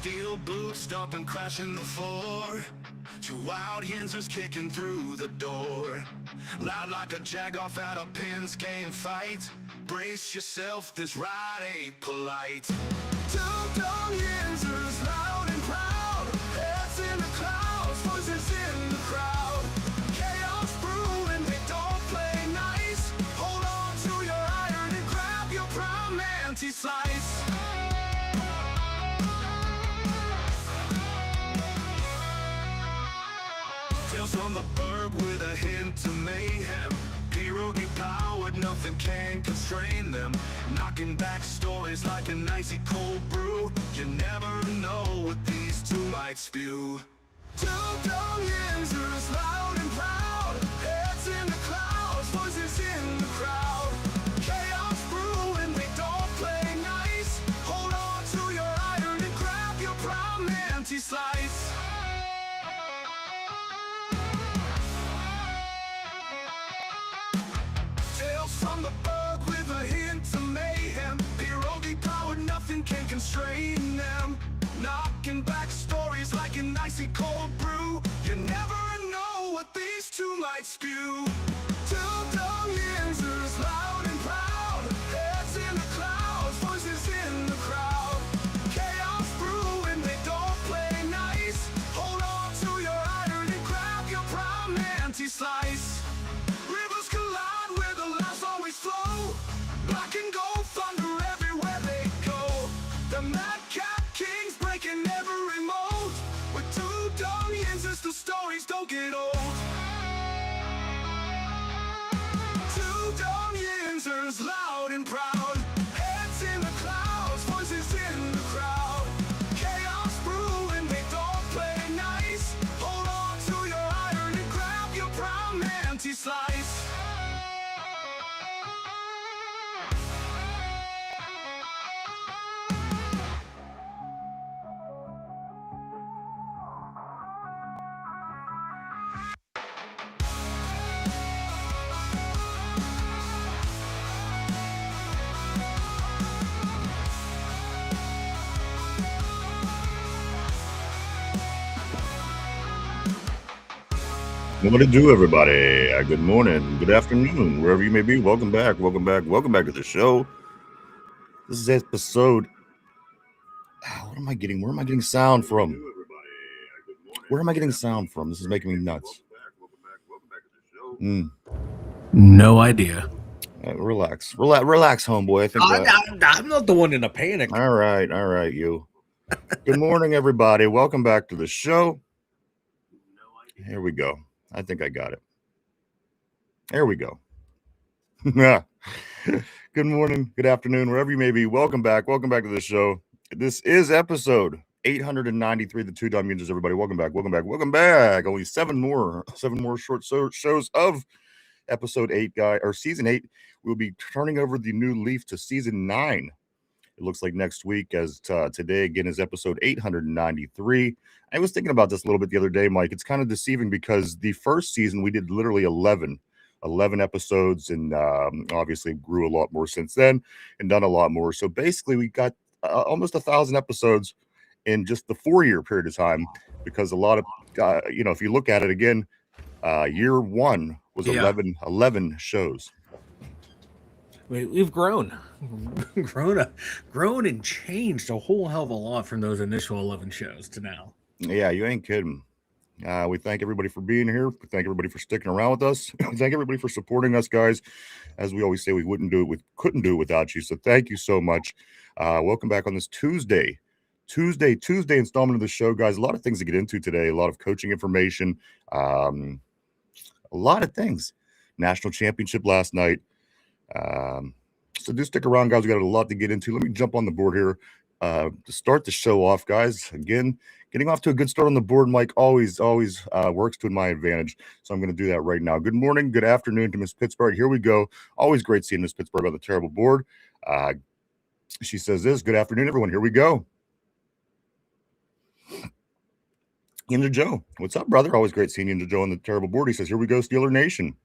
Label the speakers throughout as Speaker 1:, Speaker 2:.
Speaker 1: Steel boots stomping, crashing the floor. Two wild Yinzers kicking through the door. Loud like a jag-off at a pins game fight. Brace yourself, this ride ain't polite. Two Dum Yinzers, loud and proud. Heads in the clouds, voices in the crowd. Chaos brewing, they don't play nice. Hold on to your iron and grab your prime anti-slice. Tales from the burg with a hint of mayhem. Pierogi powered, nothing can constrain them. Knocking back stories like an icy cold brew. You never know what these two might spew. Two Dum Yinzers, loud and proud. Heads in the clouds, voices in the crowd. Chaos brewing, they don't play nice. Hold on to your iron and grab your prime anti-slice. From the burg with a hint of mayhem. Pierogi powered, nothing can constrain them. Knocking back stories like an icy cold brew. You never know what these two might spew. Two Dum Yinzers, loud and proud. Heads in the clouds, voices in the crowd. Chaos brewing, they don't play nice. Hold on to your iron and grab your prime anti-slice. Rivers collide where the laughs always flow. Black and gold thunder everywhere they go. The madcap kings breaking every mold. With two Dum Yinzers, the stories don't get old. Two Dum Yinzers, loud and proud. Heads in the clouds, voices in the crowd. Chaos brewing, they don't play nice. Hold on to your iron and grab your prime anti-slice.
Speaker 2: What to do, everybody? Good morning, good afternoon, wherever you may be. Welcome back to the show. This is episode. Where am I getting sound from? Where am I getting sound from? This is making me nuts.
Speaker 3: No idea.
Speaker 2: Relax, homeboy. I think
Speaker 3: I'm not the one in a panic.
Speaker 2: All right, you. Good morning, everybody. Welcome back to the show. Here we go. I think I got it. There we go. Good morning, good afternoon, wherever you may be. Welcome back to the show. This is episode 893, the Two Dum Yinzers, everybody. Welcome back. Only seven more short shows of episode 8, or season 8. We'll be turning over the new leaf to season 9. It looks like next week, as today again is episode 893. I was thinking about this a little bit the other day, Mike. It's kind of deceiving because the first season we did literally 11 episodes, and obviously grew a lot more since then and done a lot more. So basically we got almost 1,000 episodes in just the 4-year period of time, because a lot of, if you look at it again, year one was 11 shows.
Speaker 3: We've grown and changed a whole hell of a lot from those initial 11 shows to now.
Speaker 2: Yeah, you ain't kidding. We thank everybody for being here. We thank everybody for sticking around with us. We thank everybody for supporting us, guys. As we always say, we couldn't do it without you. So thank you so much. Welcome back on this Tuesday installment of the show, guys. A lot of things to get into today. A lot of coaching information. A lot of things. National championship last night. So do stick around, guys. We got a lot to get into. Let me jump on the board here to start the show off, guys. Again, getting off to a good start on the board, Mike, always works to my advantage. So I'm going to do that right now. Good morning, good afternoon to Miss Pittsburgh. Here we go. Always great seeing Miss Pittsburgh on the terrible board. She says this. Good afternoon, everyone. Here we go. Yinzer Joe. What's up, brother? Always great seeing Yinzer Joe on the terrible board. He says, here we go, Steeler Nation.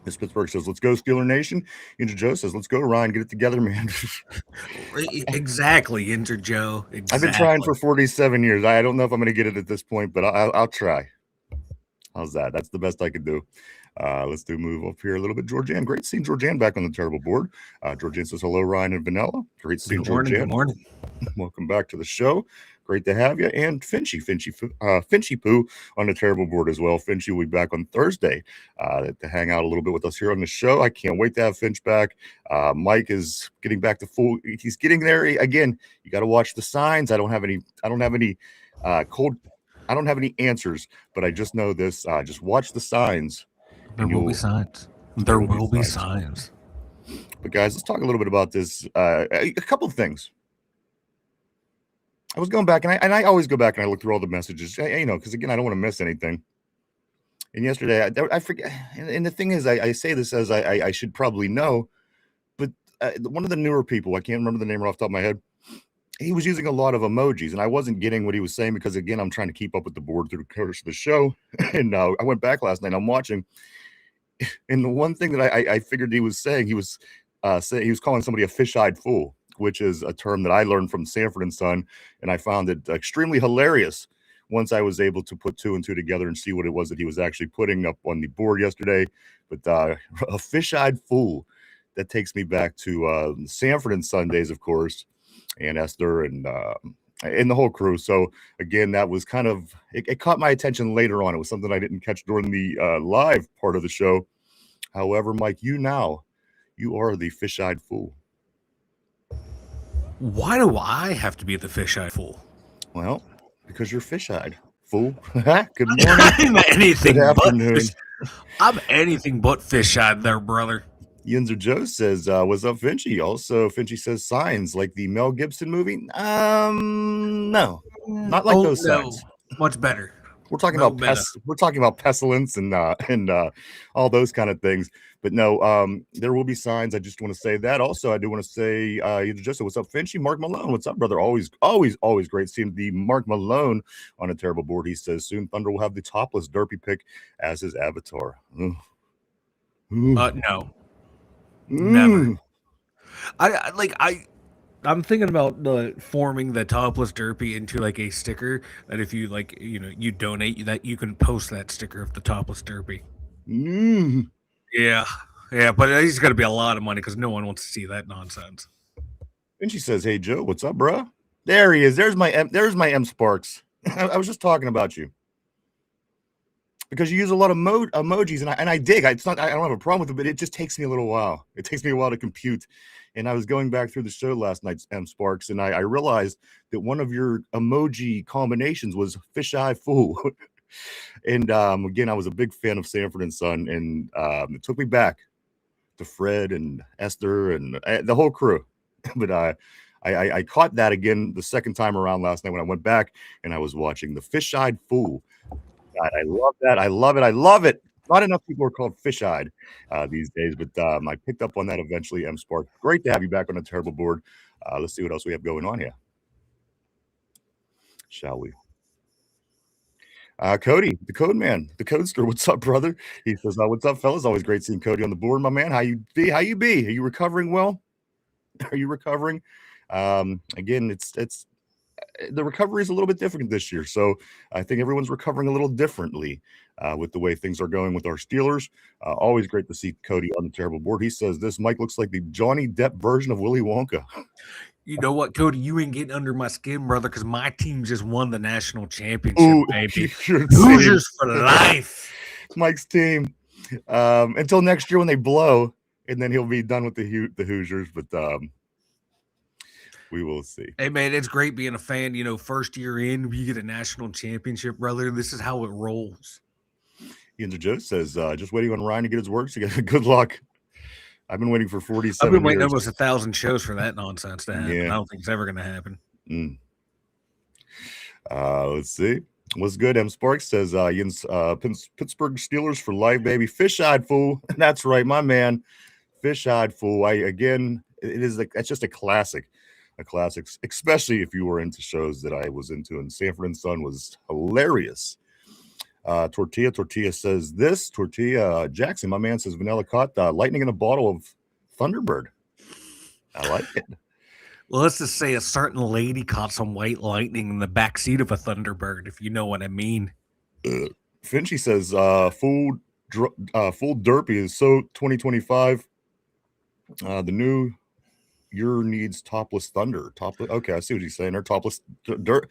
Speaker 2: Miss Pittsburgh says, let's go Steeler Nation. Yinzer Joe says, let's go, Ryan. Get it together, man.
Speaker 3: Exactly, Yinzer Joe. Exactly.
Speaker 2: I've been trying for 47 years. I don't know if I'm going to get it at this point, but I'll try. How's that? That's the best I could do. Let's move up here a little bit. Georgianne, great seeing Georgianne back on the terrible board. Georgianne says, hello, Ryan and Vanilla. Great seeing Georgianne.
Speaker 3: Good morning.
Speaker 2: Welcome back to the show. Great to have you. And Finchy Poo on the terrible board as well. Finchy will be back on Thursday to hang out a little bit with us here on the show. I can't wait to have Finch back. Mike is getting back to full. He's getting there again. You got to watch the signs. I don't have any answers, but I just know this. Just watch the signs.
Speaker 3: There will be signs. There will be signs.
Speaker 2: But guys, let's talk a little bit about this. A couple of things. I was going back, and I always go back and I look through all the messages, because again, I don't want to miss anything. And yesterday, I forget. And the thing is, I say this as I should probably know, but one of the newer people, I can't remember the name right off the top of my head, he was using a lot of emojis, and I wasn't getting what he was saying because, again, I'm trying to keep up with the board through the course of the show. And I went back last night, I'm watching, and the one thing that I figured he was saying, he was calling somebody a fish-eyed fool, which is a term that I learned from Sanford and Son, and I found it extremely hilarious once I was able to put two and two together and see what it was that he was actually putting up on the board yesterday. But a fish-eyed fool, that takes me back to Sanford and Son days, of course, and Esther and the whole crew. So again, that was kind of it caught my attention later on. It was something I didn't catch during the live part of the show. However, Mike, you are the fish-eyed fool.
Speaker 3: Why do I have to be the fish-eyed fool?
Speaker 2: Well, because you're fish-eyed, fool. Good morning.
Speaker 3: I'm anything
Speaker 2: Good
Speaker 3: but
Speaker 2: afternoon.
Speaker 3: I'm anything but fish-eyed there, brother.
Speaker 2: Yinzer Joe says, what's up, Finchy? Also, Finchy says signs like the Mel Gibson movie. No, not like those signs.
Speaker 3: Much better.
Speaker 2: We're talking about pestilence and all those kind of things. But no, there will be signs. I just want to say that. Also, I do want to say, Joseph, what's up, Finchy? Mark Malone, what's up, brother? Always great seeing the Mark Malone on a terrible board. He says soon Thunder will have the topless derpy pick as his avatar.
Speaker 3: No, never. I'm thinking about forming the topless derpy into like a sticker that if you you donate, that you can post that sticker of the topless derpy. Yeah, but it's got to be a lot of money because no one wants to see that nonsense.
Speaker 2: And she says, "Hey Joe, what's up, bro?" There he is. There's my M Sparks. I was just talking about you because you use a lot of emojis, and I dig. I don't have a problem with it, but it just takes me a little while. It takes me a while to compute. And I was going back through the show last night, M Sparks, and I realized that one of your emoji combinations was fish-eye fool. And again, I was a big fan of Sanford and Son, and it took me back to Fred and Esther and the whole crew. But I caught that again the second time around last night when I went back and I was watching the fish-eyed fool. God, I love that. I love it. Not enough people are called fish-eyed these days, but I picked up on that eventually. M Spark, great to have you back on the terrible board. Let's see what else we have going on here. Shall we? Cody, the Code Man, the Codester. What's up, brother? He says, "What's up, fellas? Always great seeing Cody on the board, my man. How you be? Are you recovering well? Are you recovering? Again, it's the recovery is a little bit different this year, so I think everyone's recovering a little differently with the way things are going with our Steelers. Always great to see Cody on the terrible board. He says this Mike looks like the Johnny Depp version of Willy Wonka."
Speaker 3: You know what, Cody? You ain't getting under my skin, brother, because my team just won the national championship, baby. Hoosiers for life.
Speaker 2: Mike's team. Until next year when they blow, and then he'll be done with the Hoosiers. But we will see.
Speaker 3: Hey, man, it's great being a fan. You know, first year in, we get a national championship, brother. This is how it rolls.
Speaker 2: Yinzer Joe says, just waiting on Ryan to get his work together. Good luck. I've been waiting for 47
Speaker 3: I've been waiting
Speaker 2: years.
Speaker 3: almost 1,000 shows for that nonsense to happen.
Speaker 2: Yeah.
Speaker 3: I don't think it's ever going to happen.
Speaker 2: Let's see. What's good? M Sparks says, Pittsburgh Steelers for life, baby. Fish-eyed fool. That's right, my man. Fish-eyed fool. It's just a classic. A classic, especially if you were into shows that I was into, and Sanford and Son was hilarious. Tortilla says this. Tortilla Jackson, my man, says vanilla caught lightning in a bottle of Thunderbird. I like it.
Speaker 3: Well, let's just say a certain lady caught some white lightning in the backseat of a Thunderbird, if you know what I mean.
Speaker 2: Finchy says full derpy is so 2025. The new year needs topless thunder. Okay, I see what he's saying. Or topless dirt.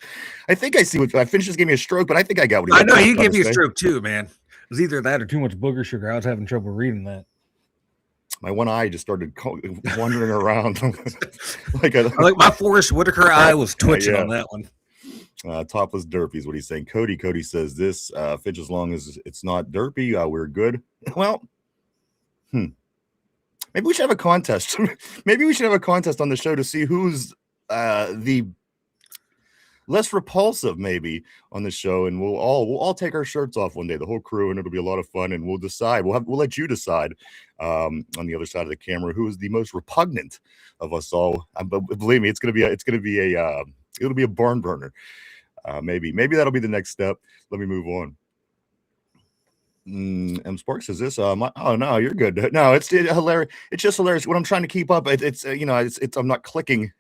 Speaker 2: I think I see what Finch just gave me a stroke, but I think I got what he.
Speaker 3: I know he gave me a stroke too, man. It was either that or too much booger sugar. I was having trouble reading that.
Speaker 2: My one eye just started wandering around.
Speaker 3: like my Forrest Whitaker eye was twitching on that one.
Speaker 2: Topless derpy is what he's saying. Cody says this. Finch, as long as it's not derpy, we're good. Well, maybe we should have a contest. Maybe we should have a contest on the show to see who's the less repulsive, maybe, on the show, and we'll all take our shirts off one day, the whole crew, and it'll be a lot of fun. And we'll decide. We'll let you decide on the other side of the camera who is the most repugnant of us all. But believe me, it'll be a barn burner. Maybe that'll be the next step. Let me move on. M Sparks says this. Oh no, you're good. No, it's hilarious. It's just hilarious. What I'm trying to keep up, it's I'm not clicking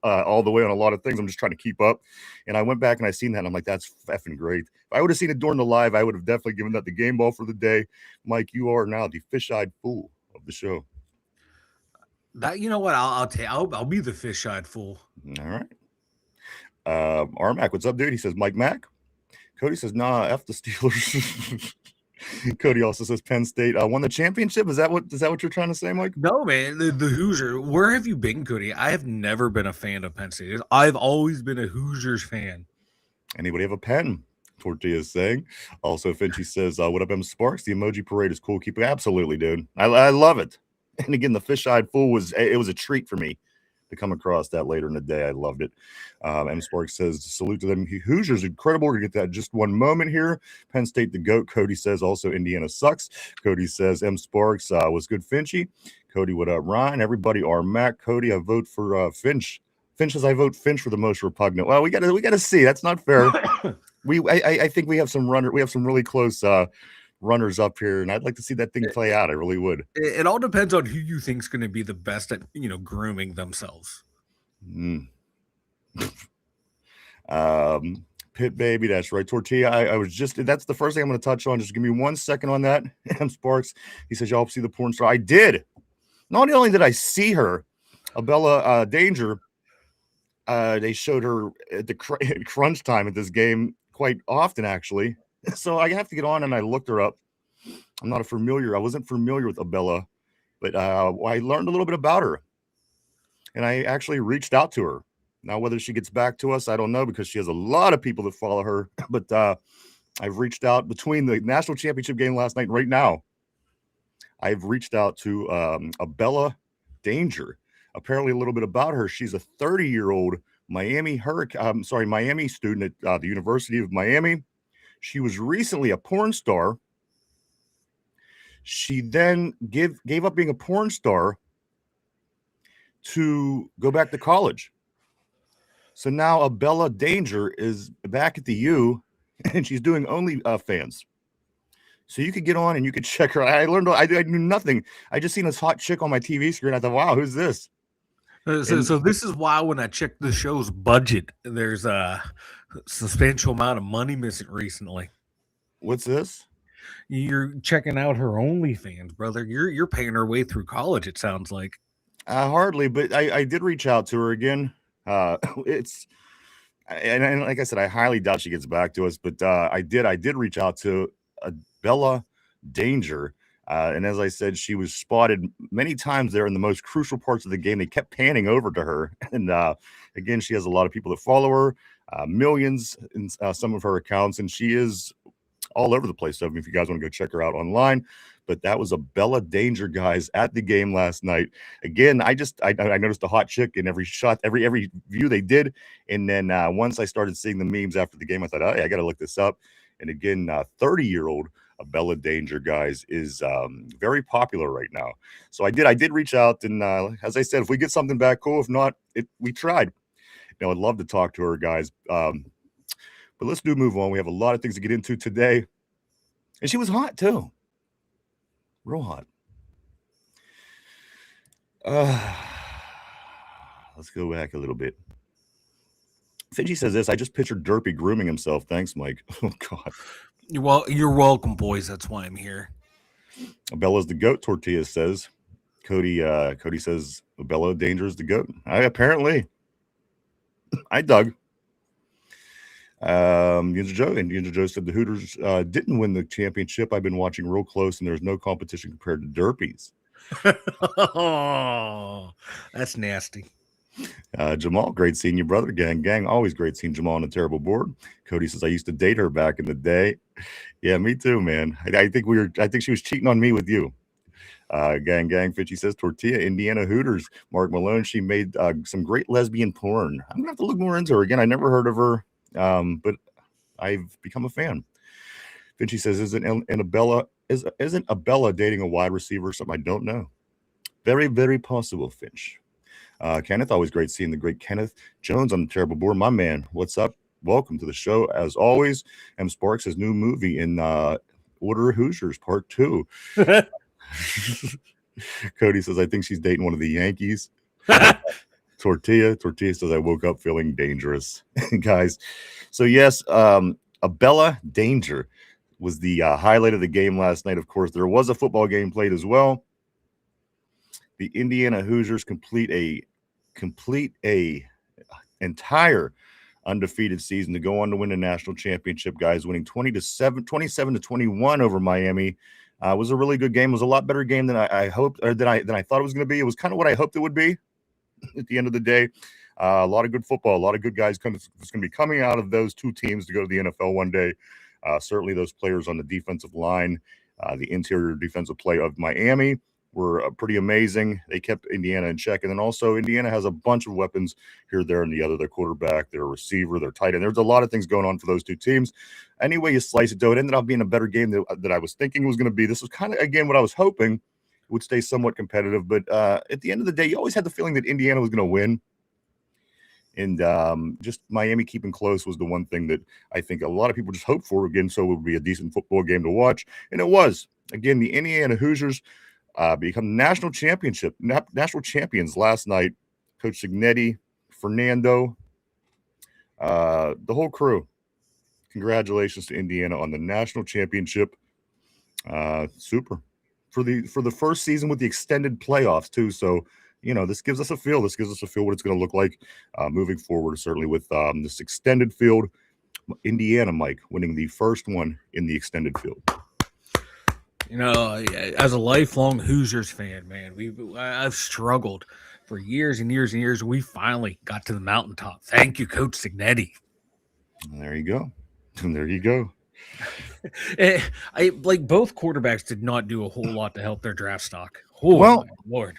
Speaker 2: all the way on a lot of things. I'm just trying to keep up. And I went back and I seen that. And I'm like, that's effing great. If I would have seen it during the live, I would have definitely given that the game ball for the day. Mike, you are now the fish-eyed fool of the show.
Speaker 3: That, you know what? I'll be the fish-eyed fool.
Speaker 2: All right. Armac, what's up, dude? He says Mike Mack. Cody says, nah, F the Steelers. Cody also says Penn State won the championship. Is that what you're trying to say, Mike?
Speaker 3: No, man. The Hoosier. Where have you been, Cody? I have never been a fan of Penn State. I've always been a Hoosiers fan.
Speaker 2: Anybody have a pen? Tortilla is saying. Also, Finchy says, what up, M Sparks? The emoji parade is cool. Keep it. Absolutely, dude. I love it. And again, the fish-eyed fool was a treat for me to come across that later in the day. I loved it. M Sparks says, salute to them. Hoosiers, incredible. We're going to get that just one moment here. Penn State, the GOAT. Cody says, also, Indiana sucks. Cody says, M Sparks was good, Finchy. Cody, what up, Ryan? Everybody are Mac. Cody, I vote for Finch. Finch says, I vote Finch for the most repugnant. Well, we got to see. That's not fair. I think we have some really close runners up here, and I'd like to see that thing play out. I really would.
Speaker 3: It all depends on who you think is going to be the best at grooming themselves.
Speaker 2: Pit baby, that's right. Tortilla, I was just, that's the first thing I'm going to touch on. Just give me 1 second on that. M Sparks, he says, y'all see the porn star? I did. Not only did I see her, Abella Danger, they showed her at the crunch time at this game quite often, actually. So I have to get on, and I looked her up. I wasn't familiar with Abella, but I learned a little bit about her, and I actually reached out to her. Now, whether she gets back to us, I don't know, because she has a lot of people that follow her. But I've reached out between the national championship game last night and right now. I've reached out to Abella Danger. Apparently, a little bit about her. She's a 30-year-old Miami student at the University of Miami. She was recently a porn star. She then gave up being a porn star to go back to college. So now Abella Danger is back at the U, and she's doing OnlyFans. So you could get on and you could check her. I knew nothing. I just seen this hot chick on my TV screen. I thought, wow, who's this?
Speaker 3: So this is why when I checked the show's budget, there's a substantial amount of money missing recently.
Speaker 2: What's this?
Speaker 3: You're checking out her OnlyFans, brother. You're paying her way through college, it sounds like.
Speaker 2: Hardly, but I did reach out to her again. And like I said, I highly doubt she gets back to us, but I did reach out to Bella Danger. And as I said, she was spotted many times there in the most crucial parts of the game. They kept panning over to her. And again, she has a lot of people that follow her, millions in some of her accounts, and she is all over the place. So if you guys want to go check her out online, but that was a Bella Danger, guys, at the game last night. Again, I noticed a hot chick in every shot, every view they did. And then once I started seeing the memes after the game, I thought, hey, I got to look this up. And again, 30-year-old Bella Danger, guys, is very popular right now. So I did reach out, and as I said, if we get something back, cool. If not, we tried. I'd love to talk to her, guys. But let's move on. We have a lot of things to get into today. And she was hot too. Real hot. Let's go back a little bit. Finchie says this. I just pictured Derpy grooming himself. Thanks, Mike. Oh, God.
Speaker 3: Well, you're welcome, boys. That's why I'm here.
Speaker 2: Bella's the goat, Tortilla says. Cody says Bella Danger is the goat. Apparently. I dug. Yinzer Joe said the Hooters didn't win the championship. I've been watching real close, and there's no competition compared to Derpies.
Speaker 3: Oh, that's nasty.
Speaker 2: Jamal, great seeing you, brother. Gang, always great seeing Jamal on a terrible board. Cody says I used to date her back in the day. Yeah, me too, man. I think she was cheating on me with you. Gang, Fitchy says Tortilla, Indiana Hooters. Mark Malone, she made some great lesbian porn. I'm gonna have to look more into her again. I never heard of her, but I've become a fan. Finchie says, isn't Abella dating a wide receiver? Something I don't know. Very, very possible, Finch. Kenneth, always great seeing the great Kenneth Jones on the terrible board. My man, what's up? Welcome to the show, as always. M. Sparks, his new movie in Order of Hoosiers Part 2. Cody says, I think she's dating one of the Yankees. Tortilla says, I woke up feeling dangerous. Guys, so yes, Abella Danger was the highlight of the game last night. Of course, there was a football game played as well. The Indiana Hoosiers complete a entire undefeated season to go on to win a national championship, guys, winning 27-21 over Miami. Was a really good game. It was a lot better game than I hoped, or than I thought it was going to be. It was kind of what I hoped it would be at the end of the day. A lot of good football, a lot of good guys going to be coming out of those two teams to go to the NFL one day. Certainly those players on the defensive line, the interior defensive play of Miami were pretty amazing. They kept Indiana in check. And then also Indiana has a bunch of weapons here, there, and the other. Their quarterback, their receiver, their tight end. There's a lot of things going on for those two teams. Any way you slice it, though, it ended up being a better game that I was thinking it was going to be. This was kind of, again, what I was hoping would stay somewhat competitive. But at the end of the day, you always had the feeling that Indiana was going to win. And just Miami keeping close was the one thing that I think a lot of people just hoped for, again, so it would be a decent football game to watch. And it was. Again, the Indiana Hoosiers become national champions last night. Coach Signetti, Fernando, the whole crew. Congratulations to Indiana on the national championship. Super for the first season with the extended playoffs too. So this gives us a feel. This gives us a feel what it's going to look like moving forward. Certainly with this extended field. Indiana, Mike, winning the first one in the extended field.
Speaker 3: As a lifelong Hoosiers fan, man, I've struggled for years and years and years. We finally got to the mountaintop. Thank you, Coach Signetti.
Speaker 2: There you go. There you go.
Speaker 3: I like both quarterbacks did not do a whole lot to help their draft stock. Oh,
Speaker 2: well,
Speaker 3: my Lord.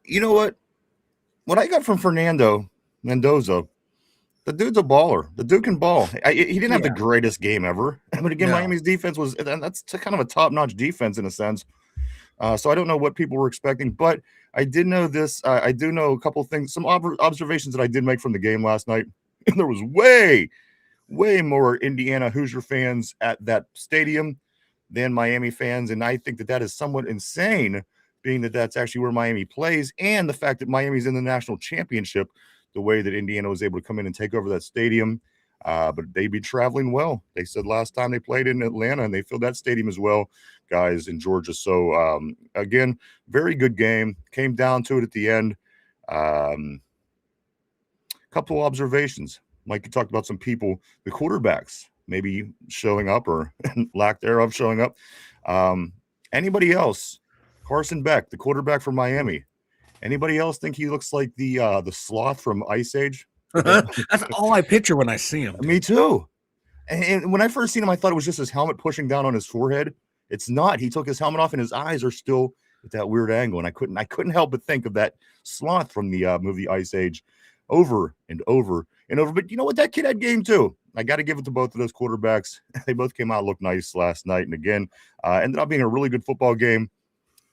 Speaker 2: You know what? What I got from Fernando Mendoza, the dude's a baller. The dude can ball. He didn't have the greatest game ever. But again, Miami's defense that's kind of a top-notch defense in a sense. So I don't know what people were expecting, but I did know this. I do know a couple of things, some observations that I did make from the game last night. And there was way more Indiana Hoosier fans at that stadium than Miami fans. And I think that is somewhat insane, being that that's actually where Miami plays, and the fact that Miami's in the national championship, the way that Indiana was able to come in and take over that stadium. But they'd be traveling well. They said last time they played in Atlanta, and they filled that stadium as well, guys, in Georgia. So, again, very good game. Came down to it at the end. Couple observations. Mike, you talked about some people, the quarterbacks, maybe showing up or lack thereof showing up. Anybody else? Carson Beck, the quarterback from Miami. Anybody else think he looks like the sloth from Ice Age?
Speaker 3: That's all I picture when I see him.
Speaker 2: Me too. And when I first seen him, I thought it was just his helmet pushing down on his forehead. It's not. He took his helmet off, and his eyes are still at that weird angle. And I couldn't help but think of that sloth from the movie Ice Age, over and over and over. But you know what? That kid had game too. I got to give it to both of those quarterbacks. They both came out, looked nice last night, and again, ended up being a really good football game.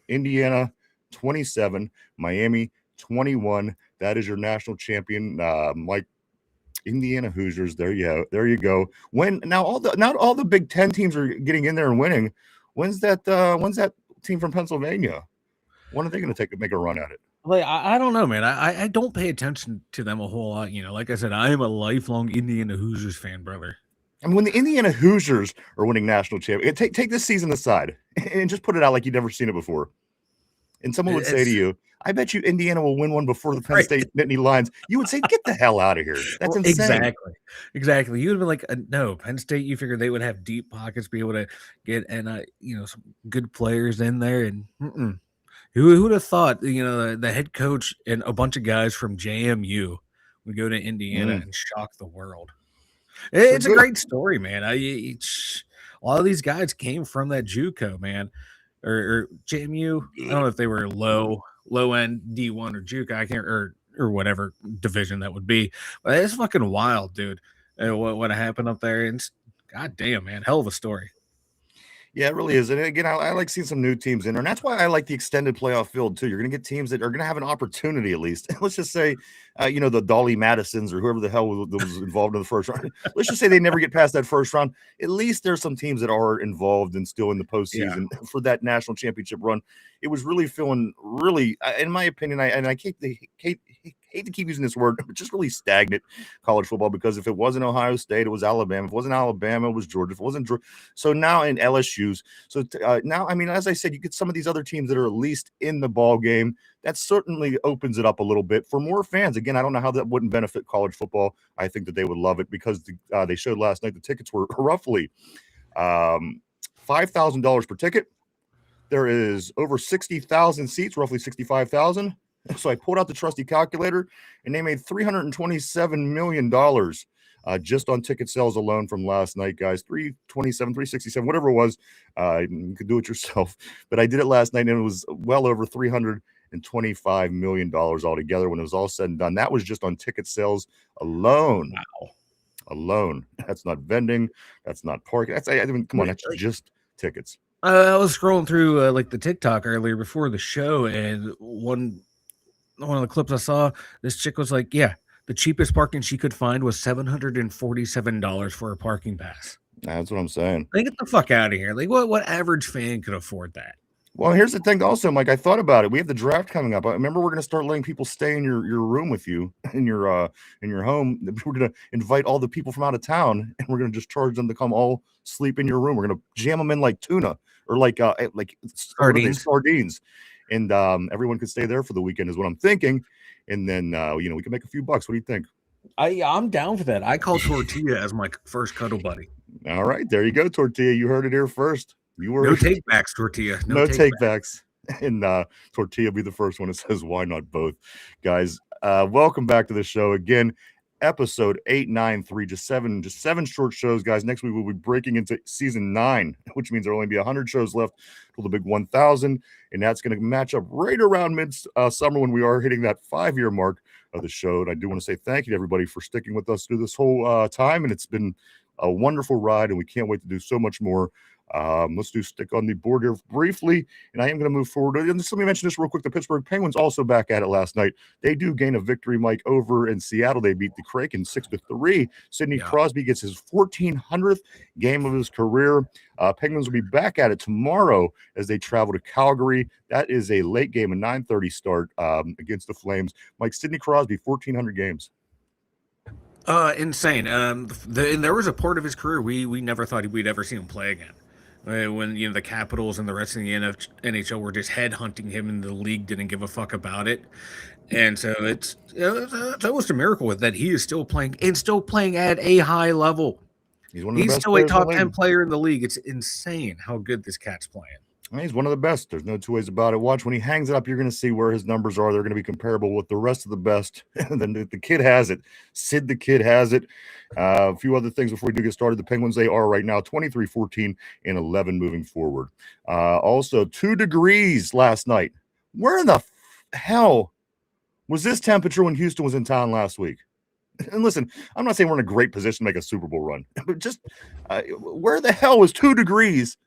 Speaker 2: Indiana 27, Miami 21. That is your national champion. Mike, Indiana Hoosiers. There you go. When now all the Big Ten teams are getting in there and winning. When's that team from Pennsylvania? When are they going to make a run at it?
Speaker 3: Like I don't know, man. I don't pay attention to them a whole lot. Like I said, I am a lifelong Indiana Hoosiers fan, brother.
Speaker 2: I mean, when the Indiana Hoosiers are winning national champion, take this season aside and just put it out like you've never seen it before. And someone would say to you, I bet you Indiana will win one before the Penn State Nittany Lions. You would say, get the hell out of here. That's insane.
Speaker 3: Exactly. You would have been like, no, Penn State, you figured they would have deep pockets, be able to get, some good players in there. And who would have thought, the head coach and a bunch of guys from JMU would go to Indiana and shock the world. It's a great story, man. A lot of these guys came from that JUCO, man, or JMU. I don't know if they were low end D1 or JUCO. I can't, or whatever division that would be. But it's fucking wild, dude. What happened up there? And goddamn, man, hell of a story.
Speaker 2: Yeah, it really is. And again, I like seeing some new teams in there. And that's why I like the extended playoff field, too. You're going to get teams that are going to have an opportunity, at least. Let's just say, the Dolly Madisons or whoever the hell was involved in the first round. Let's just say they never get past that first round. At least there's some teams that are involved and still in the postseason for that national championship run. It was really feeling in my opinion, I hate to keep using this word, but just really stagnant college football, because if it wasn't Ohio State, it was Alabama. If it wasn't Alabama, it was Georgia. If it wasn't Georgia, so now in LSU's. So now, I mean, as I said, you get some of these other teams that are at least in the ball game. That certainly opens it up a little bit for more fans. Again, I don't know how that wouldn't benefit college football. I think that they would love it, because they showed last night the tickets were roughly $5,000 per ticket. There is over 60,000 seats, roughly 65,000. So I pulled out the trusty calculator, and they made $327 million just on ticket sales alone from last night, guys. 367, whatever it was. You could do it yourself, but I did it last night, and it was well over $325 million altogether when it was all said and done. That was just on ticket sales alone.
Speaker 3: Wow.
Speaker 2: Alone. That's not vending. That's not parking. Come on, that's just tickets.
Speaker 3: I was scrolling through the TikTok earlier before the show, and one of the clips I saw, this chick was like, yeah, the cheapest parking she could find was $747 for a parking pass.
Speaker 2: That's what I'm saying.
Speaker 3: Like, get the fuck out of here. Like, what average fan could afford that?
Speaker 2: Well, here's the thing also, Mike, I thought about it. We have the draft coming up. I remember we're going to start letting people stay in your room with you in your home. We're going to invite all the people from out of town, and we're going to just charge them to come all sleep in your room. We're going to jam them in like tuna or like sardines. And everyone could stay there for the weekend is what I'm thinking. And then, we can make a few bucks. What do you think?
Speaker 3: I'm down for that. I call Tortilla as my first cuddle buddy.
Speaker 2: All right. There you go, Tortilla. You heard it here first. You were
Speaker 3: no take backs, Tortilla.
Speaker 2: No take backs. And Tortilla will be the first one that says, why not both? Guys, welcome back to the show again. Episode 893, just seven short shows, guys. Next week we'll be breaking into season 9, which means there'll only be 100 shows left till the big 1,000, and that's going to match up right around mid summer when we are hitting that 5-year mark of the show. And I do want to say thank you to everybody for sticking with us through this whole time, and it's been a wonderful ride, and we can't wait to do so much more. Let's stick on the board here briefly, and I am going to move forward. And just let me mention this real quick. The Pittsburgh Penguins also back at it last night. They do gain a victory, Mike, over in Seattle. They beat the Kraken 6-3. Sidney Crosby gets his 1,400th game of his career. Penguins will be back at it tomorrow as they travel to Calgary. That is a late game, a 9:30 start against the Flames. Mike, Sidney Crosby, 1,400 games.
Speaker 3: Insane. And there was a part of his career we never thought we'd ever see him play again. When the Capitals and the rest of the NHL were just headhunting him, and the league didn't give a fuck about it. And so it's almost a miracle that he is still playing at a high level. He's still a top 10 player in the league. It's insane how good this cat's playing.
Speaker 2: He's one of the best. There's no two ways about it. Watch when he hangs it up, you're going to see where his numbers are. They're going to be comparable with the rest of the best. And then the kid has it. Sid the kid has it. A few other things before we do get started. The Penguins, they are right now 23, 14, and 11 moving forward. Also, 2 degrees last night. Where in the hell was this temperature when Houston was in town last week? And listen, I'm not saying we're in a great position to make a Super Bowl run, but just where the hell was 2 degrees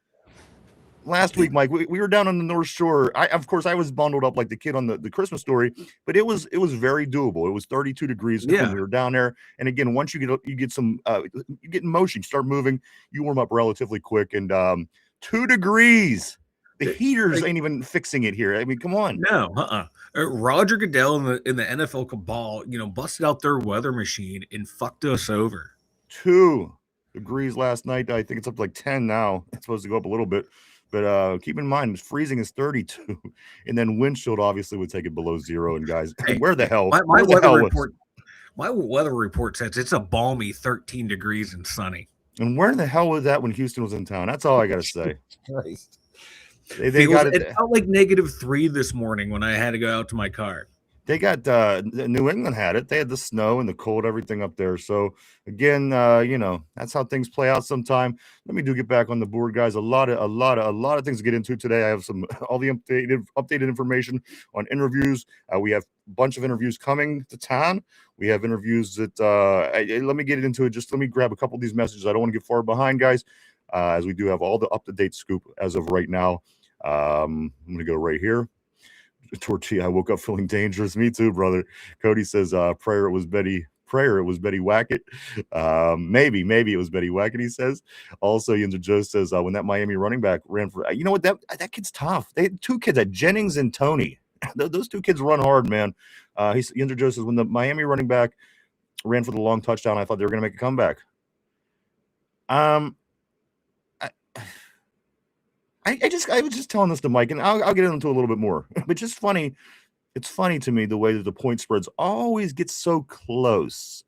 Speaker 2: last week, Mike, we were down on the North Shore. Of course, I was bundled up like the kid on the Christmas Story, but it was very doable. It was 32 degrees when we were down there. And again, once you get some, you get in motion, you start moving, you warm up relatively quick. And 2 degrees. The heaters ain't even fixing it here. I mean, come on.
Speaker 3: No, Roger Goodell in the NFL cabal, busted out their weather machine and fucked us over.
Speaker 2: 2 degrees last night. I think it's up to like 10 now. It's supposed to go up a little bit. But keep in mind, freezing is 32, and then wind chill obviously would take it below 0. And guys, where the hell?
Speaker 3: My weather report says it's a balmy 13 degrees and sunny.
Speaker 2: And where the hell was that when Houston was in town? That's all I got to say.
Speaker 3: Christ.
Speaker 2: It
Speaker 3: felt like -3 this morning when I had to go out to my car.
Speaker 2: They got New England had it. They had the snow and the cold, everything up there. So again, that's how things play out sometime. Let me get back on the board, guys. A lot of things to get into today. I have all the updated information on interviews. We have a bunch of interviews coming to town. We have interviews that let me get into it. Just let me grab a couple of these messages. I don't want to get far behind, guys, as we do have all the up-to-date scoop as of right now. I'm going to go right here. Tortilla, I woke up feeling dangerous. Me too, brother. Cody says, prayer it was Betty Wackett. Maybe it was Betty Wackett, he says. Also, Yinzer Joe says, when that Miami running back ran for, you know what, that kid's tough. They had 2 kids, Jennings and Tony. Those 2 kids run hard, man. Yinzer Joe says, when the Miami running back ran for the long touchdown, I thought they were going to make a comeback. I was just telling this to Mike, and I'll get into a little bit more. But just funny, it's funny to me the way that the point spreads always get so close.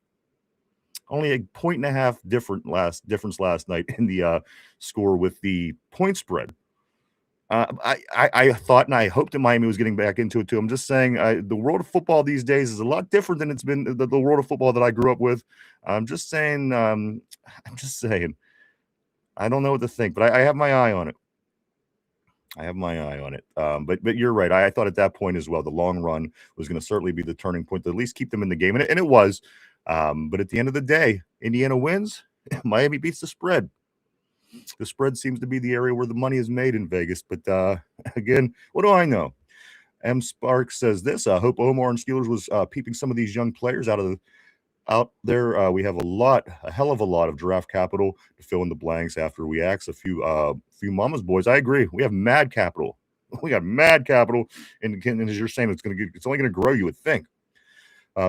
Speaker 2: Only a 1.5 difference last night in the score with the point spread. I thought and I hoped that Miami was getting back into it too. I'm just saying the world of football these days is a lot different than it's been the world of football that I grew up with. I'm just saying. I don't know what to think, but I have my eye on it. But you're right. I thought at that point as well, the long run was going to certainly be the turning point to at least keep them in the game. And it was. But at the end of the day, Indiana wins. Miami beats the spread. The spread seems to be the area where the money is made in Vegas. But again, what do I know? M. Sparks says this. I hope Omar and Steelers was peeping some of these young players out there. We have a hell of a lot of draft capital to fill in the blanks after we axe a few mama's boys. I agree. We have mad capital. We got mad capital, and as you're saying, it's only going to grow. You would think.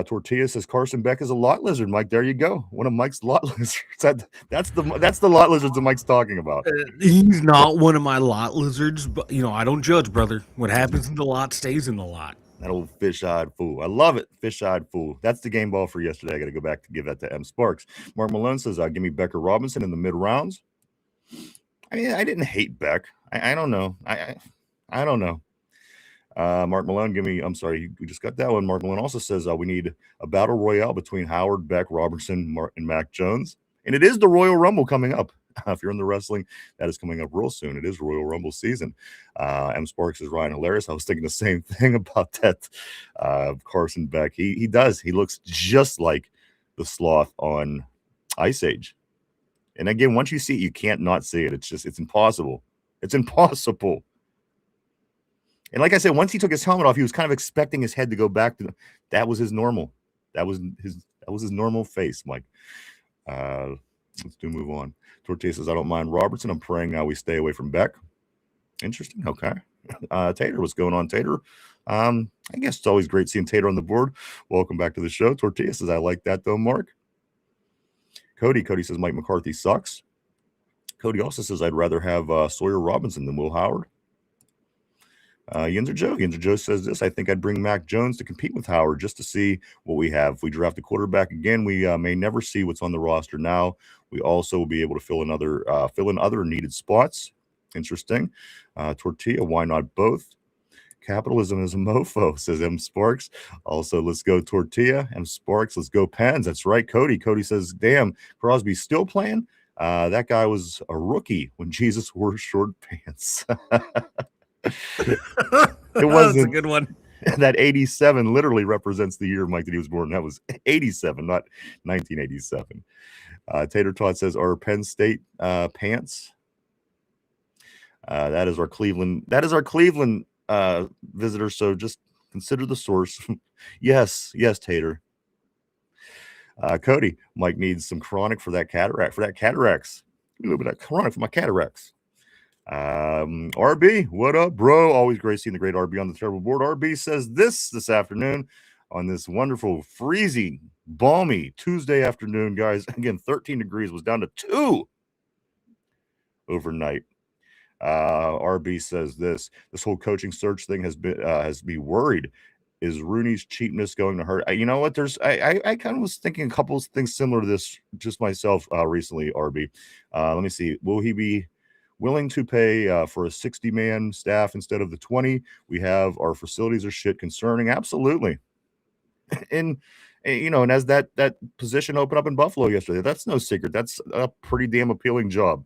Speaker 2: Tortilla says Carson Beck is a lot lizard. Mike, there you go. One of Mike's lot lizards. That's the lot lizards that Mike's talking about.
Speaker 3: He's not one of my lot lizards, but I don't judge, brother. What happens in the lot stays in the lot.
Speaker 2: That old fish-eyed fool. I love it. Fish-eyed fool. That's the game ball for yesterday. I got to go back to give that to M. Sparks. Mark Malone says, give me Becker Robinson in the mid-rounds. I mean, I didn't hate Beck. I don't know. I don't know. Mark Malone, we just got that one. Mark Malone also says we need a battle royale between Howard, Beck, Robertson, and Mac Jones. And it is the Royal Rumble coming up. If you're in the wrestling, that is coming up real soon. It is Royal Rumble season. M. Sparks is Ryan hilarious. I was thinking the same thing about that. Carson Beck. He does. He looks just like the sloth on Ice Age. And again, once you see it, you can't not see it. It's impossible. It's impossible. And like I said, once he took his helmet off, he was kind of expecting his head to go back to that was his normal. That was his normal face, Mike. Let's move on. Tortilla says, I don't mind Robertson. I'm praying now we stay away from Beck. Interesting. Okay. Tater, what's going on, Tater? I guess it's always great seeing Tater on the board. Welcome back to the show. Tortilla says, I like that though, Mark. Cody says, Mike McCarthy sucks. Cody also says, I'd rather have Sawyer Robinson than Will Howard. Yinzer Joe says this. I think I'd bring Mac Jones to compete with Howard just to see what we have. If we draft a quarterback again, we may never see what's on the roster now. We also will be able to fill in other needed spots. Interesting. Tortilla, why not both? Capitalism is a mofo, says M. Sparks. Also, let's go Tortilla. M. Sparks, let's go Pens. That's right, Cody. Cody says, damn, Crosby's still playing? That guy was a rookie when Jesus wore short pants. It wasn't.
Speaker 3: That's a good one.
Speaker 2: That 87 literally represents the year, Mike, that he was born. That was 87, not 1987. Tater Tot says, are Penn State pants? That is our Cleveland. That is our Cleveland visitor. So just consider the source. Yes, Tater. Cody, Mike needs some chronic for that cataract. For that cataracts, a little bit of chronic for my cataracts. RB, what up, bro? Always great seeing the great RB on the terrible board. RB says this afternoon on this wonderful, freezing, balmy Tuesday afternoon, guys. Again, 13 degrees was down to 2 overnight. RB says this whole coaching search thing has me worried. Is Rooney's cheapness going to hurt? You know what? I kind of was thinking a couple of things similar to this just myself recently, RB. Let me see. Will he be willing to pay for a 60-man staff instead of the 20? We have our facilities are shit concerning. Absolutely. And and as that position opened up in Buffalo yesterday, that's no secret. That's a pretty damn appealing job.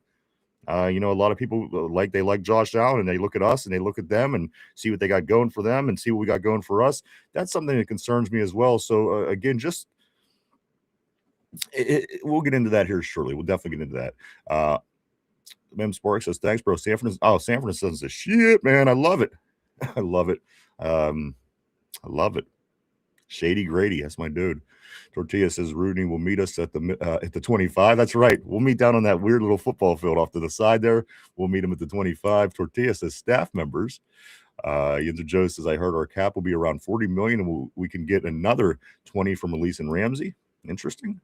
Speaker 2: A lot of people like Josh Allen, and they look at us and they look at them and see what they got going for them and see what we got going for us. That's something that concerns me as well. So again, just we'll get into that here shortly. We'll definitely get into that. Mem Sparks says, thanks, bro. Sanford says, shit, man. I love it. I love it. I love it. Shady Grady, that's my dude. Tortilla says Rooney will meet us at the 25. That's right. We'll meet down on that weird little football field off to the side there. We'll meet him at the 25. Tortilla says staff members. Yinzer Joe says, I heard our cap will be around 40 million and we can get another 20 from Elise and Ramsey. Interesting.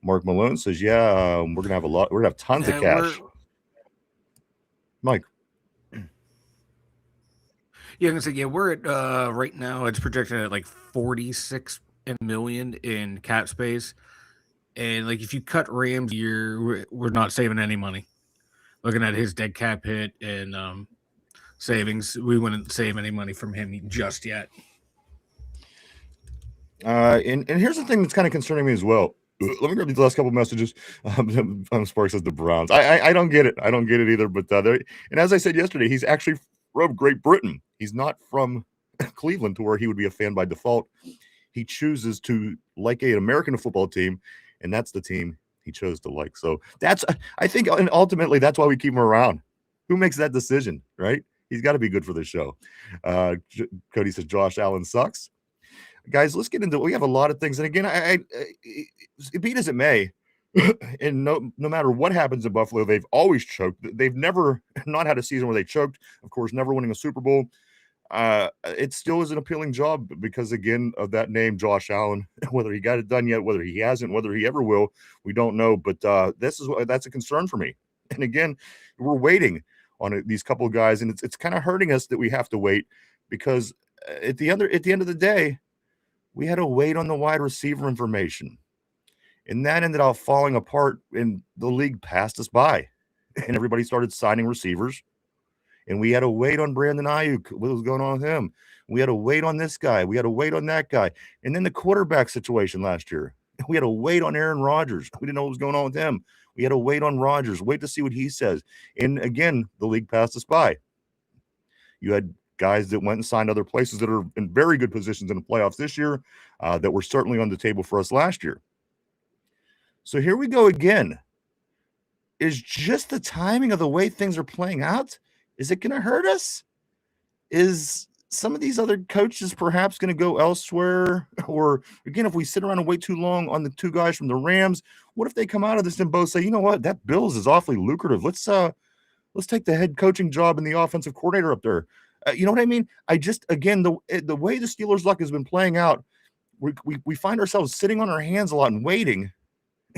Speaker 2: Mark Malone says, yeah, we're gonna have a lot. We're gonna have tons of cash. Mike.
Speaker 3: Yeah, I'm gonna say, yeah, we're at right now it's projected at like 46 million in cap space. And like if you cut Rams year, we're not saving any money. Looking at his dead cap hit and savings, we wouldn't save any money from him just yet.
Speaker 2: And here's the thing that's kind of concerning me as well. Let me grab these last couple messages. Sparks says the Browns. I don't get it. I don't get it either. But and as I said yesterday, he's actually from Great Britain. He's not from Cleveland to where he would be a fan by default. He chooses to like an American football team, and that's the team he chose to like. So I think, and ultimately, that's why we keep him around. Who makes that decision, right? He's got to be good for the show. Cody says Josh Allen sucks. Guys, let's get into. We have a lot of things, and again, be it as it may, and no matter what happens in Buffalo, they've always choked. They've never not had a season where they choked. Of course, never winning a Super Bowl. It still is an appealing job because, again, of that name, Josh Allen. Whether he got it done yet, whether he hasn't, whether he ever will, we don't know. But that's a concern for me. And again, we're waiting on these couple of guys, and it's kind of hurting us that we have to wait because at the end of the day, we had to wait on the wide receiver information, and that ended up falling apart. And the league passed us by, and everybody started signing receivers. And we had to wait on Brandon Ayuk. What was going on with him? We had to wait on this guy. We had to wait on that guy. And then the quarterback situation last year. We had to wait on Aaron Rodgers. We didn't know what was going on with him. We had to wait on Rodgers, wait to see what he says. And again, the league passed us by. You had guys that went and signed other places that are in very good positions in the playoffs this year that were certainly on the table for us last year. So here we go again. Is just the timing of the way things are playing out? Is it going to hurt us? Is some of these other coaches perhaps going to go elsewhere? Or again, if we sit around and wait too long on the two guys from the Rams, what if they come out of this and both say, you know what, that Bills is awfully lucrative. Let's take the head coaching job and the offensive coordinator up there. You know what I mean? I just, again, the way the Steelers' luck has been playing out, we find ourselves sitting on our hands a lot and waiting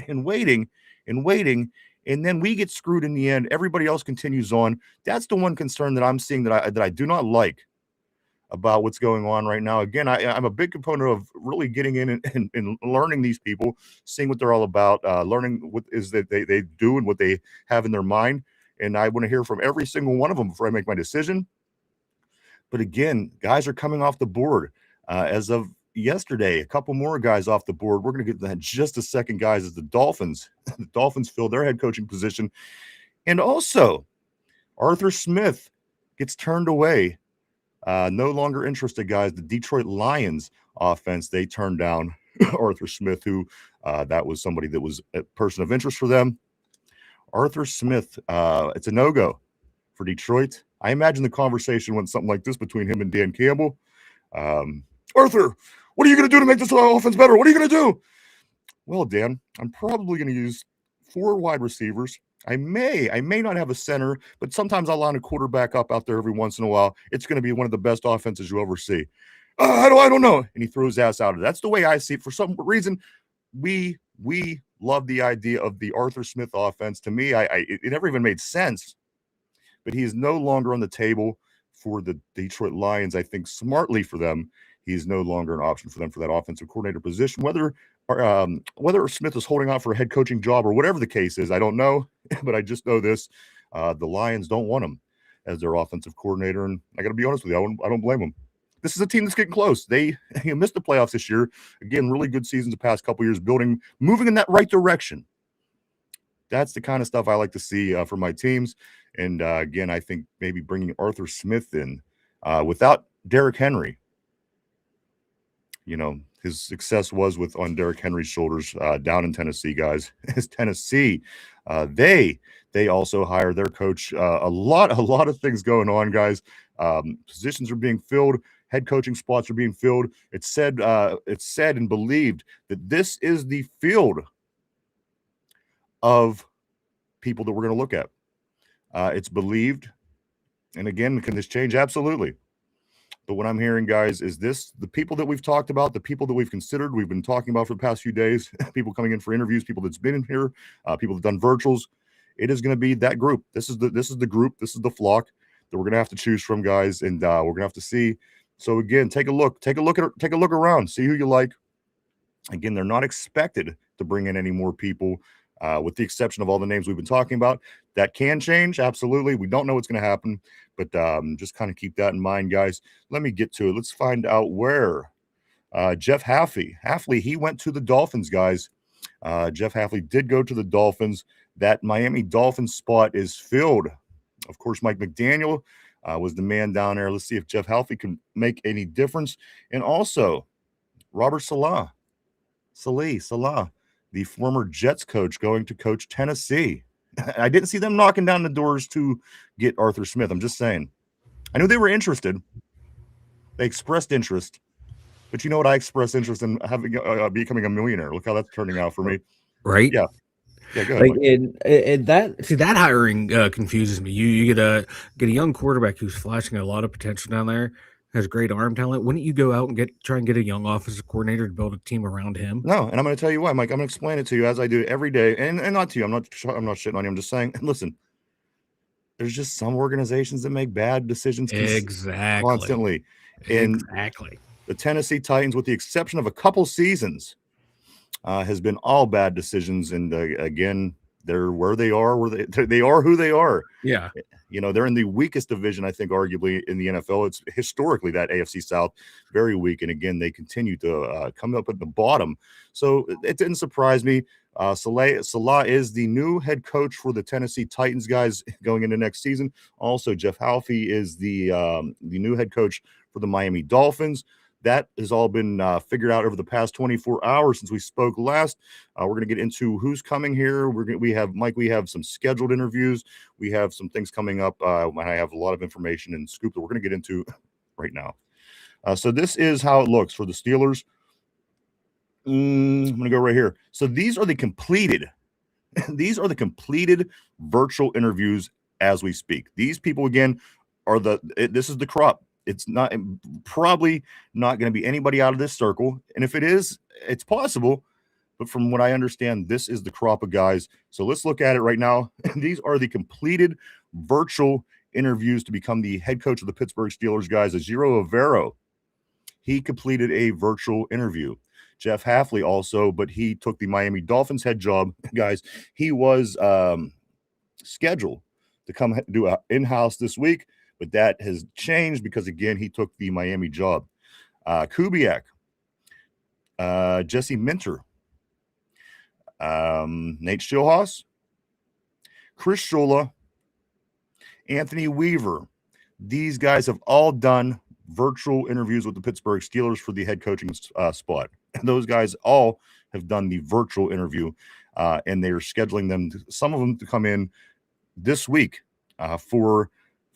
Speaker 2: and waiting and waiting. And then we get screwed in the end. Everybody else continues on. That's the one concern that I'm seeing that I do not like about what's going on right now. Again, I'm a big component of really getting in and learning these people, seeing what they're all about, learning what is that they do and what they have in their mind. And I want to hear from every single one of them before I make my decision. But again, guys are coming off the board as of yesterday. A couple more guys off the board. We're going to get to that in just a second, guys, as the Dolphins. The Dolphins fill their head coaching position. And also, Arthur Smith gets turned away. No longer interested, guys. The Detroit Lions offense, they turned down Arthur Smith, who that was somebody that was a person of interest for them. Arthur Smith, it's a no-go for Detroit. I imagine the conversation went something like this between him and Dan Campbell. Arthur, what are you going to do to make this offense better? What are you going to do? Well, Dan, I'm probably going to use 4 wide receivers. I may not have a center, but sometimes I'll line a quarterback up out there every once in a while. It's going to be one of the best offenses you'll ever see. I don't know. And he threw his ass out of it. That's the way I see it. For some reason, we love the idea of the Arthur Smith offense. To me, it never even made sense. But he is no longer on the table for the Detroit Lions. I think smartly for them, he's no longer an option for them for that offensive coordinator position. Whether Smith is holding out for a head coaching job or whatever the case is, I don't know. But I just know this: the Lions don't want him as their offensive coordinator, and I got to be honest with you, I don't blame them. This is a team that's getting close. They missed the playoffs this year. Again, really good seasons the past couple years, moving in that right direction. That's the kind of stuff I like to see for my teams. And again, I think maybe bringing Arthur Smith in without Derrick Henry. You know, his success was on Derrick Henry's shoulders down in Tennessee, guys. As Tennessee, they also hire their coach. A lot of things going on, guys. Positions are being filled. Head coaching spots are being filled. It's said and believed that this is the field of people that we're going to look at. It's believed. And again, can this change? Absolutely. But what I'm hearing, guys, is this the people that we've talked about, the people that we've considered, we've been talking about for the past few days, people coming in for interviews, people that's been in here, people that have done virtuals. It is going to be that group. This is the group. This is the flock that we're going to have to choose from, guys. And we're going to have to see. So again, take a look around, see who you like. Again, they're not expected to bring in any more people, with the exception of all the names we've been talking about. That can change, absolutely. We don't know what's going to happen, but just kind of keep that in mind, guys. Let me get to it. Let's find out where Jeff Hafley, he went to the Dolphins, guys. Jeff Hafley did go to the Dolphins. That Miami Dolphins spot is filled. Of course, Mike McDaniel was the man down there. Let's see if Jeff Hafley can make any difference. And also, Robert Saleh, the former Jets coach, going to coach Tennessee. I didn't see them knocking down the doors to get Arthur Smith. I'm just saying. I knew they were interested. They expressed interest. But you know what? I expressed interest in having becoming a millionaire. Look how that's turning out for me.
Speaker 3: Right?
Speaker 2: Yeah. Yeah, go ahead.
Speaker 3: And that hiring confuses me. You get a young quarterback who's flashing a lot of potential down there, has great arm talent. Wouldn't you go out and try and get a young offensive coordinator to build a team around him?
Speaker 2: No, and I'm going to tell you why, Mike. I'm going to explain it to you as I do every day, and not to you. I'm not shitting on you. I'm just saying. Listen, there's just some organizations that make bad decisions constantly.
Speaker 3: Exactly.
Speaker 2: The Tennessee Titans, with the exception of a couple seasons, has been all bad decisions. And again, they're where they are. They are who they are.
Speaker 3: Yeah.
Speaker 2: You know, they're in the weakest division, I think, arguably in the NFL. It's historically that AFC South, very weak. And again, they continue to come up at the bottom. So it didn't surprise me. Saleh is the new head coach for the Tennessee Titans, guys, going into next season. Also, Jeff Hafley is the new head coach for the Miami Dolphins. That has all been figured out over the past 24 hours since we spoke last. We're going to get into who's coming here. We have some scheduled interviews. We have some things coming up. I have a lot of information and scoop that we're going to get into right now. So this is how it looks for the Steelers. I'm going to go right here. So these are the completed virtual interviews as we speak. These people, again, this is the crop. It's probably not going to be anybody out of this circle. And if it is, it's possible. But from what I understand, this is the crop of guys. So let's look at it right now. These are the completed virtual interviews to become the head coach of the Pittsburgh Steelers, guys. Ejiro Evero, he completed a virtual interview. Jeff Hafley also, but he took the Miami Dolphins head job, guys. He was scheduled to come do an in-house this week. But that has changed because, again, he took the Miami job. Kubiak, Jesse Minter, Nate Schilhaus, Chris Shula, Anthony Weaver. These guys have all done virtual interviews with the Pittsburgh Steelers for the head coaching spot. And those guys all have done the virtual interview, and they're scheduling them, some of them to come in this week for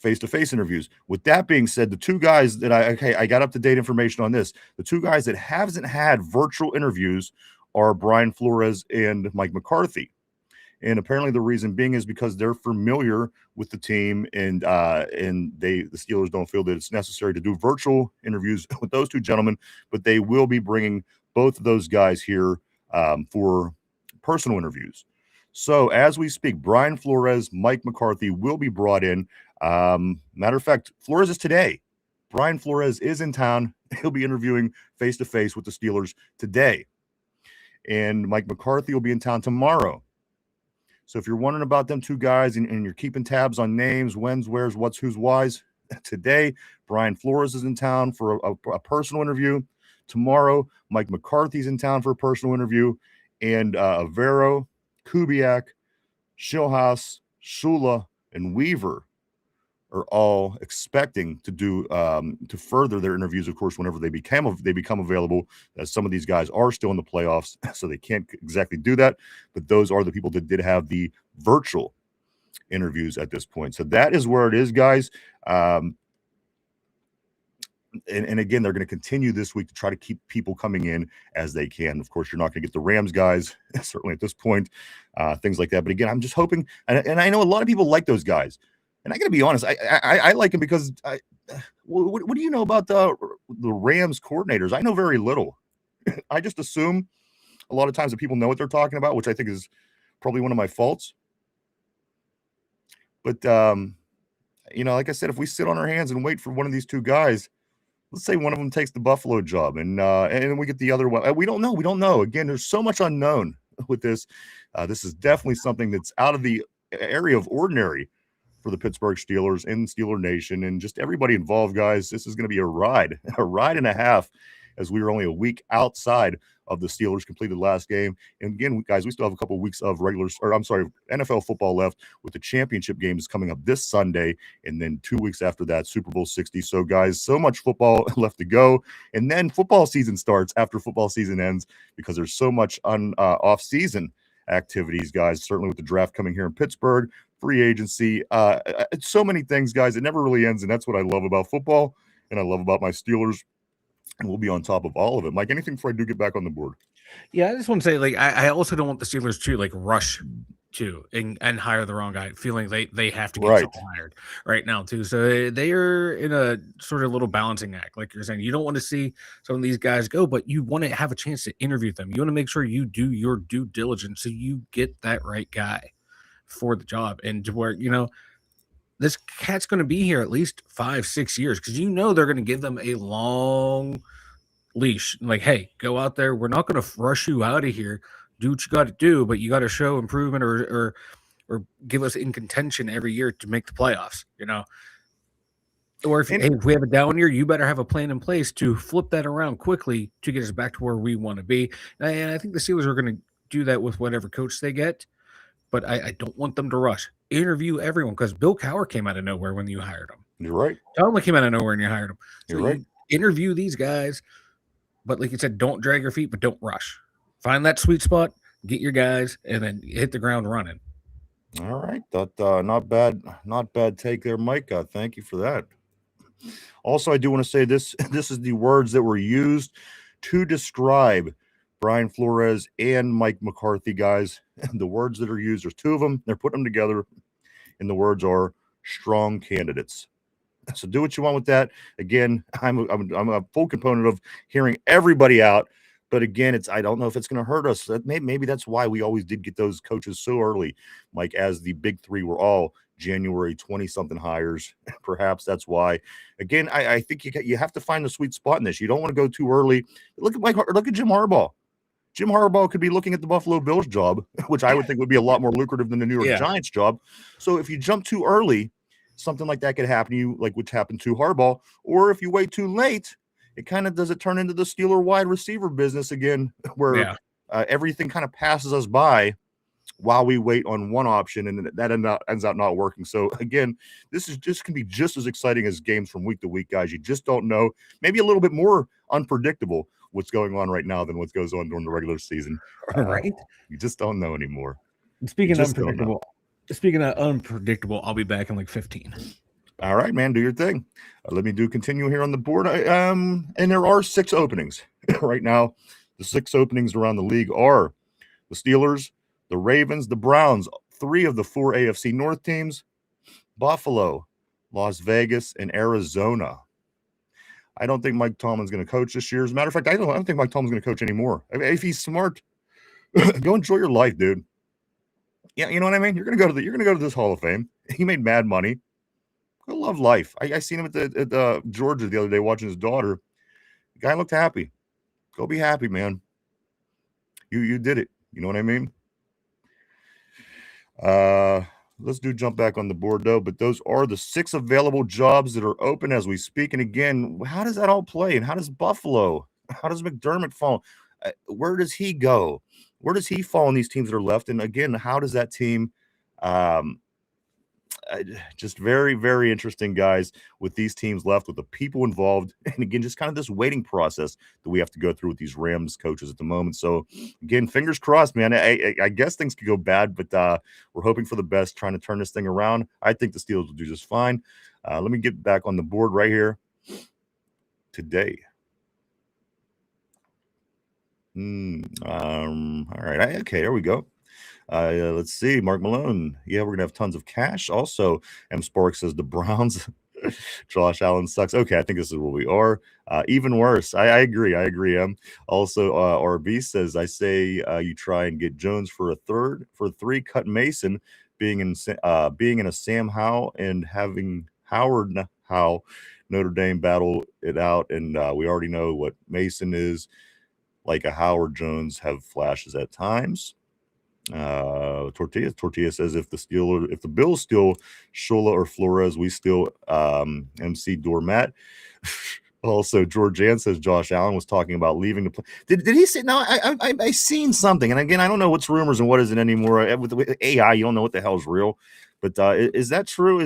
Speaker 2: face-to-face interviews. With that being said, the two guys that I got up-to-date information on this. The two guys that hasn't had virtual interviews are Brian Flores and Mike McCarthy. And apparently the reason being is because they're familiar with the team, and the Steelers don't feel that it's necessary to do virtual interviews with those two gentlemen, but they will be bringing both of those guys here for personal interviews. So as we speak, Brian Flores, Mike McCarthy will be brought in. Matter of fact, Flores is today. Brian Flores is in town. He'll be interviewing face-to-face with the Steelers today. And Mike McCarthy will be in town tomorrow. So if you're wondering about them two guys and you're keeping tabs on names, when's, where's, what's, who's, why's, today, Brian Flores is in town for a personal interview. Tomorrow, Mike McCarthy's in town for a personal interview. And Avero, Kubiak, Schilhaus, Shula, and Weaver are all expecting to do to further their interviews, of course, whenever they become available. As some of these guys are still in the playoffs, so they can't exactly do that. But those are the people that did have the virtual interviews at this point. So that is where it is, guys. And again, they're going to continue this week to try to keep people coming in as they can. Of course, you're not going to get the Rams guys, certainly at this point, things like that. But again, I'm just hoping, and I know a lot of people like those guys. And I got to be honest, I like him because what do you know about the Rams coordinators? I know very little. I just assume a lot of times that people know what they're talking about, which I think is probably one of my faults. But, like I said, if we sit on our hands and wait for one of these two guys, let's say one of them takes the Buffalo job and we get the other one. We don't know. Again, there's so much unknown with this. This is definitely something that's out of the area of ordinary for the Pittsburgh Steelers and Steeler Nation and just everybody involved, guys. This is going to be a ride and a half, as we were only a week outside of the Steelers' completed last game. And again, guys, we still have a couple of weeks of NFL football left, with the championship games coming up this Sunday, and then 2 weeks after that, Super Bowl 60. So, guys, so much football left to go. And then football season starts after football season ends, because there's so much off-season activities, guys, certainly with the draft coming here in Pittsburgh, free agency, so many things, guys. It never really ends, and that's what I love about football, and I love about my Steelers, and we'll be on top of all of it. Mike, anything before I do get back on the board?
Speaker 3: Yeah, I just want to say, I also don't want the Steelers to rush to and hire the wrong guy, feeling they have to get someone hired right now too. So they are in a sort of little balancing act, like you're saying. You don't want to see some of these guys go, but you want to have a chance to interview them. You want to make sure you do your due diligence so you get that right guy for the job, and to where this cat's going to be here at least 5-6 years, because they're going to give them a long leash. Like, hey, go out there. We're not going to rush you out of here. Do what you got to do, but you got to show improvement or give us in contention every year to make the playoffs. Or if we have a down year, you better have a plan in place to flip that around quickly to get us back to where we want to be. And I think the Steelers are going to do that with whatever coach they get. But I don't want them to rush. Interview everyone, because Bill Cowher came out of nowhere when you hired him.
Speaker 2: You're right.
Speaker 3: Tomlin came out of nowhere and you hired him. So
Speaker 2: You're right.
Speaker 3: Interview these guys, but like you said, don't drag your feet, but don't rush. Find that sweet spot, get your guys, and then hit the ground running.
Speaker 2: All right. That not bad take there, Mike. Thank you for that. Also, I do want to say this is the words that were used to describe Brian Flores and Mike McCarthy, guys. The words that are used, there's two of them. They're putting them together, and the words are strong candidates. So do what you want with that. Again, I'm a full component of hearing everybody out, but again, I don't know if it's going to hurt us. Maybe that's why we always did get those coaches so early, Mike, as the big three were all January 20-something hires. Perhaps that's why. Again, I think you have to find the sweet spot in this. You don't want to go too early. Look at Jim Harbaugh. Jim Harbaugh could be looking at the Buffalo Bills job, which I would think would be a lot more lucrative than the New York Giants job. So if you jump too early, something like that could happen to you, like which happened to Harbaugh. Or if you wait too late, it kind of turn into the Steeler wide receiver business again, where everything kind of passes us by while we wait on one option, and that ends up not working. So again, this can be just as exciting as games from week to week, guys. You just don't know. Maybe a little bit more unpredictable what's going on right now than what goes on during the regular season.
Speaker 3: Right?
Speaker 2: You just don't know anymore.
Speaker 3: Speaking of unpredictable, I'll be back in like 15.
Speaker 2: All right, man, do your thing. Let me continue here on the board. And there are 6 openings right now. The 6 openings around the league are the Steelers, the Ravens, the Browns, 3 of the 4 AFC North teams, Buffalo, Las Vegas, and Arizona. I don't think Mike Tomlin's going to coach this year. As a matter of fact, I don't think Mike Tomlin's going to coach anymore. If he's smart, go enjoy your life, dude. Yeah, you know what I mean. You're going to go to this Hall of Fame. He made mad money. Go love life. I seen him at Georgia the other day watching his daughter. The guy looked happy. Go be happy, man. You did it. You know what I mean? Let's jump back on the board though. But those are the 6 available jobs that are open as we speak. And again, how does that all play? And how does Buffalo? How does McDermott fall? Where does he go? Where does he fall in these teams that are left? And again, how does that team? Just very, very interesting, guys, with these teams left, with the people involved. And again, just kind of this waiting process that we have to go through with these Rams coaches at the moment. So again, fingers crossed, man. I guess things could go bad, but we're hoping for the best, trying to turn this thing around. I think the Steelers will do just fine. Let me get back on the board right here today. All right. Okay, there we go. Let's see. Mark Malone. Yeah, we're going to have tons of cash. Also, M. Sparks says the Browns. Josh Allen sucks. Okay, I think this is where we are. Even worse. I agree. I agree, M. Also, RB says, I say you try and get Jones for a 3, cut Mason, being in a Sam Howell and having Howard Howe Notre Dame battle it out. And we already know what Mason is. Like a Howard Jones have flashes at times. Tortilla says if the Bills steal Shola or Flores, we steal MC Doormat. Also, George Ann says Josh Allen was talking about leaving the play. Did he say no? I seen something, and again, I don't know what's rumors and what isn't anymore. With AI, you don't know what the hell's real. But is that true?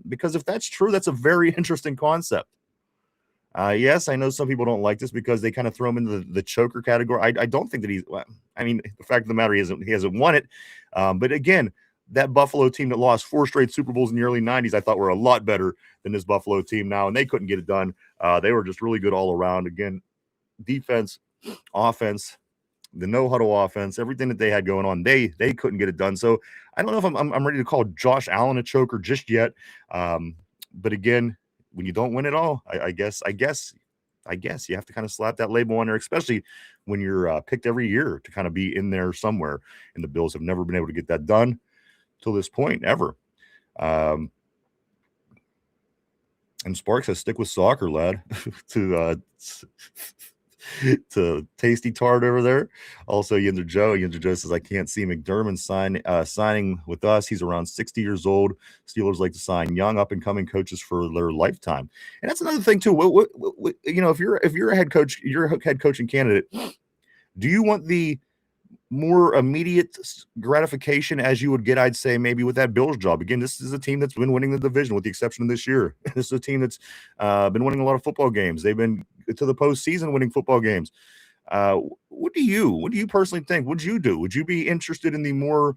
Speaker 2: Because if that's true, that's a very interesting concept. Yes, I know some people don't like this because they kind of throw him into the choker category. I don't think that he's. I mean, the fact of the matter, he hasn't won it. But again, that Buffalo team that lost 4 straight Super Bowls in the early '90s, I thought were a lot better than this Buffalo team now, and they couldn't get it done. They were just really good all around. Again, defense, offense, the no huddle offense, everything that they had going on, they couldn't get it done. So I don't know if I'm ready to call Josh Allen a choker just yet. But again, when you don't win it all, I guess you have to kind of slap that label on there, especially when you're picked every year to kind of be in there somewhere. And the Bills have never been able to get that done till this point, ever. And Sparks says, stick with soccer, lad. to Tasty Tart over there. Also, Yinzer Joe says, I can't see McDermott signing with us. He's around 60 years old. Steelers like to sign young, up-and-coming coaches for their lifetime. And that's another thing, too. If you're a head coach, you're a head coaching candidate, do you want the more immediate gratification as you would get, I'd say, maybe with that Bills job? Again, this is a team that's been winning the division with the exception of this year. This is a team that's been winning a lot of football games. They've been to the postseason winning football games. What do you personally think? Would you do? Would you be interested in the more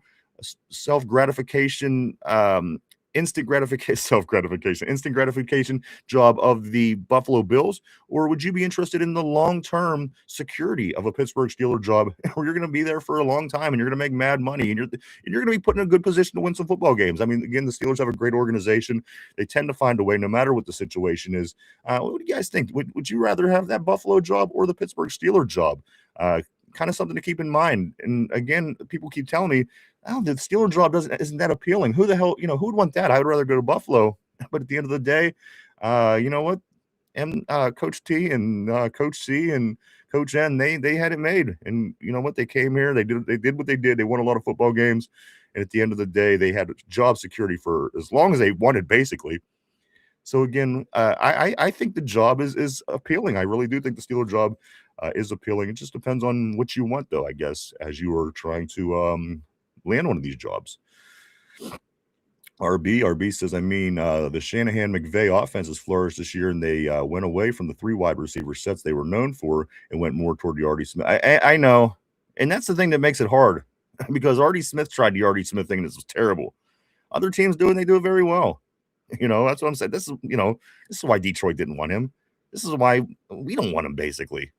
Speaker 2: instant gratification job of the Buffalo Bills, or would you be interested in the long-term security of a Pittsburgh Steelers job where you're going to be there for a long time and you're going to make mad money and you're going to be put in a good position to win some football games? I mean, again, the Steelers have a great organization. They tend to find a way no matter what the situation is. What do you guys think? Would you rather have that Buffalo job or the Pittsburgh Steelers job? Kind of something to keep in mind. And again, people keep telling me, oh, the Steelers job isn't that appealing. Who the hell, who would want that? I would rather go to Buffalo. But at the end of the day, you know what? Coach T and Coach C and Coach N, they had it made. And you know what? They came here. They did what they did. They won a lot of football games. And at the end of the day, they had job security for as long as they wanted, basically. So again, I think the job is appealing. I really do think the Steelers job is appealing. It just depends on what you want, though, I guess, as you are trying to land one of these jobs. RB says, the Shanahan-McVay offense has flourished this year, and they went away from the 3 wide receiver sets they were known for and went more toward the Artie Smith. I know, and that's the thing that makes it hard because Artie Smith tried the Artie Smith thing, and this was terrible. Other teams do it, and they do it very well. That's what I'm saying. This is why Detroit didn't want him. This is why we don't want him, basically.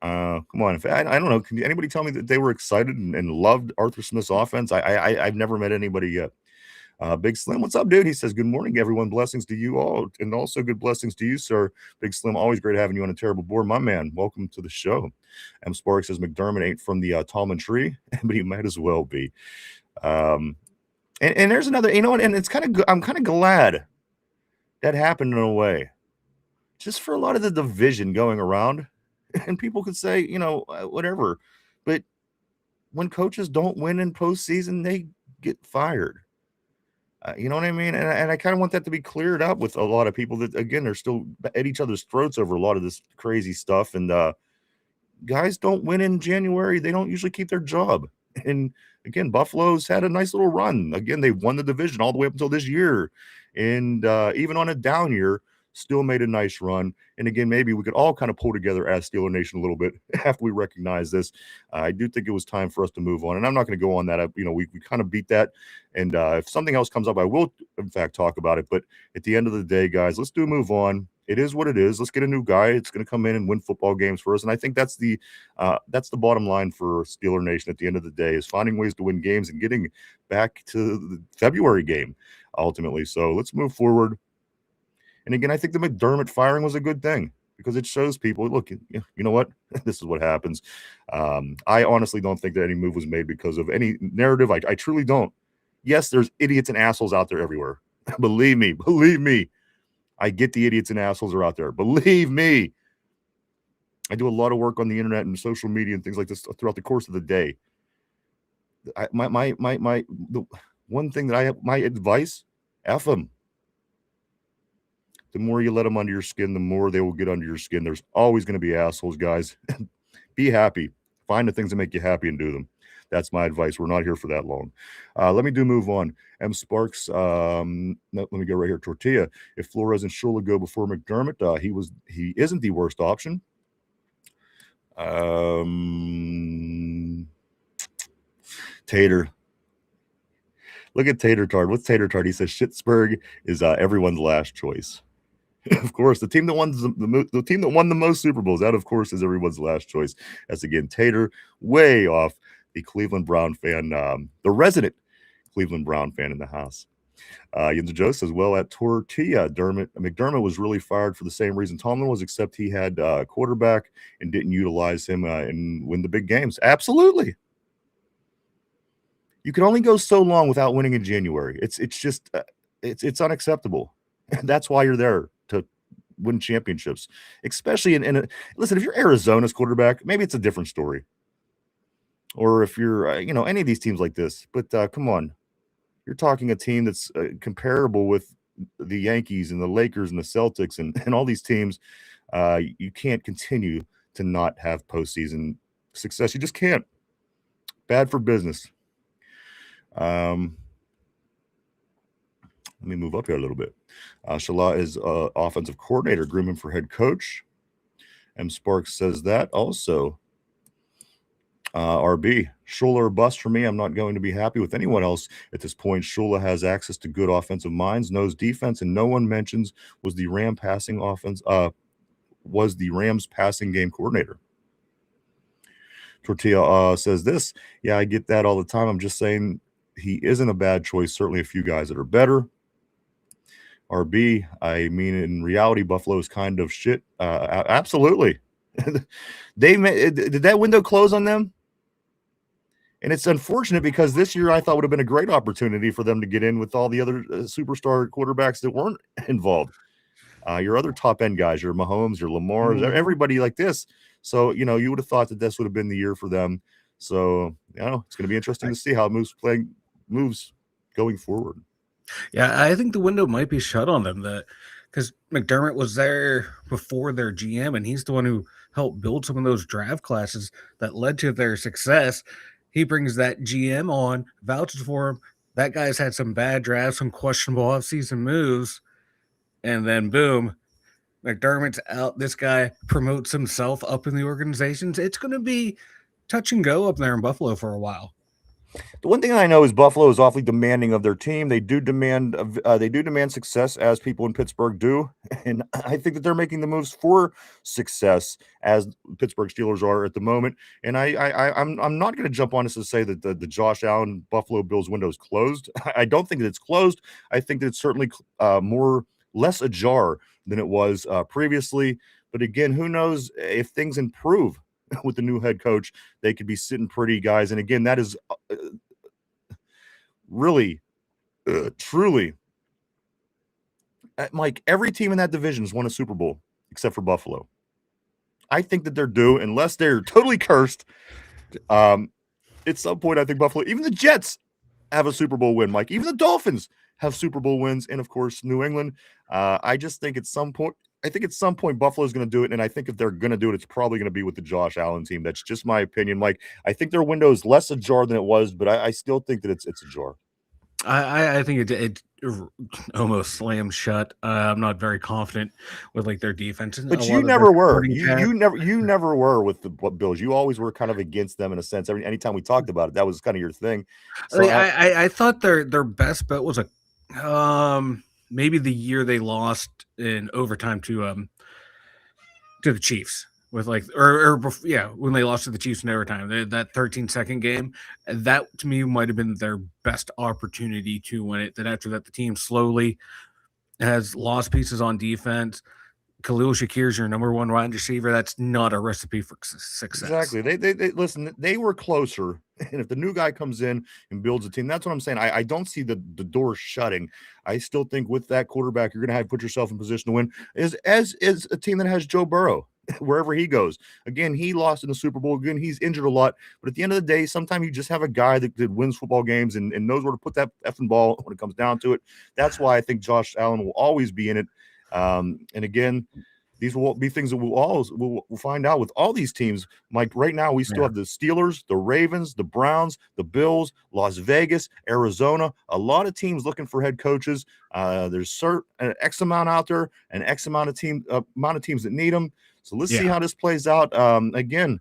Speaker 2: Come on. If I don't know. Can anybody tell me that they were excited and loved Arthur Smith's offense? I've never met anybody yet. Big Slim, what's up, dude? He says, good morning, everyone. Blessings to you all, and also good blessings to you, sir. Big Slim, always great having you on a terrible board. My man, welcome to the show. M. Sparks says, McDermott ain't from the Tallman tree, but he might as well be. And there's another, and it's kind of, I'm kind of glad that happened in a way, just for a lot of the division going around. And people could say, whatever. But when coaches don't win in postseason, they get fired. You know what I mean? And I kind of want that to be cleared up with a lot of people that, again, they're still at each other's throats over a lot of this crazy stuff. And guys don't win in January. They don't usually keep their job. And again, Buffalo's had a nice little run. Again, they won the division all the way up until this year. And even on a down year, still made a nice run. And again, maybe we could all kind of pull together as Steeler Nation a little bit after we recognize this. I do think it was time for us to move on. And I'm not going to go on that. We kind of beat that. And if something else comes up, I will, in fact, talk about it. But at the end of the day, guys, let's move on. It is what it is. Let's get a new guy. It's going to come in and win football games for us. And I think that's the bottom line for Steeler Nation at the end of the day, is finding ways to win games and getting back to the February game ultimately. So let's move forward. And again, I think the McDermott firing was a good thing, because it shows people, look, you know what? This is what happens. I honestly don't think that any move was made because of any narrative. I truly don't. Yes, there's idiots and assholes out there everywhere. Believe me. I get the idiots and assholes are out there. Believe me. I do a lot of work on the internet and social media and things like this throughout the course of the day. The one thing that I have, my advice, F them. The more you let them under your skin, the more they will get under your skin. There's always going to be assholes, guys. Be happy. Find the things that make you happy and do them. That's my advice. We're not here for that long. Let me move on. M. Sparks, let me go right here. Tortilla. If Flores and Shula go before McDermott, he isn't the worst option. Tater. Look at Tater Tart. What's Tater Tart? He says Schittsburg is everyone's last choice. Of course, the team that won the most Super Bowls, that of course is everyone's last choice. That's again Tater, way off the Cleveland Brown fan, the resident Cleveland Brown fan in the house. Yinzer Joe says, well, at Tortilla, McDermott was really fired for the same reason Tomlin was, except he had a quarterback and didn't utilize him and win the big games. Absolutely. You can only go so long without winning in January. It's just it's unacceptable. That's why you're there, to win championships, especially listen, if you're Arizona's quarterback, maybe it's a different story. Or if you're, any of these teams like this, but come on, you're talking a team that's comparable with the Yankees and the Lakers and the Celtics and all these teams. You can't continue to not have postseason success. You just can't. Bad for business. Let me move up here a little bit. Shala is offensive coordinator, grooming for head coach. M. Sparks says that also. RB, Shula or bust for me. I'm not going to be happy with anyone else at this point. Shula has access to good offensive minds, knows defense, and no one mentions was the Rams passing game coordinator. Tortilla says this. Yeah, I get that all the time. I'm just saying he isn't a bad choice. Certainly a few guys that are better. RB, I mean, in reality, Buffalo is kind of shit. Absolutely. Did that window close on them? And it's unfortunate, because this year I thought would have been a great opportunity for them to get in with all the other superstar quarterbacks that weren't involved. Your other top end guys, your Mahomes, your Lamars, everybody like this. So, you would have thought that this would have been the year for them. So, it's going to be interesting to see how it moves going forward.
Speaker 3: Yeah, I think the window might be shut on them, because McDermott was there before their GM, and he's the one who helped build some of those draft classes that led to their success. He brings that GM on, vouches for him. That guy's had some bad drafts, some questionable offseason moves, and then boom, McDermott's out. This guy promotes himself up in the organizations. It's going to be touch and go up there in Buffalo for a while.
Speaker 2: The one thing I know is Buffalo is awfully demanding of their team. They do demand success, as people in Pittsburgh do, and I think that they're making the moves for success, as Pittsburgh Steelers are at the moment. And I'm not going to jump on this and say that the Josh Allen Buffalo Bills window is closed. I don't think that it's closed. I think that it's certainly less ajar than it was previously. But again, who knows if things improve with the new head coach? They could be sitting pretty, guys. And again, that is really, truly, Mike, every team in that division has won a Super Bowl except for Buffalo. I think that they're due, unless they're totally cursed. At some point, I think Buffalo, even the Jets, have a Super Bowl win, Mike. Even the Dolphins have Super Bowl wins, and of course, New England. I just think at some point, Buffalo is going to do it, and I think if they're going to do it, it's probably going to be with the Josh Allen team. That's just my opinion, Mike. I think their window is less ajar than it was, but I still think that it's ajar.
Speaker 3: I think it almost slammed shut. I'm not very confident with like their defense.
Speaker 2: But you never were. You never were with the Bills. You always were kind of against them in a sense. Anytime we talked about it, that was kind of your thing.
Speaker 3: So I thought their best bet was maybe the year they lost in overtime to the Chiefs. With when they lost to the Chiefs in overtime, that 13-second game, that to me might have been their best opportunity to win it. Then after that, the team slowly has lost pieces on defense. Khalil Shakir's your number one wide receiver. That's not a recipe for success.
Speaker 2: Exactly. They listen. They were closer, and if the new guy comes in and builds a team, that's what I'm saying. I don't see the door shutting. I still think with that quarterback, you're going to have to put yourself in position to win. As is a team that has Joe Burrow. Wherever he goes. Again, he lost in the Super Bowl. Again, he's injured a lot. But at the end of the day, sometimes you just have a guy that wins football games and knows where to put that effing ball when it comes down to it. That's why I think Josh Allen will always be in it. And again, these will be things that we'll find out with all these teams. Mike, right now we still have the Steelers, the Ravens, the Browns, the Bills, Las Vegas, Arizona. A lot of teams looking for head coaches. There's an X amount out there, an X amount of teams that need them. So let's see how this plays out. Again,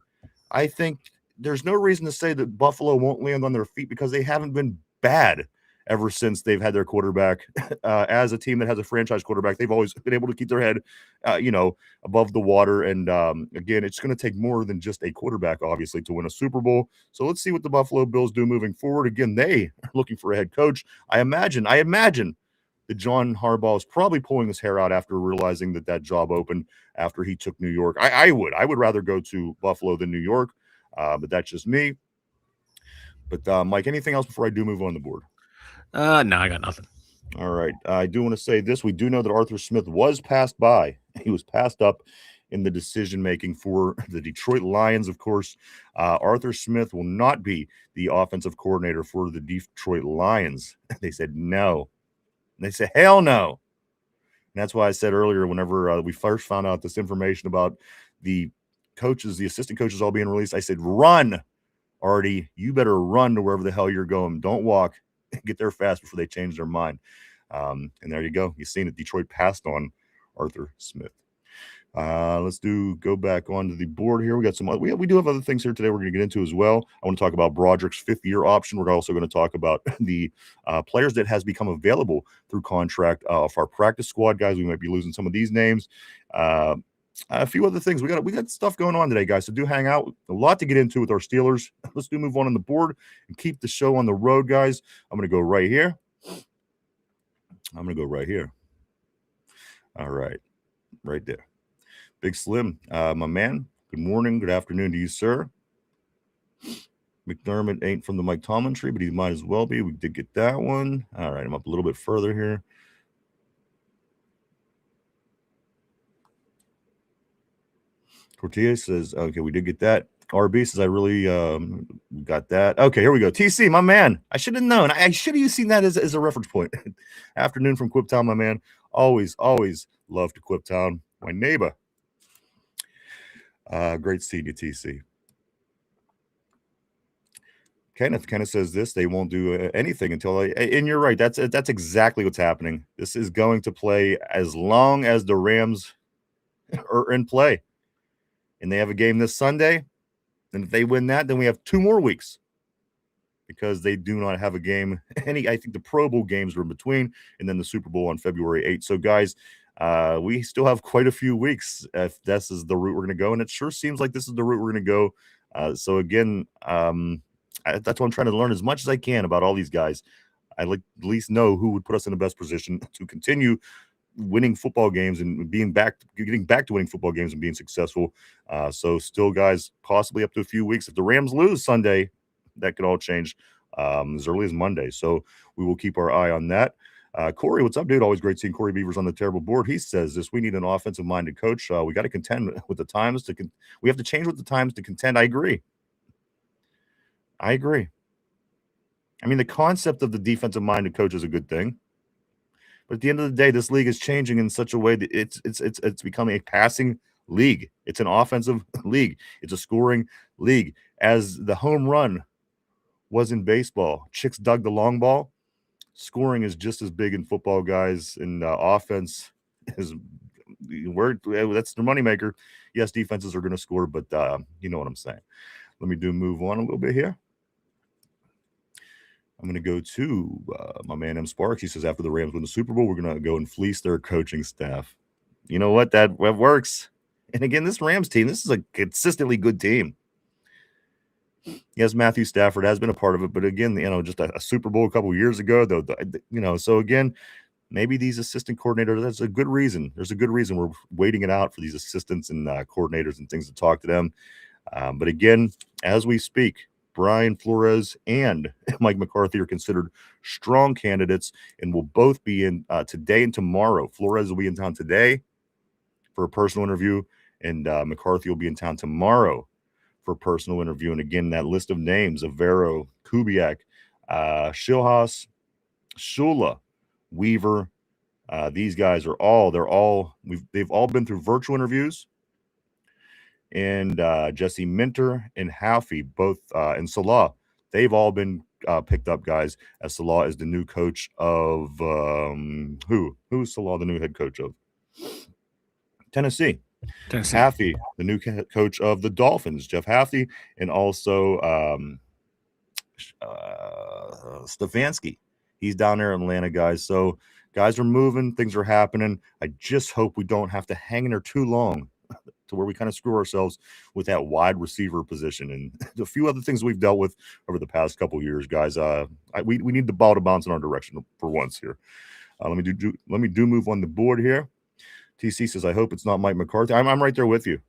Speaker 2: I think there's no reason to say that Buffalo won't land on their feet because they haven't been bad ever since they've had their quarterback. As a team that has a franchise quarterback, they've always been able to keep their head, above the water. And again, it's going to take more than just a quarterback, obviously, to win a Super Bowl. So let's see what the Buffalo Bills do moving forward. Again, they are looking for a head coach. I imagine that John Harbaugh is probably pulling his hair out after realizing that job opened after he took New York. I would rather go to Buffalo than New York, but that's just me. But Mike, anything else before I do move on the board?
Speaker 3: No, I got nothing.
Speaker 2: All right. I do want to say this. We do know that Arthur Smith was passed by. He was passed up in the decision-making for the Detroit Lions, of course. Arthur Smith will not be the offensive coordinator for the Detroit Lions. They said no. They said, hell no. And that's why I said earlier, whenever we first found out this information about the assistant coaches all being released, I said, run, Artie. You better run to wherever the hell you're going. Don't walk. Get there fast before they change their mind. And there you go. You've seen it. Detroit passed on Arthur Smith. Let's go back onto the board here. We got we do have other things here today we're going to get into as well. I want to talk about Broderick's 5th-year option. We're also going to talk about the players that has become available through contract of our practice squad guys. We might be losing some of these names. A few other things. We got stuff going on today, guys. So do hang out. A lot to get into with our Steelers. Let's move on the board and keep the show on the road, guys. I'm going to go right here. All right. Right there. Big Slim, my man. Good morning. Good afternoon to you, sir. McDermott ain't from the Mike Tomlin tree, but he might as well be. We did get that one. All right. I'm up a little bit further here. Cortez says, okay, we did get that. RB says, I really got that. Okay, here we go. TC, my man. I should have known. I should have seen that as a reference point. Afternoon from Quiptown, my man. Always love to Quiptown. My neighbor. Great seeing you, TC. Kenneth says this. They won't do anything until and you're right. That's exactly what's happening. This is going to play as long as the Rams are in play. And they have a game this Sunday. And if they win that, then we have 2 more weeks. because they do not have a game. I think the Pro Bowl games are in between, and then the Super Bowl on February 8th. So, guys, we still have quite a few weeks if this is the route we're going to go, and it sure seems like this is the route we're going to go. So, again, that's what I'm trying to learn as much as I can about all these guys. I like at least know who would put us in the best position to continue winning football games and getting back to winning football games and being successful. So still, guys, possibly up to a few weeks. If the Rams lose Sunday, that could all change as early as Monday. So we will keep our eye on that. Corey, what's up, dude? Always great seeing Corey Beavers on the terrible board. He says this: we need an offensive-minded coach. We got to contend with the times. We have to change with the times to contend. I agree. I mean, the concept of the defensive-minded coach is a good thing. But at the end of the day, this league is changing in such a way that it's becoming a passing league. It's an offensive league. It's a scoring league. As the home run was in baseball, chicks dug the long ball. Scoring is just as big in football, guys. And offense is that's the moneymaker. Yes, defenses are going to score, but you know what I'm saying. Let me move on a little bit here. I'm going to go to my man M. Sparks. He says after the Rams win the Super Bowl, we're going to go and fleece their coaching staff. You know what? That works. And again, this Rams team, this is a consistently good team. Yes, Matthew Stafford has been a part of it, but again, just a Super Bowl a couple of years ago, though, so again, maybe these assistant coordinators, that's a good reason. There's a good reason we're waiting it out for these assistants and coordinators and things to talk to them. But again, as we speak, Brian Flores and Mike McCarthy are considered strong candidates and will both be in today and tomorrow. Flores will be in town today for a personal interview, and McCarthy will be in town tomorrow for a personal interview. And again, that list of names: Avero, Kubiak, Schilhaus, Shula, Weaver. These guys are they've all been through virtual interviews. And Jesse Minter and Halfie, both and Salah, they've all been picked up, guys, as Salah is the new coach of who's Salah the new head coach of? Tennessee. Halfie, the new coach of the Dolphins, Jeff Halfie, and also Stefanski. He's down there in Atlanta, guys. So guys are moving, things are happening. I just hope we don't have to hang in there too long to where we kind of screw ourselves with that wide receiver position and a few other things we've dealt with over the past couple of years, guys. We need the ball to bounce in our direction for once here. Let me move on the board here. TC says, I hope it's not Mike McCarthy. I'm right there with you.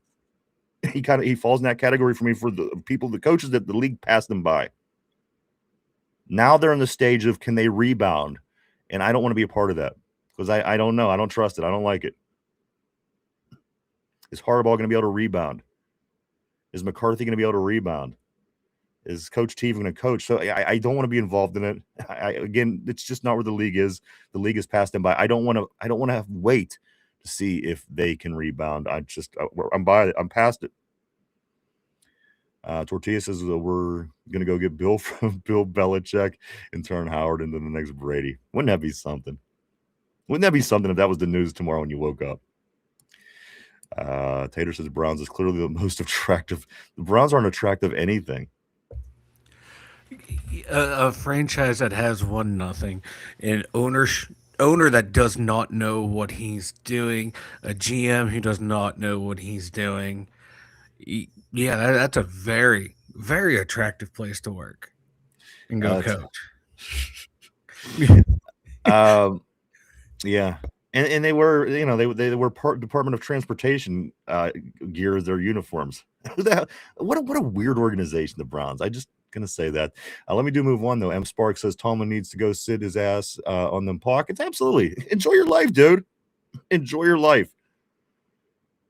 Speaker 2: He falls in that category for me, for the coaches that the league passed them by. Now they're in the stage of, can they rebound? And I don't want to be a part of that because I don't know. I don't trust it. I don't like it. Is Harbaugh going to be able to rebound? Is McCarthy going to be able to rebound? Is Coach T going to coach? So I don't want to be involved in it. Again, it's just not where the league is. The league has passed them by. I don't want to have to wait to see if they can rebound. I'm by it. I'm past it. Tortilla says we're going to go get Bill from Bill Belichick and turn Howard into the next Brady. Wouldn't that be something? Wouldn't that be something if that was the news tomorrow when you woke up? Tater says Browns is clearly the most attractive. The Browns aren't attractive anything.
Speaker 3: A franchise that has won nothing, an owner that does not know what he's doing, a GM who does not know what he's doing. Yeah, that's a very, very attracactive place to work and go coach.
Speaker 2: Yeah. And they were, they were Department of Transportation gear as their uniforms. What a weird organization, the Browns. I just gonna say that. Let me move on though. M. Spark says Tomlin needs to go sit his ass on them pockets. Absolutely. Enjoy your life, dude. Enjoy your life.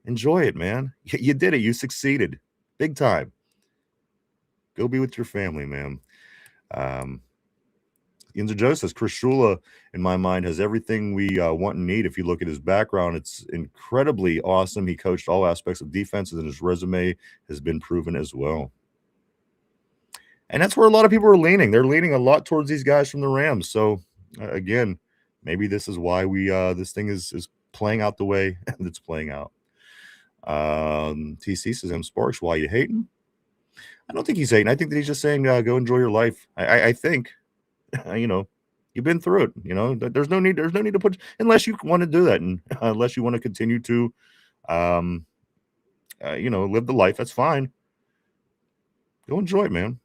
Speaker 2: Enjoy it, man. You did it. You succeeded. Big time. Go be with your family, man. Yinzer Joe says Chris Shula, in my mind, has everything we want and need. If you look at his background, it's incredibly awesome. He coached all aspects of defenses, and his resume has been proven as well. And that's where a lot of people are leaning. They're leaning a lot towards these guys from the Rams. So, again, maybe this is why this thing is playing out the way that it's playing out. TC says, M. Sparks, why you hating? I don't think he's hating. I think that he's just saying, go enjoy your life. I think, you've been through it. There's no need to put, unless you want to do that, and unless you want to continue to, live the life. That's fine. Go enjoy it, man.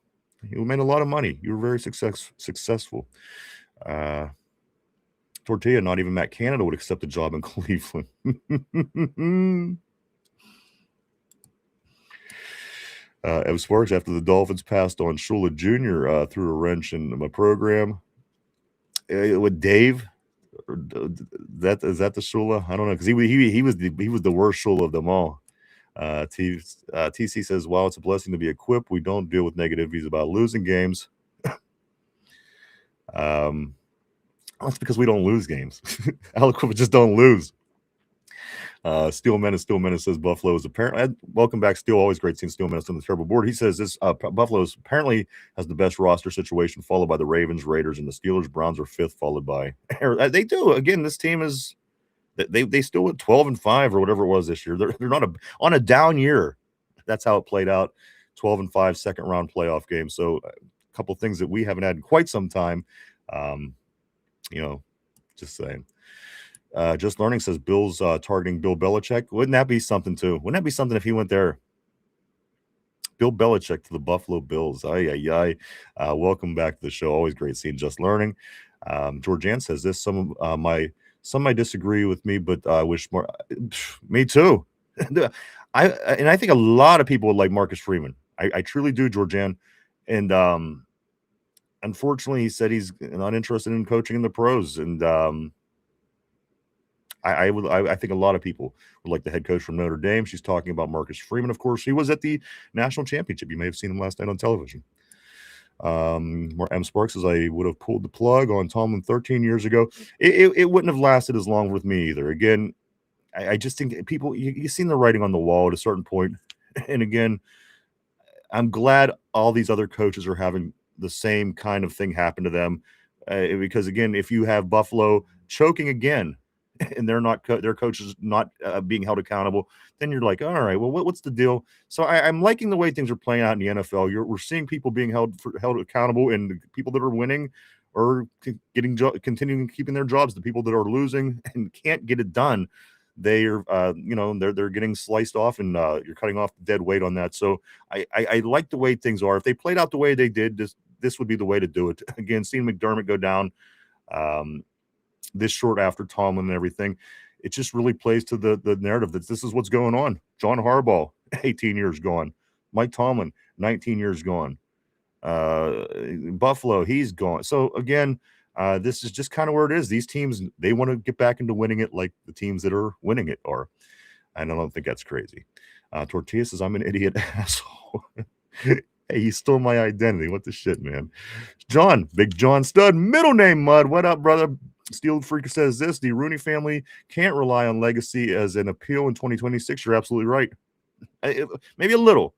Speaker 2: You made a lot of money. You were very successful. Tortilla, not even Matt Canada would accept a job in Cleveland. Ev Sparks, after the Dolphins passed on Shula Jr., threw a wrench in my program. With Dave, is that the Shula? I don't know, because he was the worst Shula of them all. TC says, "While it's a blessing to be equipped, we don't deal with negativities about losing games." That's because we don't lose games. Aliquip just don't lose. Steel Menace says Buffalo is apparently, welcome back, Steel. Always great seeing Steel Menace on the terrible board. He says this Buffalo apparently has the best roster situation, followed by the Ravens, Raiders, and the Steelers. Browns are fifth, followed by they do. Again, this team is they still went 12-5 or whatever it was this year. They're not on a down year. That's how it played out. 12-5 second round playoff game. So a couple things that we haven't had in quite some time. Just saying. Just Learning says Bill's targeting Bill Belichick. Wouldn't that be something too? Wouldn't that be something if he went there? Bill Belichick to the Buffalo Bills. Welcome back to the show. Always great seeing Just Learning. Georgianne says this. Some might disagree with me, but I wish more. Me too. I think a lot of people would like Marcus Freeman. I truly do, Georgianne. And unfortunately, he said he's not interested in coaching in the pros. And I think a lot of people would like the head coach from Notre Dame. She's talking about Marcus Freeman, of course. He was at the national championship. You may have seen him last night on television. M. Sparks says, I would have pulled the plug on Tomlin 13 years ago. It wouldn't have lasted as long with me either. Again, I just think people, you've seen the writing on the wall at a certain point. And again, I'm glad all these other coaches are having the same kind of thing happen to them. Because again, if you have Buffalo choking again, and they're not their coaches not being held accountable, then you're like, all right, well, what's the deal? So I'm liking the way things are playing out in the NFL. We're seeing people being held accountable, and the people that are winning are continuing keeping their jobs. The people that are losing and can't get it done, they are they're getting sliced off, and you're cutting off dead weight on that. So I like the way things are. If they played out the way they did, this would be the way to do it. Again, seeing McDermott go down this short after Tomlin and everything, it just really plays to the narrative that this is what's going on. John Harbaugh, 18 years gone. Mike Tomlin, 19 years gone. Buffalo, he's gone. So again, this is just kind of where it is. These teams, they want to get back into winning it like the teams that are winning it are. And I don't think that's crazy. Tortilla says, I'm an idiot asshole. Hey, you stole my identity. What the shit, man? John, Big John Stud, middle name Mud. What up, brother? Steel Freaker says this. The Rooney family can't rely on legacy as an appeal in 2026. You're absolutely right. Maybe a little,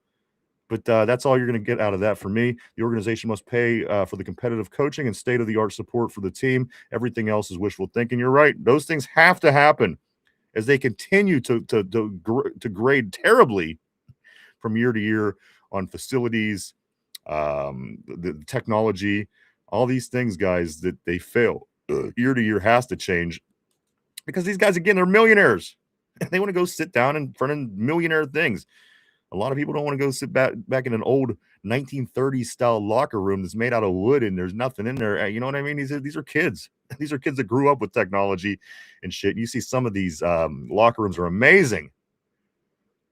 Speaker 2: but that's all you're going to get out of that for me. The organization must pay for the competitive coaching and state-of-the-art support for the team. Everything else is wishful thinking. You're right. Those things have to happen as they continue to grade terribly from year to year on facilities, the technology, all these things, guys, that they fail. Year to year has to change because these guys, again, they're millionaires. They want to go sit down in front of millionaire things. A lot of people don't want to go sit back in an old 1930s style locker room that's made out of wood and there's nothing in there. You know what I mean? These are kids. These are kids that grew up with technology and shit. You see some of these locker rooms are amazing.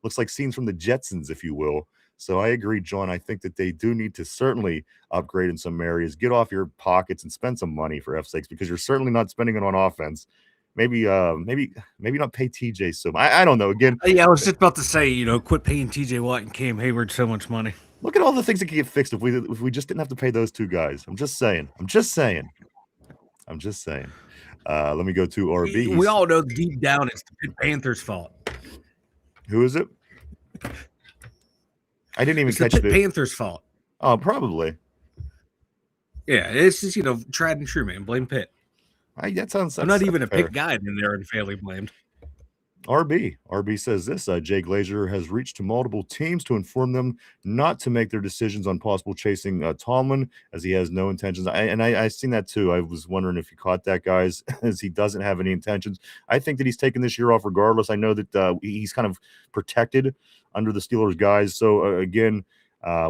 Speaker 2: Looks like scenes from the Jetsons, if you will. So I agree, John. I think that they do need to certainly upgrade in some areas, get off your pockets and spend some money for F's sakes, because you're certainly not spending it on offense. Maybe not pay TJ so much. I don't know. Again,
Speaker 3: yeah, I was just about to say, quit paying TJ Watt and Cam Hayward so much money.
Speaker 2: Look at all the things that can get fixed if we just didn't have to pay those two guys. I'm just saying. Let me go to RB.
Speaker 3: We all know deep down it's the Panthers' fault.
Speaker 2: Who is it? I didn't even catch
Speaker 3: it. Panthers' fault.
Speaker 2: Oh, probably.
Speaker 3: Yeah, it's just tried and true, man. Blame Pitt.
Speaker 2: That sounds.
Speaker 3: I'm not even a Pitt guy, and they're unfairly blamed.
Speaker 2: RB says this, Jay Glazer has reached to multiple teams to inform them not to make their decisions on possible chasing Tomlin, as he has no intentions. I seen that too. I was wondering if you caught that, guys, as he doesn't have any intentions. I think that he's taking this year off regardless. I know that he's kind of protected under the Steelers guys. So again,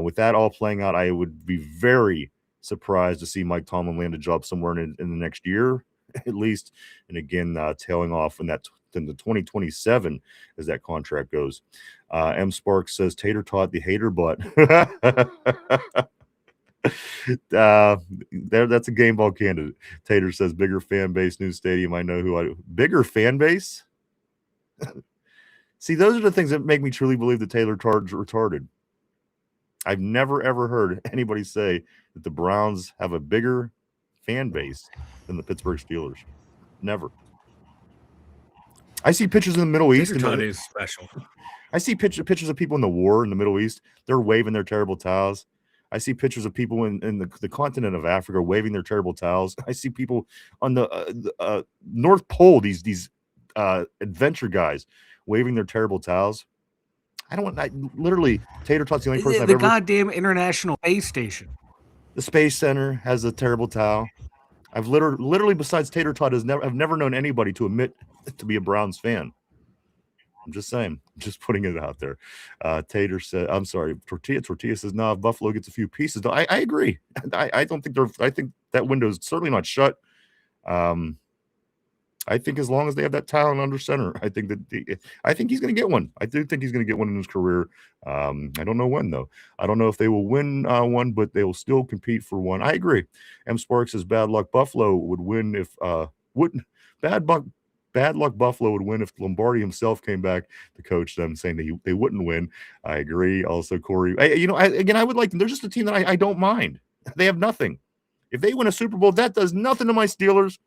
Speaker 2: with that all playing out, I would be very surprised to see Mike Tomlin land a job somewhere in the next year, at least. And again, tailing off in that in the 2027 as that contract goes. M Sparks says Tater Tot the hater butt. That's a game ball candidate. Tater says bigger fan base, new stadium. I know bigger fan base. See, those are the things that make me truly believe that Taylor Tard's retarded. I've never ever heard anybody say that the Browns have a bigger fan base than the Pittsburgh Steelers. Never. I see pictures in the Middle East.
Speaker 3: Tater Tot is special.
Speaker 2: I see pictures of people in the war in the Middle East. They're waving their terrible towels. I see pictures of people in the continent of Africa waving their terrible towels. I see people on the North Pole, these adventure guys waving their terrible towels. Literally, Tater Tot's the only person I've ever...
Speaker 3: The goddamn International Space Station.
Speaker 2: The Space Center has a terrible towel. I've literally besides Tater Tot, I've never known anybody to admit to be a Browns fan. I'm just saying, just putting it out there. Tater said, I'm sorry, Tortilla says, no, if Buffalo gets a few pieces. I agree. I don't think I think that window is certainly not shut. I think as long as they have that talent under center, I think he's going to get one. I do think he's going to get one in his career. I don't know when, though. I don't know if they will win one, but they will still compete for one. I agree. M Sparks says bad luck Buffalo would win if bad luck Buffalo would win if Lombardi himself came back to coach them, saying that they wouldn't win. I agree. Also, Corey, I would like them. They're just a team that I don't mind. They have nothing. If they win a Super Bowl, that does nothing to my Steelers.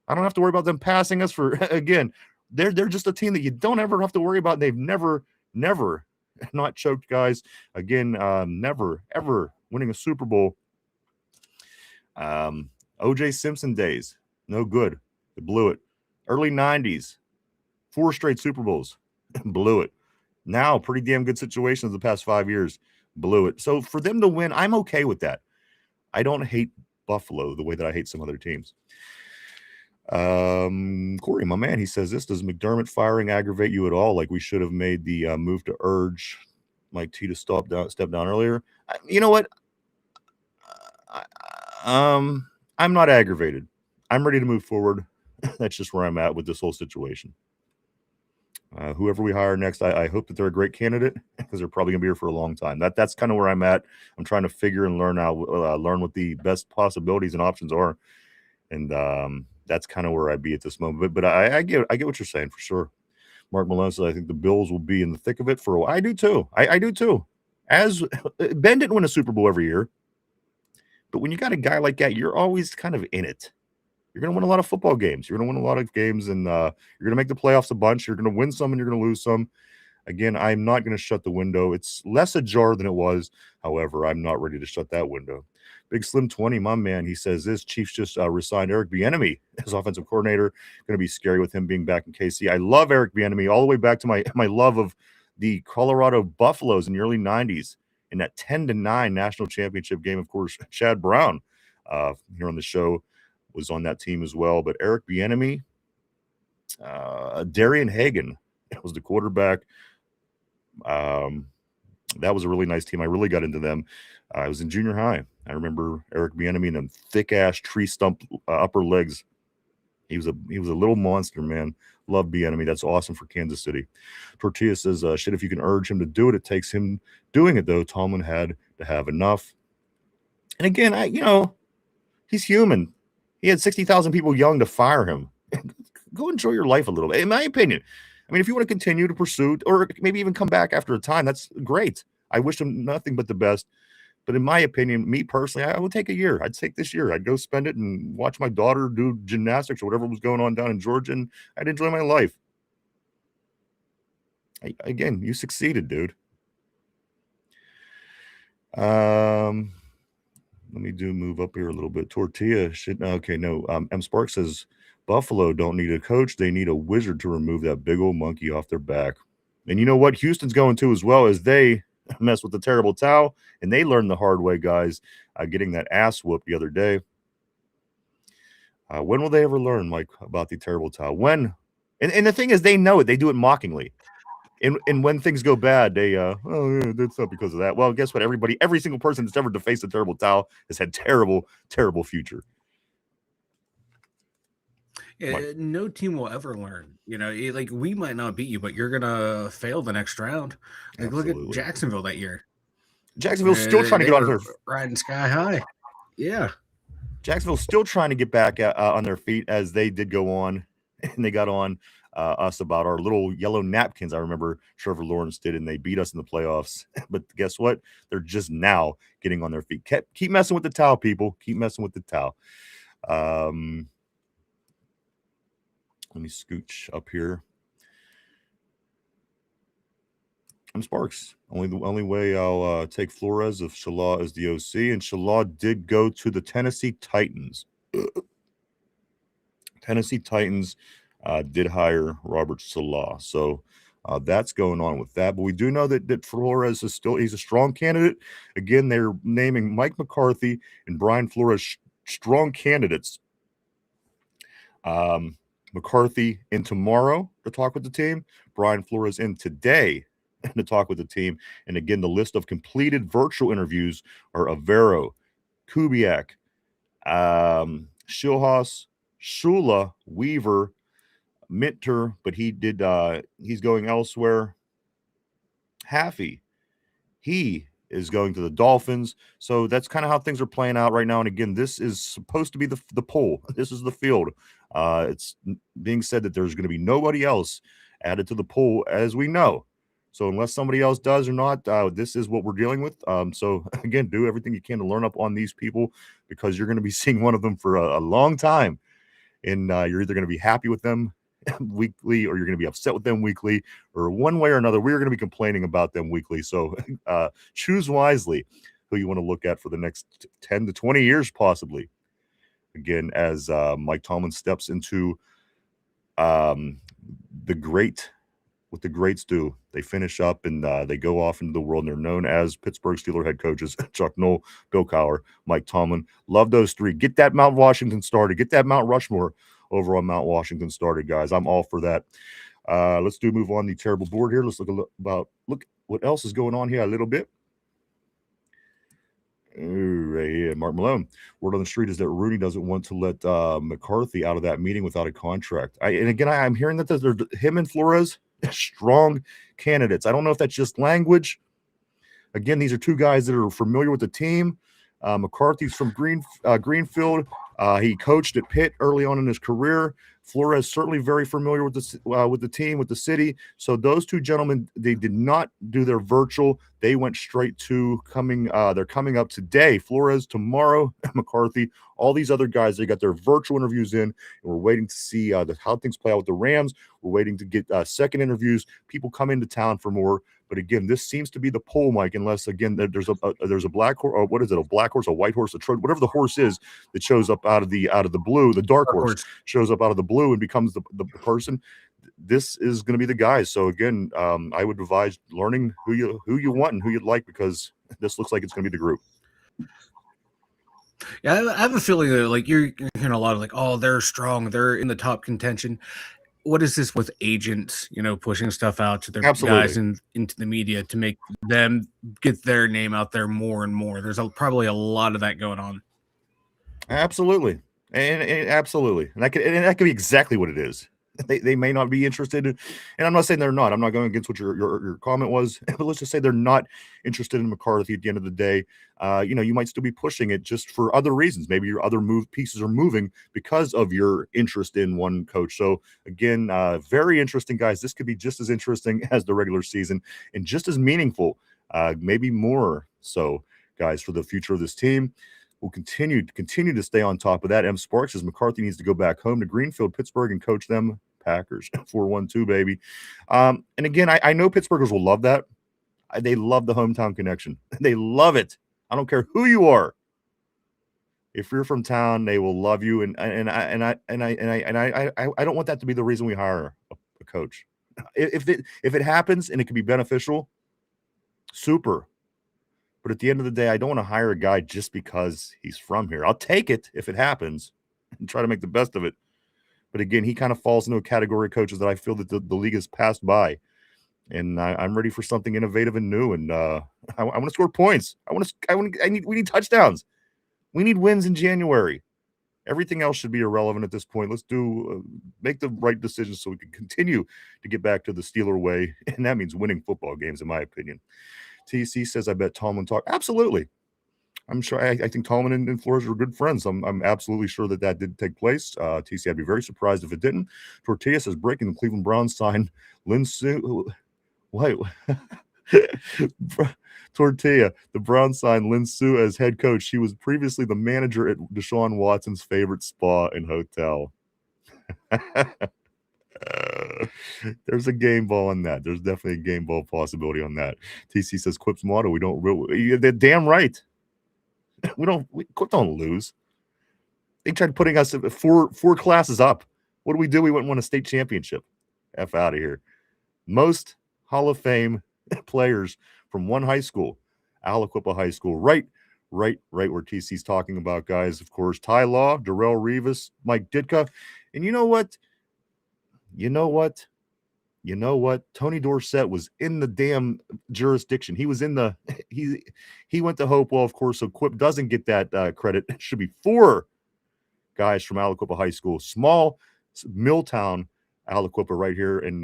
Speaker 2: I don't have to worry about them passing us again. They're just a team that you don't ever have to worry about. They've never not choked guys. Again, never, ever winning a Super Bowl. O.J. Simpson days, no good. They blew it. Early 90s, 4 straight Super Bowls, blew it. Now, pretty damn good situations the past 5 years, blew it. So for them to win, I'm okay with that. I don't hate Buffalo the way that I hate some other teams. Corey, my man, he says this, does McDermott firing aggravate you at all? Like we should have made the move to urge Mike T to step down earlier. You know what? I'm not aggravated. I'm ready to move forward. That's just where I'm at with this whole situation. Whoever we hire next, I hope that they're a great candidate because they're probably gonna be here for a long time. That's kind of where I'm at. I'm trying to figure and learn what the best possibilities and options are, and that's kind of where I'd be at this moment. But I get what you're saying for sure. Mark Malone says I think the Bills will be in the thick of it for a while. I do too. I do too. As Ben didn't win a Super Bowl every year, but when you got a guy like that, you're always kind of in it. You're going to win a lot of football games. You're going to win a lot of games, and you're going to make the playoffs a bunch. You're going to win some, and you're going to lose some. Again, I'm not going to shut the window. It's less ajar than it was. However, I'm not ready to shut that window. Big Slim 20, my man, he says this. Chiefs just resigned Eric Bieniemy as offensive coordinator. Going to be scary with him being back in KC. I love Eric Bieniemy all the way back to my love of the Colorado Buffaloes in the early 90s in that 10-9 national championship game. Of course, Chad Brown here on the show was on that team as well. But Eric Bieniemy, Darian Hagan was the quarterback. That was a really nice team. I really got into them. I was in junior high. I remember Eric Bieniemy and them thick-ass tree stump upper legs. He was a little monster, man. Love Bieniemy. That's awesome for Kansas City. Tortilla says, shit, if you can urge him to do it, it takes him doing it, though. Tomlin had to have enough. And again, he's human. He had 60,000 people young to fire him. Go enjoy your life a little bit, in my opinion. I mean, if you want to continue to pursue or maybe even come back after a time, that's great. I wish him nothing but the best. But in my opinion, me personally, I would take a year. I'd take this year. I'd go spend it and watch my daughter do gymnastics or whatever was going on down in Georgia, and I'd enjoy my life. Again, you succeeded, dude. Let me move up here a little bit. Tortilla shit. Okay, no. M Spark says Buffalo don't need a coach. They need a wizard to remove that big old monkey off their back. And you know what? Houston's going to as well, as they mess with the terrible towel, and they learned the hard way, guys, getting that ass whooped the other day. When will they ever learn, Mike, about the terrible towel? When? And the thing is, they know it. They do it mockingly. And when things go bad, they oh yeah, that's not because of that. Well, guess what? Every single person that's ever defaced the terrible towel has had terrible, terrible future.
Speaker 3: Yeah, no team will ever learn. Like we might not beat you, but you're gonna fail the next round. Like look at Jacksonville that year.
Speaker 2: Jacksonville's still trying to get on their
Speaker 3: riding sky high. Yeah,
Speaker 2: Jacksonville's still trying to get back on their feet, as they did go on, and they got on us about our little yellow napkins. I remember Trevor Lawrence did, and they beat us in the playoffs. But guess what? They're just now getting on their feet. Keep messing with the towel, people. Keep messing with the towel. Let me scooch up here. I'm Sparks. Only way I'll take Flores if Shala is the OC, and Shala did go to the Tennessee Titans. Tennessee Titans did hire Robert Salah, so that's going on with that. But we do know that Flores is he's a strong candidate. Again, they're naming Mike McCarthy and Brian Flores strong candidates. McCarthy in tomorrow to talk with the team. Brian Flores in today to talk with the team. And again, the list of completed virtual interviews are Avero, Kubiak, Schilhaus, Shula, Weaver, Minter, but he's going elsewhere. Haffey, he is going to the Dolphins. So that's kind of how things are playing out right now. And again, this is supposed to be the poll. This is the field. It's being said that there's going to be nobody else added to the pool, as we know. So unless somebody else does or not, this is what we're dealing with. So again, do everything you can to learn up on these people, because you're going to be seeing one of them for a long time. And you're either going to be happy with them weekly, or you're going to be upset with them weekly, or one way or another, we're going to be complaining about them weekly. So choose wisely who you want to look at for the next 10 to 20 years, possibly. Again, as Mike Tomlin steps into the great, what the greats do. They finish up and they go off into the world, and they're known as Pittsburgh Steelers head coaches: Chuck Noll, Bill Cowher, Mike Tomlin. Love those three. Get that Mount Washington started. Get that Mount Rushmore over on Mount Washington started, guys. I'm all for that. Let's move on the terrible board here. Let's look what else is going on here a little bit. Right here, Mark Malone. Word on the street is that Rooney doesn't want to let McCarthy out of that meeting without a contract. I'm hearing that him and Flores strong candidates. I don't know if that's just language. Again, these are two guys that are familiar with the team. McCarthy's from Greenfield. He coached at Pitt early on in his career. Flores certainly very familiar with the team, with the city. So those two gentlemen, they did not do their virtual. They went straight to coming. They're coming up today. Flores tomorrow. McCarthy. All these other guys, they got their virtual interviews in, and we're waiting to see how things play out with the Rams. We're waiting to get second interviews. People come into town for more. But again, this seems to be the poll, Mike, unless, again, there's a black horse, or what is it, a black horse, a white horse, a Trojan, whatever the horse is that shows up out of the blue, the dark horse shows up out of the blue and becomes the person. This is going to be the guys. So again, I would advise learning who you want and who you'd like, because this looks like it's going to be the group.
Speaker 3: Yeah, I have a feeling that like you're hearing a lot of like, oh, they're strong, they're in the top contention. What is this with agents, pushing stuff out to their guys into the media to make them get their name out there more and more? There's probably a lot of that going on.
Speaker 2: Absolutely. And absolutely. And that could be exactly what it is. They may not be interested in, and I'm not saying they're not. I'm not going against what your comment was, but let's just say they're not interested in McCarthy at the end of the day. You might still be pushing it just for other reasons. Maybe your other pieces are moving because of your interest in one coach. So again, very interesting, guys. This could be just as interesting as the regular season, and just as meaningful, maybe more so, guys, for the future of this team. We'll continue to stay on top of that. M. Sparks says McCarthy needs to go back home to Greenfield, Pittsburgh, and coach them Packers. 4-1-2, baby. And again, I know Pittsburghers will love that. They love the hometown connection. They love it. I don't care who you are. If you're from town, they will love you, and I don't want that to be the reason we hire a coach. If it happens and it can be beneficial, super. But at the end of the day, I don't want to hire a guy just because he's from here. I'll take it if it happens and try to make the best of it. But again, he kind of falls into a category of coaches that I feel that the league has passed by. And I'm ready for something innovative and new. And I want to score points. We need touchdowns. We need wins in January. Everything else should be irrelevant at this point. Let's make the right decisions so we can continue to get back to the Steeler way. And that means winning football games, in my opinion. TC says, I bet Tallman talk. Absolutely. I'm sure. I think Tallman and Flores are good friends. I'm absolutely sure that did take place. TC, I'd be very surprised if it didn't. Tortilla says, breaking the Cleveland Browns sign Lin Sue. Wait. Tortilla, the Browns signed Lin Sue as head coach. She was previously the manager at Deshaun Watson's favorite spa and hotel. There's a game ball on that. There's definitely a game ball possibility on that. TC says Quip's motto, we don't really. They're damn right. Quip don't lose. They tried putting us four classes up. What do? We went and won a state championship. F out of here. Most Hall of Fame players from one high school, Aliquippa High School, right where TC's talking about, guys. Of course, Ty Law, Darrell Revis, Mike Ditka, and you know what? Tony Dorsett was in the damn jurisdiction. He was in the he went to Hopewell, of course, so Quip doesn't get that credit. It should be 4 guys from Aliquippa High School, small mill town, Aliquippa, right here in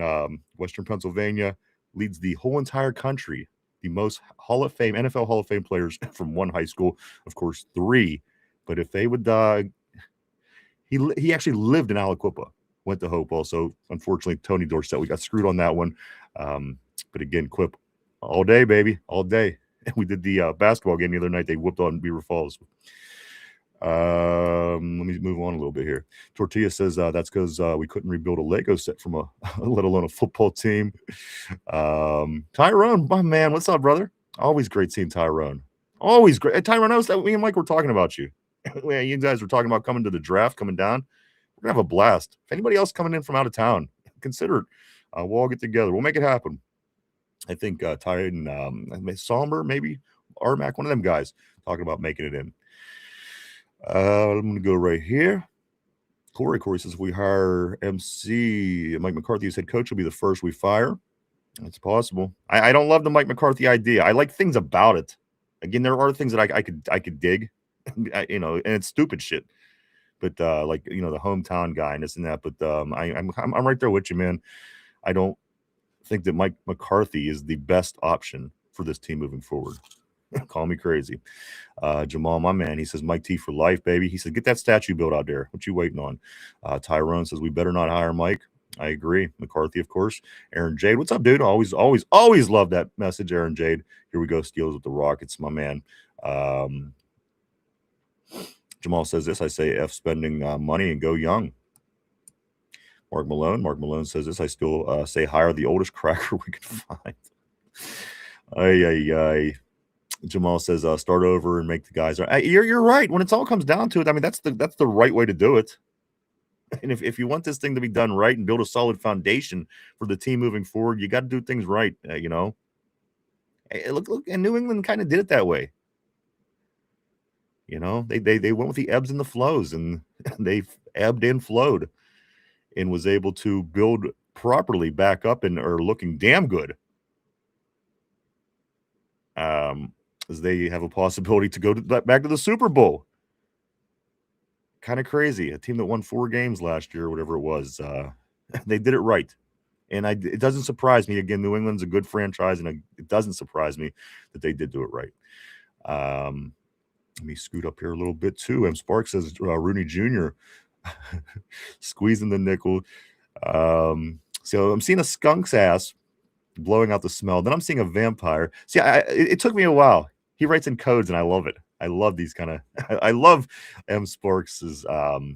Speaker 2: Western Pennsylvania, leads the whole entire country. The most NFL Hall of Fame players from one high school, of course, 3. But if they would, he actually lived in Aliquippa. Went to Hopewell, so unfortunately, Tony Dorsett, we got screwed on that one. But again, Quip, all day, baby, all day. We did the basketball game the other night. They whooped on Beaver Falls. Let me move on a little bit here. Tortilla says that's because we couldn't rebuild a Lego set from let alone a football team. Tyrone, my man, what's up, brother? Always great seeing Tyrone. Always great. Hey, Tyrone, me and Mike were talking about you. You guys were talking about coming to the draft, coming down. We're going to have a blast. If anybody else coming in from out of town, consider it. We'll all get together. We'll make it happen. I think Ty and Somber, maybe Armac, one of them guys, talking about making it in. I'm going to go right here. Corey says, if we hire MC Mike McCarthy as head coach, will be the first we fire. It's possible. I don't love the Mike McCarthy idea. I like things about it. Again, there are things that I could dig, and it's stupid shit. But the hometown guy and this and that. But I'm right there with you, man. I don't think that Mike McCarthy is the best option for this team moving forward. Call me crazy. Jamal, my man, he says Mike T for life, baby. He said get that statue built out there. What you waiting on? Tyrone says we better not hire Mike. I agree. McCarthy, of course. Aaron Jade, what's up, dude? Always love that message, Aaron Jade. Here we go, Steelers with the Rockets, my man. Jamal says this. I say F spending money and go young. Mark Malone says this. I still say hire the oldest cracker we can find. Ay. Jamal says start over and make the guys. You're right. When it all comes down to it, I mean that's the right way to do it. And if you want this thing to be done right and build a solid foundation for the team moving forward, you got to do things right. Look, and New England kind of did it that way. They went with the ebbs and the flows, and they ebbed and flowed and was able to build properly back up and are looking damn good. As they have a possibility to go back to the Super Bowl. Kind of crazy. A team that won 4 games last year, or whatever it was. They did it right. And it doesn't surprise me. Again, New England's a good franchise, and it doesn't surprise me that they did do it right. Let me scoot up here a little bit too. M. Sparks says Rooney Jr. squeezing the nickel. So I'm seeing a skunk's ass blowing out the smell. Then I'm seeing a vampire. See, it took me a while. He writes in codes, and I love it. I love these kind of. I love M. Sparks's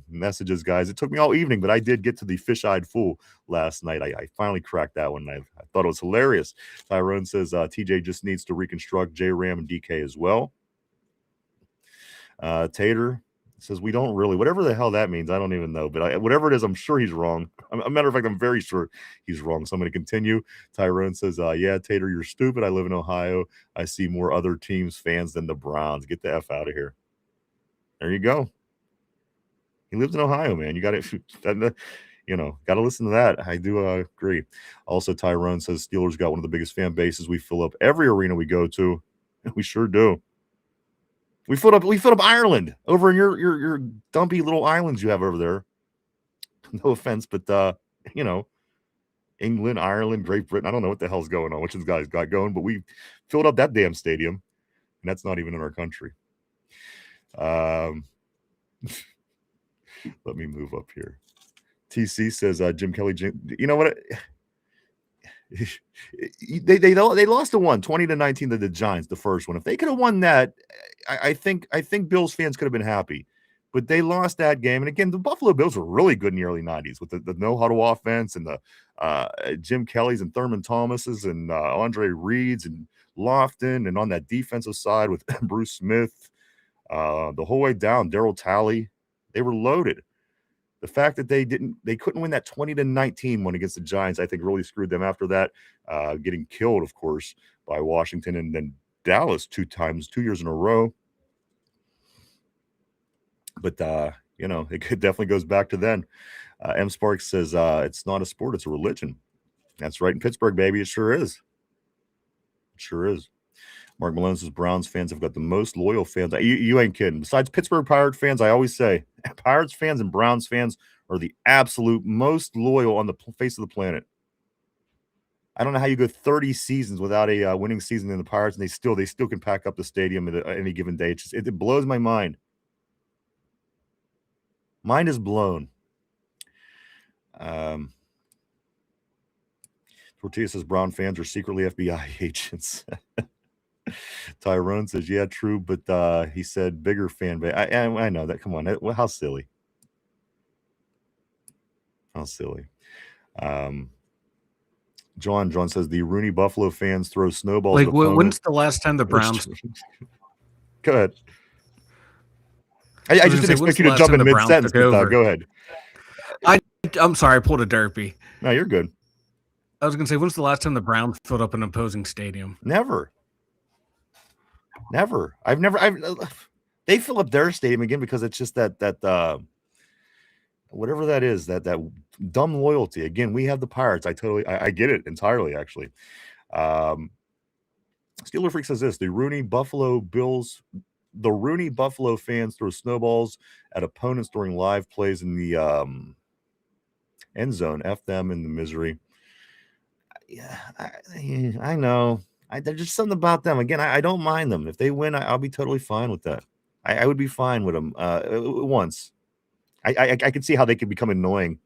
Speaker 2: messages, guys. It took me all evening, but I did get to the fish-eyed fool last night. I finally cracked that one. I thought it was hilarious. Tyrone says TJ just needs to reconstruct J. Ram and DK as well. Tater, says we don't really, whatever the hell that means, I don't even know. But whatever it is, I'm sure he's wrong. A matter of fact, I'm very sure he's wrong. So I'm going to continue. Tyrone says, yeah, Tater, you're stupid. I live in Ohio. I see more other teams' fans than the Browns. Get the F out of here. There you go. He lives in Ohio, man. You got to, got to listen to that. I do agree. Also, Tyrone says Steelers got one of the biggest fan bases. We fill up every arena we go to. We sure do. We filled up Ireland over in your dumpy little islands you have over there. No offense, but England, Ireland, Great Britain. I don't know what the hell's going on, which these guys got going, but we filled up that damn stadium, and that's not even in our country. Let me move up here. TC says Jim Kelly. You know what? They lost to 20-19 to the Giants, the first one. If they could have won that, I think Bills fans could have been happy. But they lost that game. And again, the Buffalo Bills were really good in the early 90s with the no-huddle offense and the Jim Kellys and Thurman Thomases and Andre Reeds and Lofton, and on that defensive side with Bruce Smith, the whole way down, Darryl Talley. They were loaded. The fact that they couldn't win that 20-19 one against the Giants, I think really screwed them after that, getting killed, of course, by Washington and then Dallas 2 years in a row. But, it definitely goes back to then. M. Sparks says it's not a sport, it's a religion. That's right in Pittsburgh, baby. It sure is. It sure is. Mark Malone says Browns fans have got the most loyal fans. You ain't kidding. Besides Pittsburgh Pirate fans, I always say Pirates fans and Browns fans are the absolute most loyal on the face of the planet. I don't know how you go 30 seasons without a winning season in the Pirates, and they still can pack up the stadium at any given day. It blows my mind. Mind is blown. Tortilla says Brown fans are secretly FBI agents. Tyrone says, yeah, true, but he said bigger fan base. I know that. Come on. How silly. How silly. John says the Rooney Buffalo fans throw snowballs.
Speaker 3: Like, when's the last time the Browns?
Speaker 2: Go ahead. I just didn't expect you to jump in mid-sentence, but go ahead.
Speaker 3: I'm sorry, I pulled a derpy.
Speaker 2: No, you're good.
Speaker 3: I was going to say, when's the last time the Browns filled up an opposing stadium?
Speaker 2: Never. They fill up their stadium again because it's just that whatever that is, that dumb loyalty. Again, we have the Pirates. I get it entirely, actually. Steeler Freak says this: the Rooney Buffalo fans throw snowballs at opponents during live plays in the end zone. F them in the misery. Yeah, I know. There's just something about them. Again, I don't mind them. If they win, I'll be totally fine with that. I would be fine with them once. I can see how they could become annoying.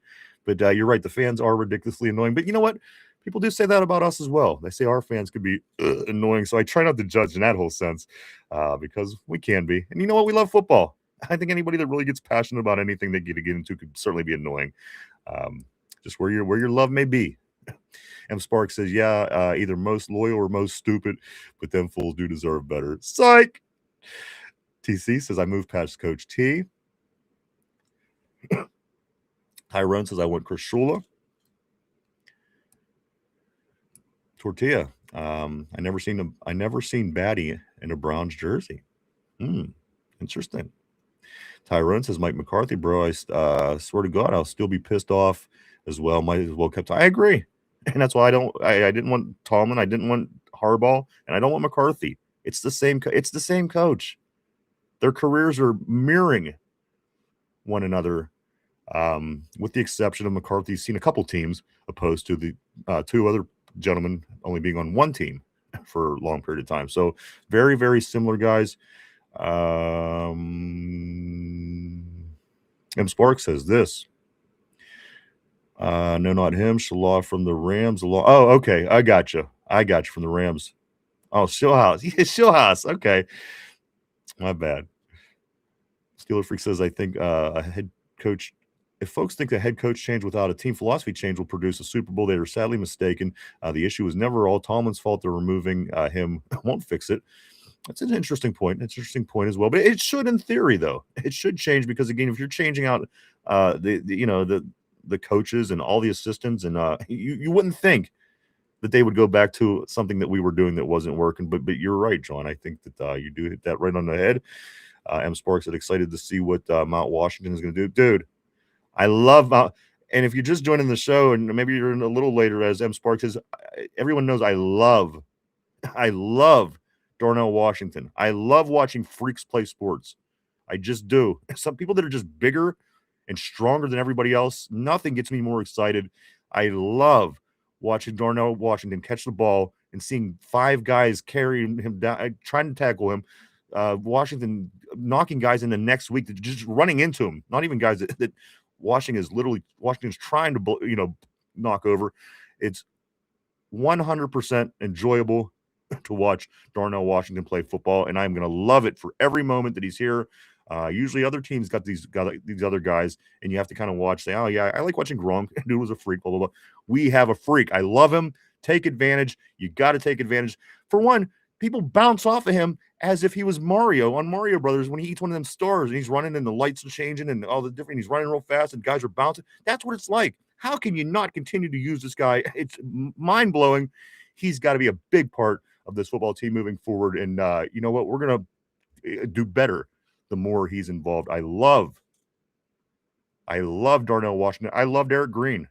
Speaker 2: But you're right. The fans are ridiculously annoying. But you know what? People do say that about us as well. They say our fans could be annoying. So I try not to judge in that whole sense because we can be. And you know what? We love football. I think anybody that really gets passionate about anything they get into could certainly be annoying. Just where your love may be. M. Sparks says, yeah, either most loyal or most stupid, but them fools do deserve better. Psych! TC says, I moved past Coach T. Tyrone says, I want Chris Shula. Tortilla. I never seen Batty in a Browns jersey. Interesting. Tyrone says, Mike McCarthy, bro, I swear to God, I'll still be pissed off as well. Might as well kept. I agree. And that's why I didn't want Tomlin, I didn't want Harbaugh, and I don't want McCarthy. It's the same coach. Their careers are mirroring one another, with the exception of McCarthy's seen a couple teams opposed to the 2 other gentlemen only being on one team for a long period of time. So very, very similar guys. M. Sparks says this. No, not him. Shalom from the Rams. Oh, okay. I got you from the Rams. Oh, Shillhouse. Yeah, Shillhouse. Okay. My bad. Steeler Freak says, I think a head coach, if folks think a head coach change without a team philosophy change will produce a Super Bowl, they are sadly mistaken. The issue was never all Tomlin's fault. They're removing him won't fix it. That's an interesting point. It's an interesting point as well. But it should, in theory, though, it should change because again, if you're changing out the coaches and all the assistants, and you wouldn't think that they would go back to something that we were doing that wasn't working. But you're right, John. I think that you do hit that right on the head. M Sparks said excited to see what Mount Washington is going to do, dude. I love Mount. And if you're just joining the show, and maybe you're in a little later, as M Sparks says, everyone knows I love Darnell Washington. I love watching freaks play sports. I just do. Some people that are just bigger and stronger than everybody else, nothing gets me more excited. I love watching Darnell Washington catch the ball and seeing 5 guys carrying him down, trying to tackle him. Washington knocking guys in the next week, just running into him. Not even guys that Washington's trying to knock over. It's 100% enjoyable to watch Darnell Washington play football, and I'm going to love it for every moment that he's here. Usually other teams got these other guys, and you have to kind of watch, say, oh, yeah, I like watching Gronk. Dude was a freak, blah, blah, blah. We have a freak. I love him. Take advantage. You got to take advantage. For one, people bounce off of him as if he was Mario on Mario Brothers when he eats one of them stars, and he's running, and the lights are changing, and all the different, he's running real fast, and guys are bouncing. That's what it's like. How can you not continue to use this guy? It's mind-blowing. He's got to be a big part of this football team moving forward. And you know what? We're going to do better the more he's involved. I love Darnell Washington. I loved Eric Green.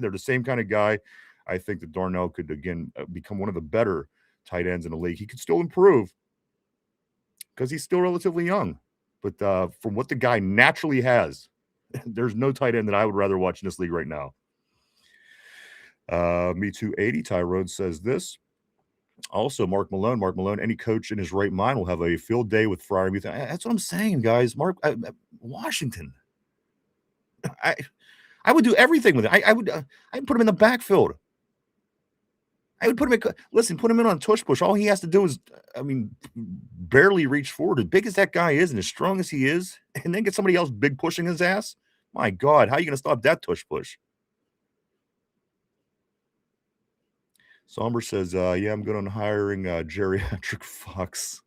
Speaker 2: They're the same kind of guy. I think that Darnell could, again, become one of the better tight ends in the league. He could still improve because he's still relatively young. But from what the guy naturally has, there's no tight end that I would rather watch in this league right now. Me Too 80, Tyrone says this. Also, Mark Malone, any coach in his right mind will have a field day with Freiermuth. That's what I'm saying, guys. Washington. I would do everything with it. I'd put him in the backfield. I would put him put him in on tush push. All he has to do is, barely reach forward. As big as that guy is and as strong as he is, and then get somebody else big pushing his ass. My God, how are you going to stop that tush push? Somber says, yeah, I'm good on hiring geriatric Fox.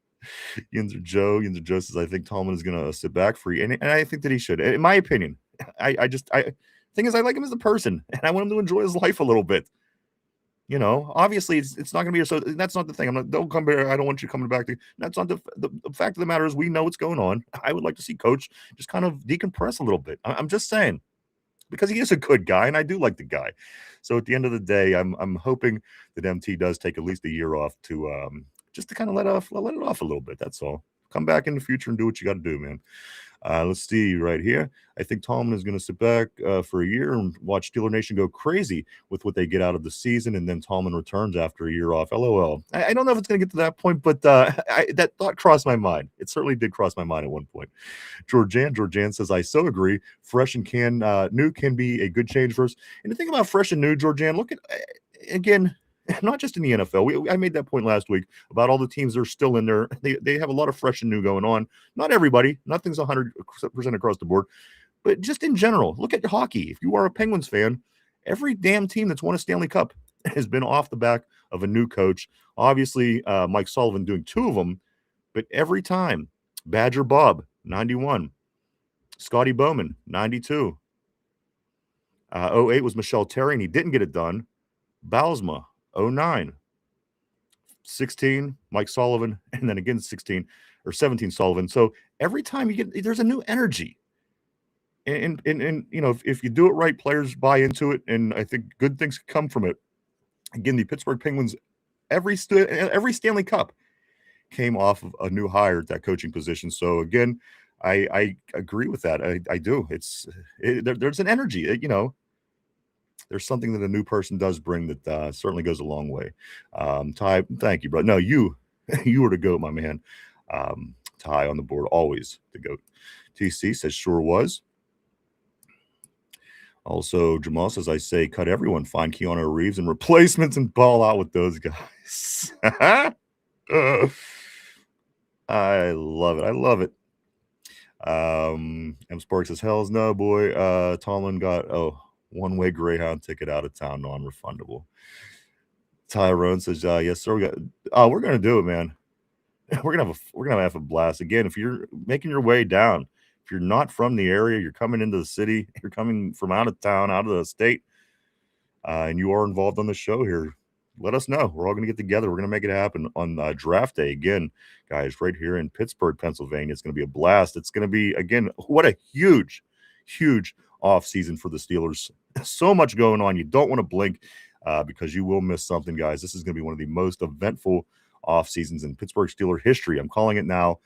Speaker 2: Yinzer Joe says, I think Tallman is going to sit back free. And I think that he should. In my opinion, thing is, I like him as a person, and I want him to enjoy his life a little bit. Obviously, it's not going to be so. That's not the thing. Don't come here. I don't want you coming back. That's not the fact of the matter is we know what's going on. I would like to see Coach just kind of decompress a little bit. I'm just saying, because he is a good guy, and I do like the guy. So at the end of the day, I'm hoping that MT does take at least a year off to just to kind of let it off a little bit. That's all. Come back in the future and do what you got to do, man. Let's see right here. I think Tallman is going to sit back for a year and watch Steeler Nation go crazy with what they get out of the season, and then Tallman returns after a year off. LOL. I don't know if it's going to get to that point, but that thought crossed my mind. It certainly did cross my mind at one point. Georgian says, I so agree. Fresh and new can be a good change for us. And the thing about fresh and new, Georgian, look at, again, not just in the NFL. I made that point last week about all the teams that are still in there. They have a lot of fresh and new going on. Not everybody. Nothing's 100% across the board. But just in general, look at hockey. If you are a Penguins fan, every damn team that's won a Stanley Cup has been off the back of a new coach. Obviously, Mike Sullivan doing 2 of them. But every time, Badger Bob, 91. Scotty Bowman, 92. 08 was Michelle Terry, and he didn't get it done. Bausma, 09, 16, Mike Sullivan, and then again 16 or 17 Sullivan. So every time there's a new energy. And if you do it right, players buy into it, and I think good things come from it. Again, the Pittsburgh Penguins, every Stanley Cup came off of a new hire at that coaching position. So again, I agree with that. I do. There's an energy, There's something that a new person does bring that certainly goes a long way. Ty, thank you, bro. No, you were the GOAT, my man. Ty on the board, always the GOAT. TC says, sure was. Also, Jamal says, I say, cut everyone, find Keanu Reeves and replacements and ball out with those guys. I love it. M Sparks says, hells no, boy. Tomlin got, one-way Greyhound ticket out of town, non-refundable. Tyrone says, yes, sir. We're going to do it, man. we're gonna have a blast again. If you're making your way down, if you're not from the area, you're coming into the city, you're coming from out of town, out of the state, and you are involved on the show here, let us know. We're all going to get together. We're going to make it happen on draft day again, guys, right here in Pittsburgh, Pennsylvania. It's going to be a blast. It's going to be, again, what a huge, huge off season for the Steelers. So much going on. You don't want to blink because you will miss something, guys. This is going to be one of the most eventful off seasons in Pittsburgh Steelers history. I'm calling it now.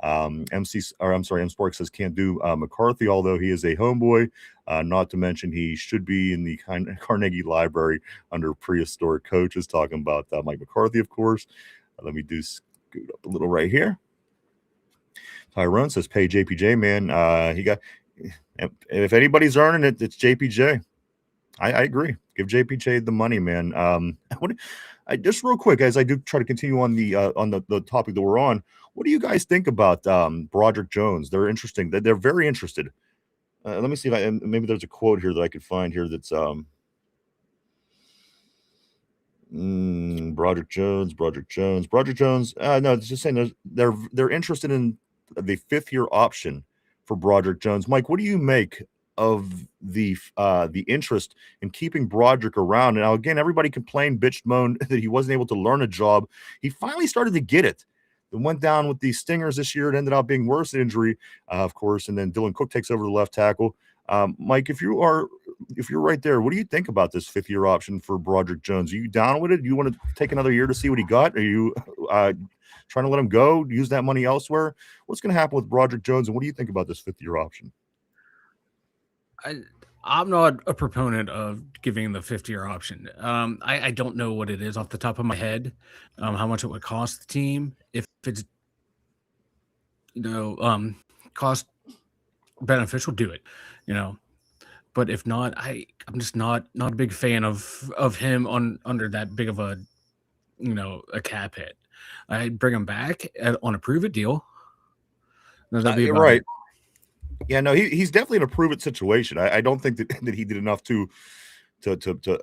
Speaker 2: M Sparks says can't do McCarthy, although he is a homeboy. Not to mention he should be in the Carnegie Library under prehistoric coaches. Talking about Mike McCarthy, of course. Let me scoot up a little right here. Tyrone says pay JPJ, man. He got. If anybody's earning it, it's JPJ. I agree. Give JPJ the money, man. Just real quick, as I do try to continue on the topic that we're on, what do you guys think about Broderick Jones? They're interesting. They're very interested. Let me see if maybe there's a quote here that I could find here that's Broderick Jones. No, it's just saying they're interested in the 5th-year option for Broderick Jones. Mike, what do you make of the interest in keeping Broderick around? And now again, everybody complained, bitched, moaned that he wasn't able to learn a job. He finally started to get it. It went down with the Stingers this year. It ended up being worse injury, of course. And then Dylan Cook takes over the left tackle. Mike, if you're right there, what do you think about this 5th-year option for Broderick Jones? Are you down with it? Do you want to take another year to see what he got? Are you trying to let him go, use that money elsewhere? What's going to happen with Broderick Jones, and what do you think about this 5th-year option?
Speaker 3: I'm not a proponent of giving the 5th-year option. I don't know what it is off the top of my head, how much it would cost the team. If it's, cost beneficial, do it, But if not, I'm just not a big fan of him under that big of a, a cap hit. I'd bring him back on a prove it deal.
Speaker 2: You're right. Yeah, no, he's definitely in a prove it situation. I don't think that he did enough to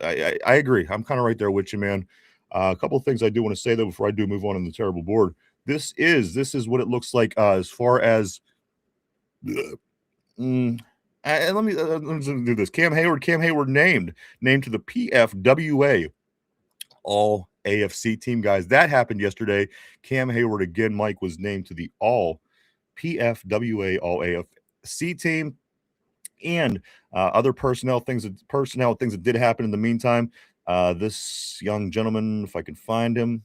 Speaker 2: I agree. I'm kind of right there with you, man. A couple of things I do want to say though before I do move on the terrible board. This is what it looks like as far as and let me do this. Cam Hayward named to the PFWA All AFC team, guys. That happened yesterday. Cam Hayward again, Mike, was named to the All PFWA All AFC team, and other personnel things that did happen in the meantime. This young gentleman, if I can find him.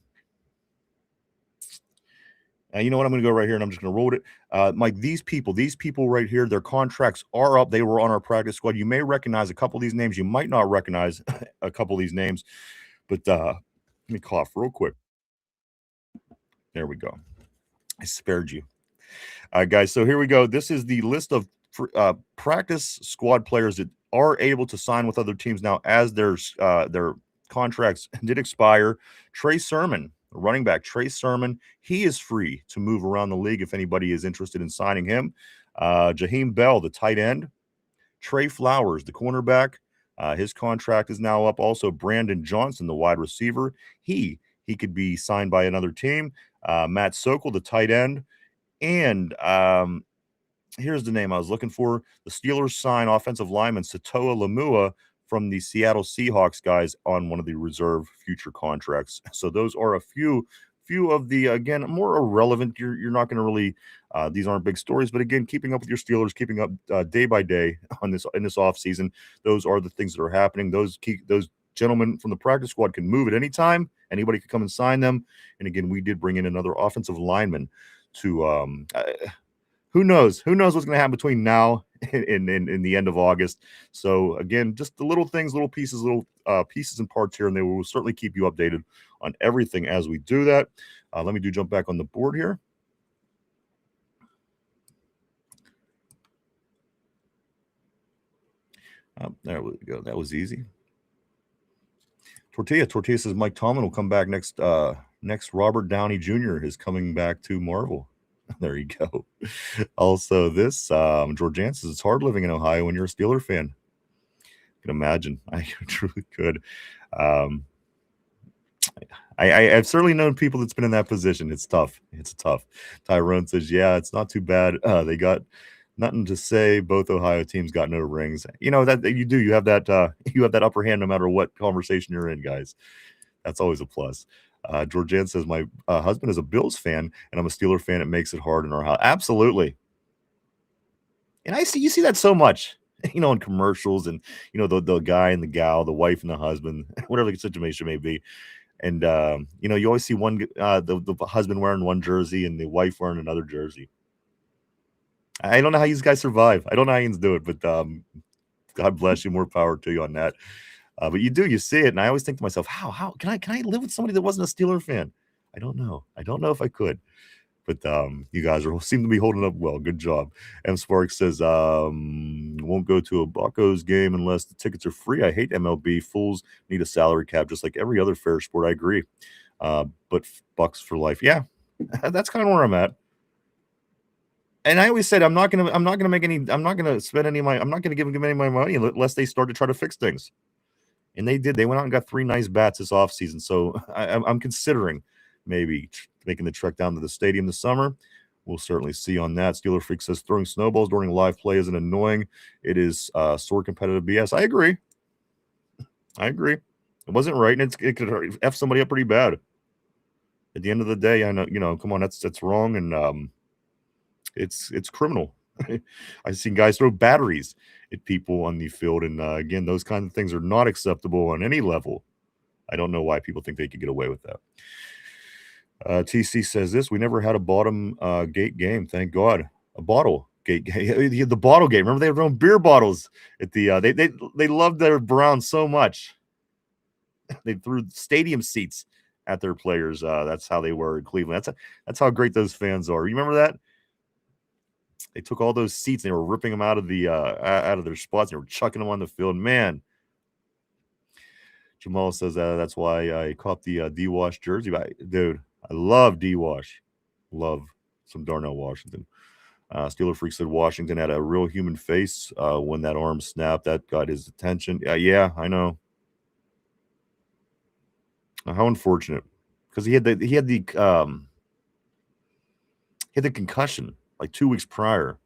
Speaker 2: You know what? I'm going to go right here and I'm just going to roll it. Mike, these people right here, their contracts are up. They were on our practice squad. You may recognize a couple of these names. You might not recognize a couple of these names, but let me cough real quick. There we go. I spared you. Guys, so here we go. This is the list of practice squad players that are able to sign with other teams now as their contracts did expire. Trey Sermon, running back Trey Sermon, he is free to move around the league if anybody is interested in signing him. Jaheim Bell, the tight end. Trey Flowers, the cornerback. His contract is now up. Also, Brandon Johnson, the wide receiver. He could be signed by another team. Matt Sokol, the tight end. And here's the name I was looking for. The Steelers sign offensive lineman Satoa Lamua from the Seattle Seahawks, guys, on one of the reserve future contracts. So those are a few of the, again, more irrelevant. You're not going to really, these aren't big stories, but again, keeping up with your Steelers, keeping up day by day in this offseason. Those are the things that are happening. Those gentlemen from the practice squad can move at any time. Anybody can come and sign them. And again, we did bring in another offensive lineman to who knows what's going to happen between now and the end of August. So again, just the little things, little pieces and parts here, and they will certainly keep you updated on everything as we do that. Let me jump back on the board here. There we go. That was easy. Tortilla says Mike Tomlin will come back next. Next, Robert Downey Jr. is coming back to Marvel. There you go. Also, this George Jansen says it's hard living in Ohio when you're a Steeler fan. I can imagine. I truly could. I've certainly known people that's been in that position. It's tough. It's tough. Tyrone says, yeah, it's not too bad. They got nothing to say. Both Ohio teams got no rings. You know that you do. You have that upper hand no matter what conversation you're in, guys. That's always a plus. Georgianne says, my husband is a Bills fan and I'm a Steeler fan. It makes it hard in our house. Absolutely. And you see that so much, you know, in commercials and, you know, the guy and the gal, the wife and the husband, whatever the situation may be. And, you know, you always see the husband wearing one jersey and the wife wearing another jersey. I don't know how you guys survive. I don't know how you do it, but God bless you. More power to you on that. But you see it. And I always think to myself, how can I live with somebody that wasn't a Steeler fan? I don't know. I don't know if I could. But you guys seem to be holding up well. Good job. M. Sparks says, won't go to a Buccos game unless the tickets are free. I hate MLB. Fools need a salary cap just like every other fair sport. I agree. But Bucks for life. Yeah, that's kind of where I'm at. And I always said I'm not gonna spend any I'm not gonna give them any of my money unless they start to try to fix things. And they did. They went out and got 3 nice bats this offseason. So I'm considering maybe making the trek down to the stadium this summer. We'll certainly see on that. Steeler Freak says throwing snowballs during live play isn't annoying. It is sore competitive BS. I agree. It wasn't right, and it could F somebody up pretty bad. At the end of the day, I know, you know, come on, that's wrong, and it's criminal. I've seen guys throw batteries at people on the field, and again, those kinds of things are not acceptable on any level. I don't know why people think they could get away with that. TC says this: we never had a bottom gate game, thank God. A bottle gate game, the bottle game. Remember, they were throwing beer bottles at the. They loved their Browns so much. They threw stadium seats at their players. That's how they were in Cleveland. That's how great those fans are. You remember that? They took all those seats and they were ripping them out of their spots. And they were chucking them on the field. Man, Jamal says that's why I caught the D-Wash jersey. Dude, I love D-Wash. Love some Darnell Washington. Steeler Freak said Washington had a real human face when that arm snapped. That got his attention. Yeah, I know. How unfortunate, because he had the concussion like 2 weeks prior.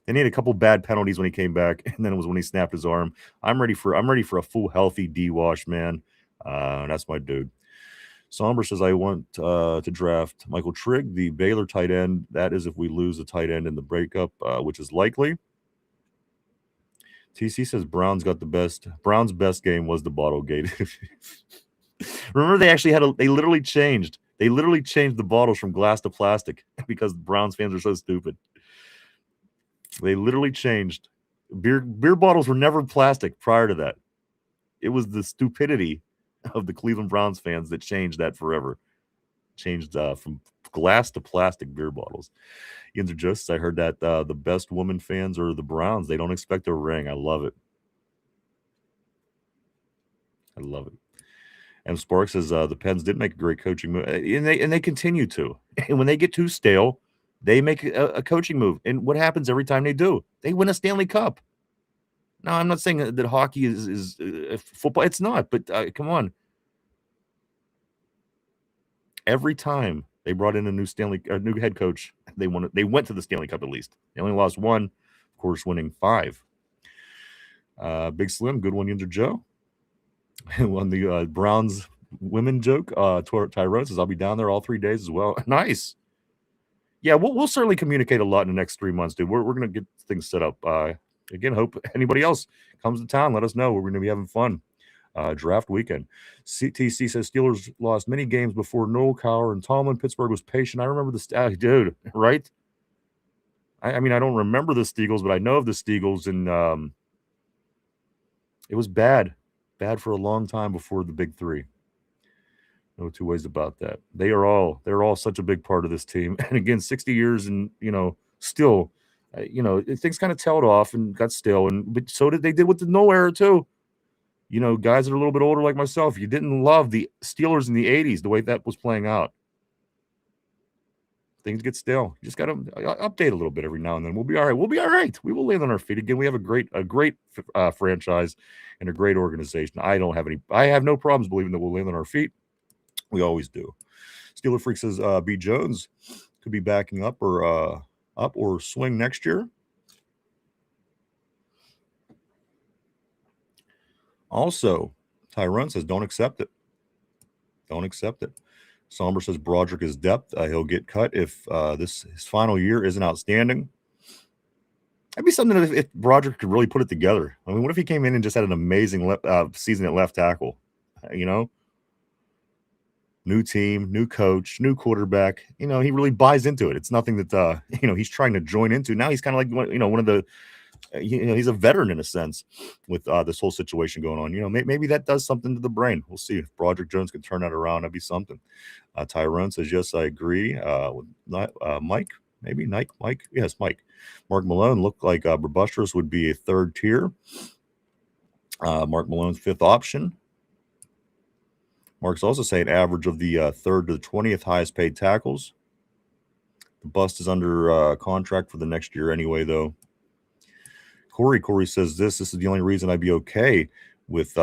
Speaker 2: Then he had a couple bad penalties when he came back, and then it was when he snapped his arm. I'm ready for a full healthy D-Wash, man. That's my dude. Somber says I want to draft Michael Trigg, the Baylor tight end. That is if we lose a tight end in the breakup, which is likely. TC says Brown's best game was the bottle gate. Remember, they literally changed the bottles from glass to plastic because Browns fans are so stupid. They literally changed. Beer bottles were never plastic prior to that. It was the stupidity of the Cleveland Browns fans that changed that forever. Changed from glass to plastic beer bottles. Yinzer Justice, I heard that the best woman fans are the Browns. They don't expect a ring. I love it. And Sparks says the Pens did make a great coaching move, and they continue to. And when they get too stale, they make a coaching move. And what happens every time they do? They win a Stanley Cup. Now, I'm not saying that hockey is football. It's not, but come on. Every time they brought in a new head coach, they went to the Stanley Cup at least. They only lost one, of course, winning 5. Big Slim, good one, Yinzer Joe. On the Browns women joke, Tyrone says, I'll be down there all 3 days as well. Nice. Yeah, we'll certainly communicate a lot in the next 3 months, dude. We're going to get things set up. Again, hope anybody else comes to town. Let us know. We're going to be having fun. Draft weekend. CTC says Steelers lost many games before Noel Cowher and Tomlin. Pittsburgh was patient. I remember this, dude, right? I mean, I don't remember the Steagles, but I know of the Steagles, and it was bad for a long time before the big 3. No two ways about that. They're all such a big part of this team. And again, 60 years and, still, things kind of tailed off and got stale. But so did with the no era too. Guys that are a little bit older like myself, you didn't love the Steelers in the 80s, the way that was playing out. Things get stale. You just got to update a little bit every now and then. We'll be all right. We will land on our feet again. We have a great franchise and a great organization. I have no problems believing that we'll land on our feet. We always do. Steeler Freak says B. Jones could be backing up or swing next year. Also, Tyrone says don't accept it. Don't accept it. Somber says Broderick is depth. He'll get cut if his final year isn't outstanding. That'd be something that if Broderick could really put it together. I mean, what if he came in and just had an amazing season at left tackle? You know, new team, new coach, new quarterback. You know, he really buys into it. It's nothing that he's trying to join into. Now he's kind of like one of the he's a veteran in a sense with this whole situation going on. You know, maybe that does something to the brain. We'll see if Broderick Jones can turn that around. That'd be something. Tyrone says yes, I agree. With Mike, maybe Mike. Yes, Mike. Mark Malone looked like Burbustros would be a third tier. Mark Malone's fifth option. Mark's also saying average of the third to the 20th highest paid tackles. The bust is under contract for the next year anyway, though. Corey says this is the only reason I'd be okay with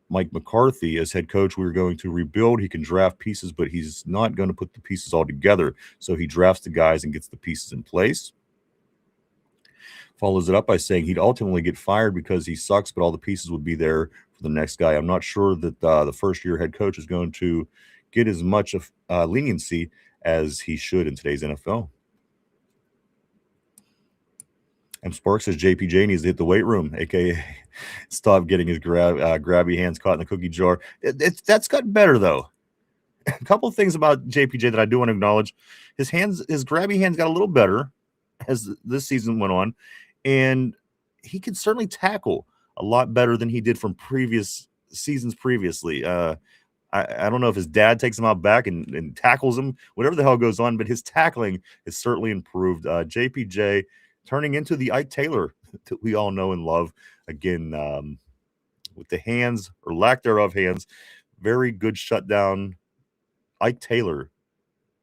Speaker 2: Mike McCarthy as head coach. We were going to rebuild. He can draft pieces, but he's not going to put the pieces all together. So he drafts the guys and gets the pieces in place. Follows it up by saying he'd ultimately get fired because he sucks, but all the pieces would be there for the next guy. I'm not sure that the first-year head coach is going to get as much of leniency as he should in today's NFL. And Sparks says JPJ needs to hit the weight room, a.k.a. stop getting his grabby hands caught in the cookie jar. That's gotten better, though. A couple of things about JPJ that I do want to acknowledge. His grabby hands got a little better as this season went on, and he can certainly tackle a lot better than he did from previous seasons previously. I don't know if his dad takes him out back and tackles him, whatever the hell goes on, but his tackling is certainly improved. JPJ turning into the Ike Taylor that we all know and love. Again, with the hands or lack thereof hands, very good shutdown Ike Taylor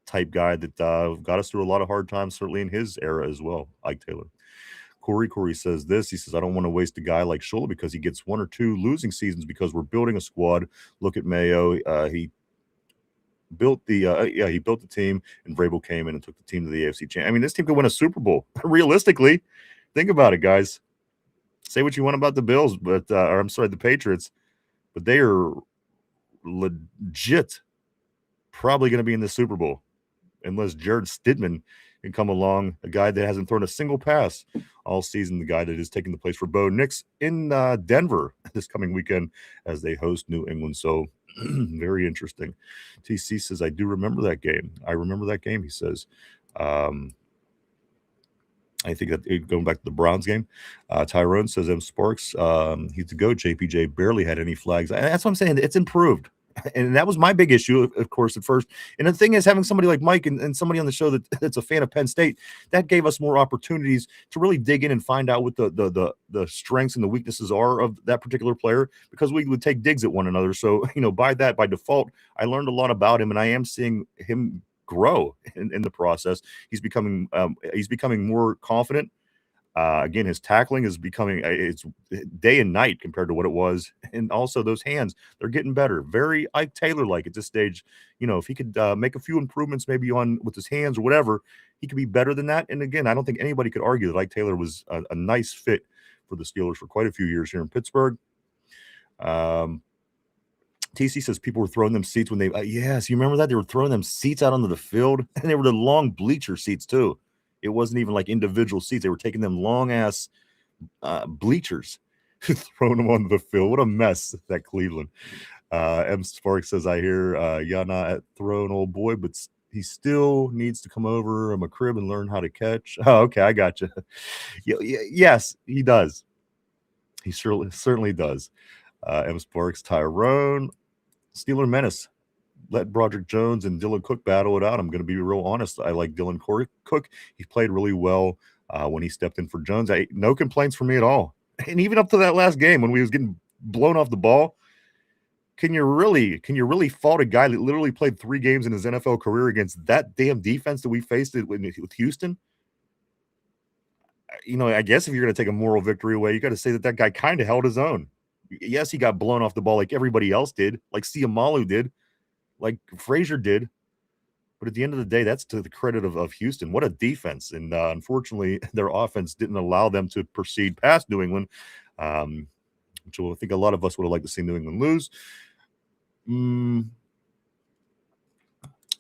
Speaker 2: type guy that got us through a lot of hard times, certainly in his era as well, Ike Taylor. Corey says this. He says, I don't want to waste a guy like Shula because he gets one or two losing seasons because we're building a squad. Look at Mayo. He built the team, and Vrabel came in and took the team to the AFC Championship. I mean, this team could win a Super Bowl. Realistically, think about it, guys. Say what you want about the Bills, but the Patriots, but they are legit probably going to be in the Super Bowl unless Jared Stidham can come along, a guy that hasn't thrown a single pass all season, the guy that is taking the place for Bo Nix in Denver this coming weekend as they host New England. So very interesting. TC says, I do remember that game. I remember that game, he says. I think that going back to the Browns game, Tyrone says M. Sparks, he's to go. JPJ barely had any flags. And that's what I'm saying. It's improved. And that was my big issue, of course, at first. And the thing is, having somebody like Mike and somebody on the show that's a fan of Penn State, that gave us more opportunities to really dig in and find out what the strengths and the weaknesses are of that particular player, because we would take digs at one another. So, by default, I learned a lot about him, and I am seeing him grow in the process. He's becoming more confident. Again, his tackling is becoming it's day and night compared to what it was. And also those hands, they're getting better. Very Ike Taylor-like at this stage. If he could make a few improvements maybe with his hands or whatever, he could be better than that. And again, I don't think anybody could argue that Ike Taylor was a nice fit for the Steelers for quite a few years here in Pittsburgh. TC says people were throwing them seats when they yes, you remember that? They were throwing them seats out onto the field, and they were the long bleacher seats too. It wasn't even like individual seats. They were taking them long-ass bleachers, throwing them onto the field. What a mess, that Cleveland. M. Sparks says, I hear Yana at throwing old boy, but he still needs to come over a McCrib and learn how to catch. Oh, okay, I got you. Yes, he does. He certainly does. M. Sparks, Tyrone, Steeler Menace. Let Broderick Jones and Dylan Cook battle it out. I'm going to be real honest. I like Dylan Cook. He played really well when he stepped in for Jones. No complaints from me at all. And even up to that last game when we was getting blown off the ball, can you really fault a guy that literally played 3 games in his NFL career against that damn defense that we faced with Houston? I guess if you're going to take a moral victory away, you got to say that guy kind of held his own. Yes, he got blown off the ball like everybody else did, like Siamalu did. like Frazier did. But at the end of the day, that's to the credit of Houston. What a defense. And unfortunately, their offense didn't allow them to proceed past New England, which I think a lot of us would have liked to see New England lose.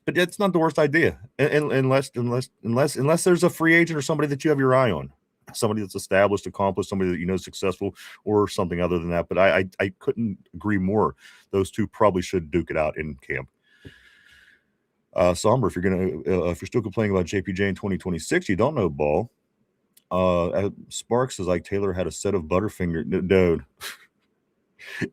Speaker 2: But that's not the worst idea, unless there's a free agent or somebody that you have your eye on, somebody that's established, accomplished, somebody that you know is successful, or something other than that. But I couldn't agree more. Those two probably should duke it out in camp. Somber, if you're still complaining about JPJ in 2026, you don't know ball. Sparks says Ike Taylor had a set of Butterfinger. Dude,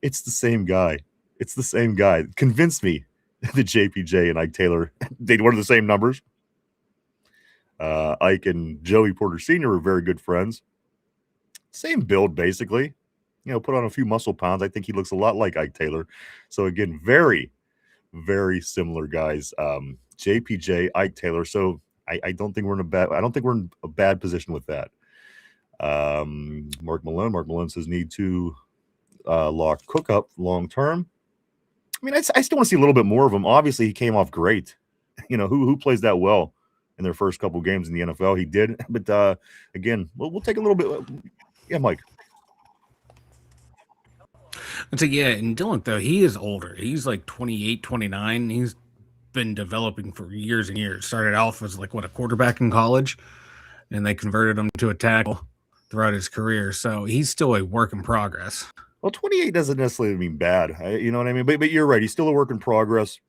Speaker 2: it's the same guy. It's the same guy. Convince me that JPJ and Ike Taylor, they were the same numbers. Ike and Joey Porter Sr. were very good friends. Same build, basically. You know, put on a few muscle pounds. I think he looks a lot like Ike Taylor. So again, very, very similar guys. JPJ, Ike Taylor. So I don't think we're in a bad position with that. Mark Malone says need to lock Cook up long term. I mean, I still want to see a little bit more of him. Obviously, he came off great. You know, who plays that well in their first couple games in the NFL? He did. But again, we'll take a little bit. Yeah, Mike.
Speaker 3: I'd say, yeah, and Dylan, though, he is older. He's like 28, 29. He's been developing for years and years. Started off as like, a quarterback in college, and they converted him to a tackle throughout his career. So he's still a work in progress.
Speaker 2: Well, 28 doesn't necessarily mean bad. You know what I mean? But you're right. He's still a work in progress.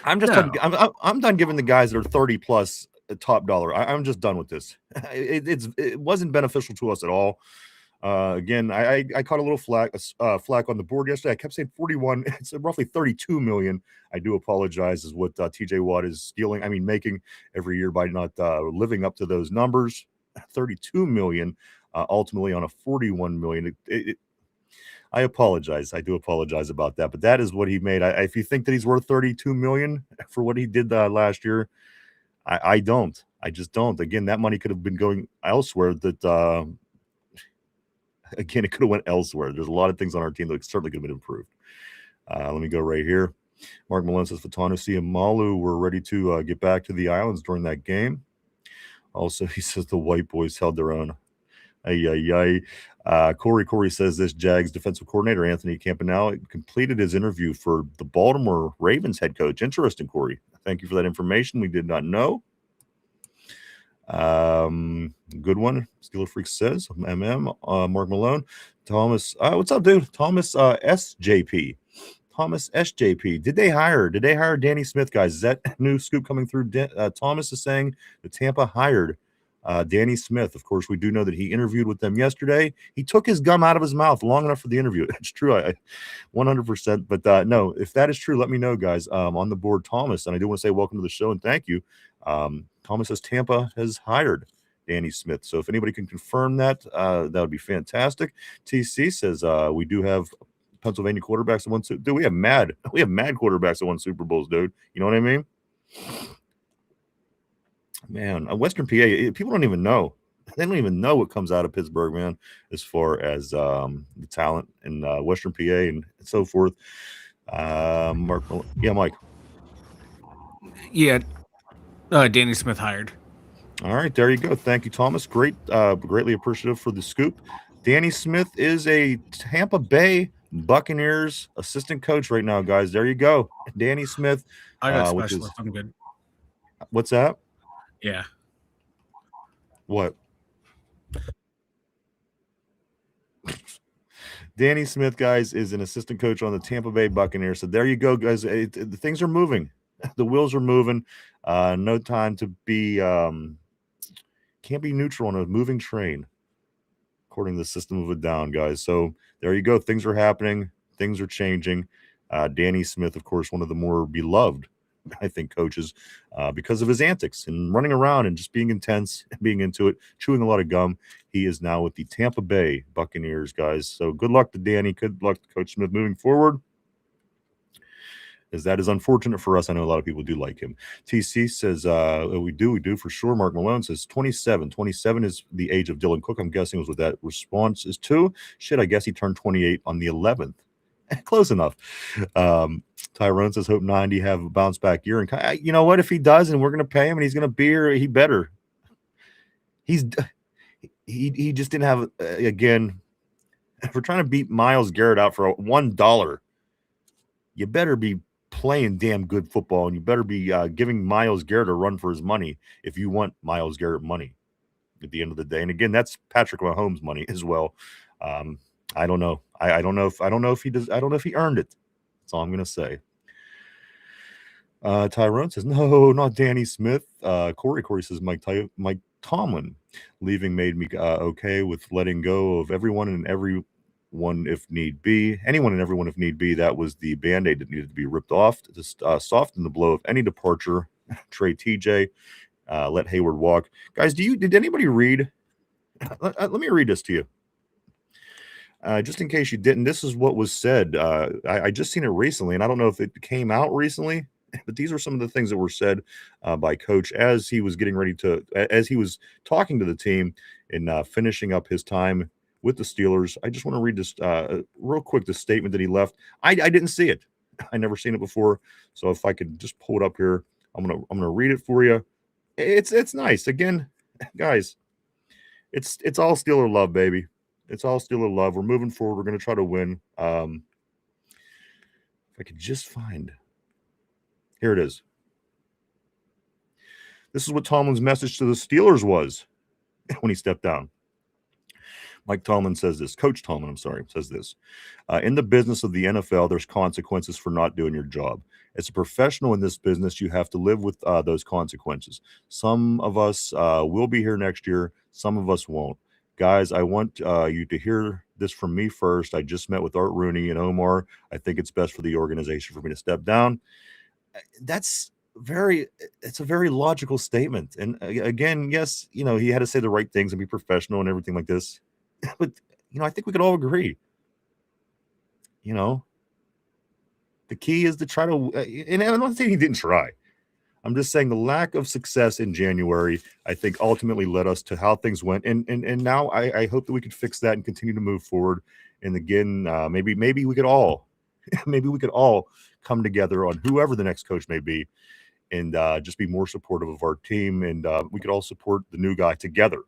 Speaker 2: I'm done giving the guys that are 30 plus top dollar. I'm just done with this. It wasn't beneficial to us at all. Again, I caught a little flack on the board yesterday. I kept saying 41. It's roughly 32 million. I do apologize, is what TJ Watt is making every year by not living up to those numbers. 32 million ultimately on a 41 million. I apologize. I do apologize about that, but that is what he made. If you think that he's worth 32 million for what he did last year, I don't. I just don't. Again, that money could have been going elsewhere. Again, it could have went elsewhere. There's a lot of things on our team that certainly could have been improved. Let me go right here. Mark Malone says Fatanu and Malu were ready to get back to the islands during that game. Also, he says the white boys held their own. Corey says this Jags defensive coordinator Anthony Campanale completed his interview for the Baltimore Ravens head coach. Interesting, Corey. Thank you for that information. We did not know. Good one. Steeler Freak says Mark Malone. Thomas, what's up, dude? Thomas SJP. Thomas SJP. Did they hire Danny Smith, guys? Is that new scoop coming through? Thomas is saying that Tampa hired Danny Smith. Of course, we do know that he interviewed with them yesterday. He took his gum out of his mouth long enough for the interview. It's true. I 100%. But no, if that is true, let me know, guys. On the board, Thomas. And I do want to say welcome to the show and thank you. Thomas says Tampa has hired Danny Smith. So if anybody can confirm that, that would be fantastic. TC says we do have Pennsylvania quarterbacks that won. Dude, we have mad quarterbacks that won Super Bowls, dude. You know what I mean? Man, Western PA, people don't even know. They don't even know what comes out of Pittsburgh, man, as far as the talent in Western PA and so forth. Mike.
Speaker 3: Yeah, Danny Smith hired.
Speaker 2: All right, there you go. Thank you, Thomas. Greatly appreciative for the scoop. Danny Smith is a Tampa Bay Buccaneers assistant coach right now, guys. There you go. Danny Smith.
Speaker 3: I got specialist. I'm good.
Speaker 2: What's that?
Speaker 3: Yeah.
Speaker 2: What? Danny Smith, guys, is an assistant coach on the Tampa Bay Buccaneers. So there you go, guys. The things are moving. The wheels are moving. No time to be can't be neutral on a moving train, according to the system of a down, guys. So there you go. Things are happening. Things are changing. Danny Smith, of course, one of the more beloved, I think, coaches because of his antics and running around and just being intense, being into it, chewing a lot of gum. He is now with the Tampa Bay Buccaneers, guys. So good luck to Danny. Good luck to Coach Smith moving forward, as that is unfortunate for us. I know a lot of people do like him. TC says, we do for sure. Mark Malone says 27. 27 is the age of Dylan Cook. I'm guessing was what that response is to. Shit, I guess he turned 28 on the 11th. Close enough. Tyrone says, hope 90 have a bounce back year. And you know what? If he does, and we're going to pay him, and he's going to be here, he better. He just didn't have, again, if we're trying to beat Myles Garrett out for $1, you better be playing damn good football, and you better be giving Myles Garrett a run for his money if you want Myles Garrett money at the end of the day. And again, that's Patrick Mahomes money as well. I don't know. I don't know if he does. I don't know if he earned it. That's all I'm going to say. Tyrone says, no, not Danny Smith. Corey says, Mike Tomlin leaving made me okay with letting go of everyone and everyone if need be. Anyone and everyone if need be. That was the Band-Aid that needed to be ripped off to soften the blow of any departure. Trade TJ. Let Hayward walk. Guys, did anybody read? Let me read this to you. Just in case you didn't, this is what was said. I just seen it recently, and I don't know if it came out recently, but these are some of the things that were said by Coach as he was as he was talking to the team and finishing up his time with the Steelers. I just want to read this real quick, the statement that he left. I didn't see it. I never seen it before. So if I could just pull it up here, I'm gonna read it for you. It's nice. Again, guys, it's all Steeler love, baby. It's all Steeler love. We're moving forward. We're going to try to win. If I could just find. Here it is. This is what Tomlin's message to the Steelers was when he stepped down. Mike Tomlin says this. Coach Tomlin, says this. In the business of the NFL, there's consequences for not doing your job. As a professional in this business, you have to live with those consequences. Some of us will be here next year. Some of us won't. Guys, I want you to hear this from me first. I just met with Art Rooney and Omar. I think it's best for the organization for me to step down. It's a very logical statement. And again, yes, he had to say the right things and be professional and everything like this. But, I think we could all agree, the key is to try to, and I'm not saying he didn't try. I'm just saying the lack of success in January, I think, ultimately led us to how things went. And now I hope that we can fix that and continue to move forward. And again, maybe we could all, come together on whoever the next coach may be, and just be more supportive of our team. And we could all support the new guy together.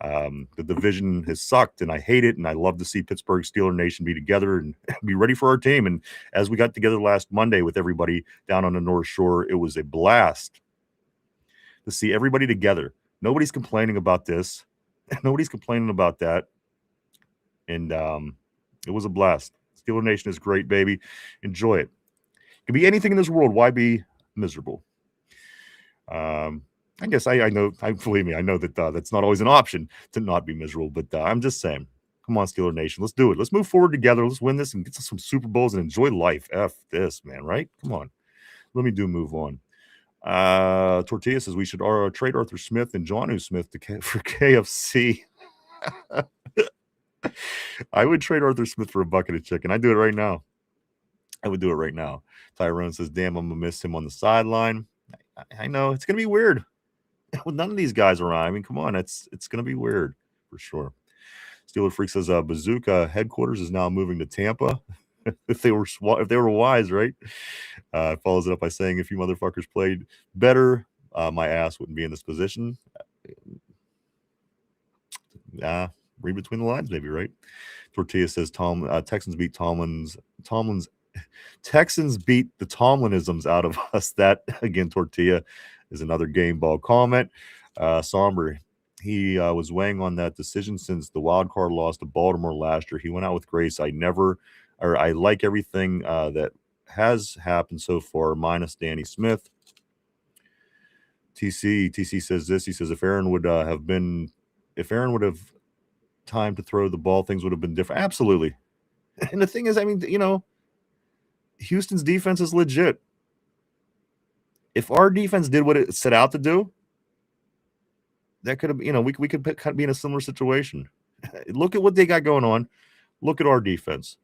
Speaker 2: The division has sucked, and I hate it. And I love to see Pittsburgh Steeler Nation be together and be ready for our team. And as we got together last Monday with everybody down on the North Shore, it was a blast to see everybody together. Nobody's complaining about this. Nobody's complaining about that. And it was a blast. Steeler Nation is great, baby. Enjoy it. It could be anything in this world. Why be miserable? I guess I know. Believe me, I know that that's not always an option to not be miserable. But I'm just saying, come on, Steeler Nation, let's do it. Let's move forward together. Let's win this and get to some Super Bowls and enjoy life. F this, man. Right? Come on. Let me move on. Tortilla says we should trade Arthur Smith and Jonnu Smith for KFC. I would trade Arthur Smith for a bucket of chicken. I'd do it right now. I would do it right now. Tyrone says, damn, I'm going to miss him on the sideline. I know. It's going to be weird. With none of these guys around. I mean, come on. It's going to be weird for sure. Steeler Freak says Bazooka headquarters is now moving to Tampa. if they were wise, right? Follows it up by saying, if you motherfuckers played better, my ass wouldn't be in this position. Read between the lines, maybe, right? Tortilla says Texans beat Texans beat the Tomlinisms out of us. That, again, Tortilla is another game ball comment. Somber, he was weighing on that decision since the wild card loss to Baltimore last year. He went out with grace. I like everything that has happened so far, minus Danny Smith. TC says this. He says if Aaron would have time to throw the ball, things would have been different. Absolutely. And the thing is, I mean, Houston's defense is legit. If our defense did what it set out to do, that could have, we could be in a similar situation. Look at what they got going on. Look at our defense.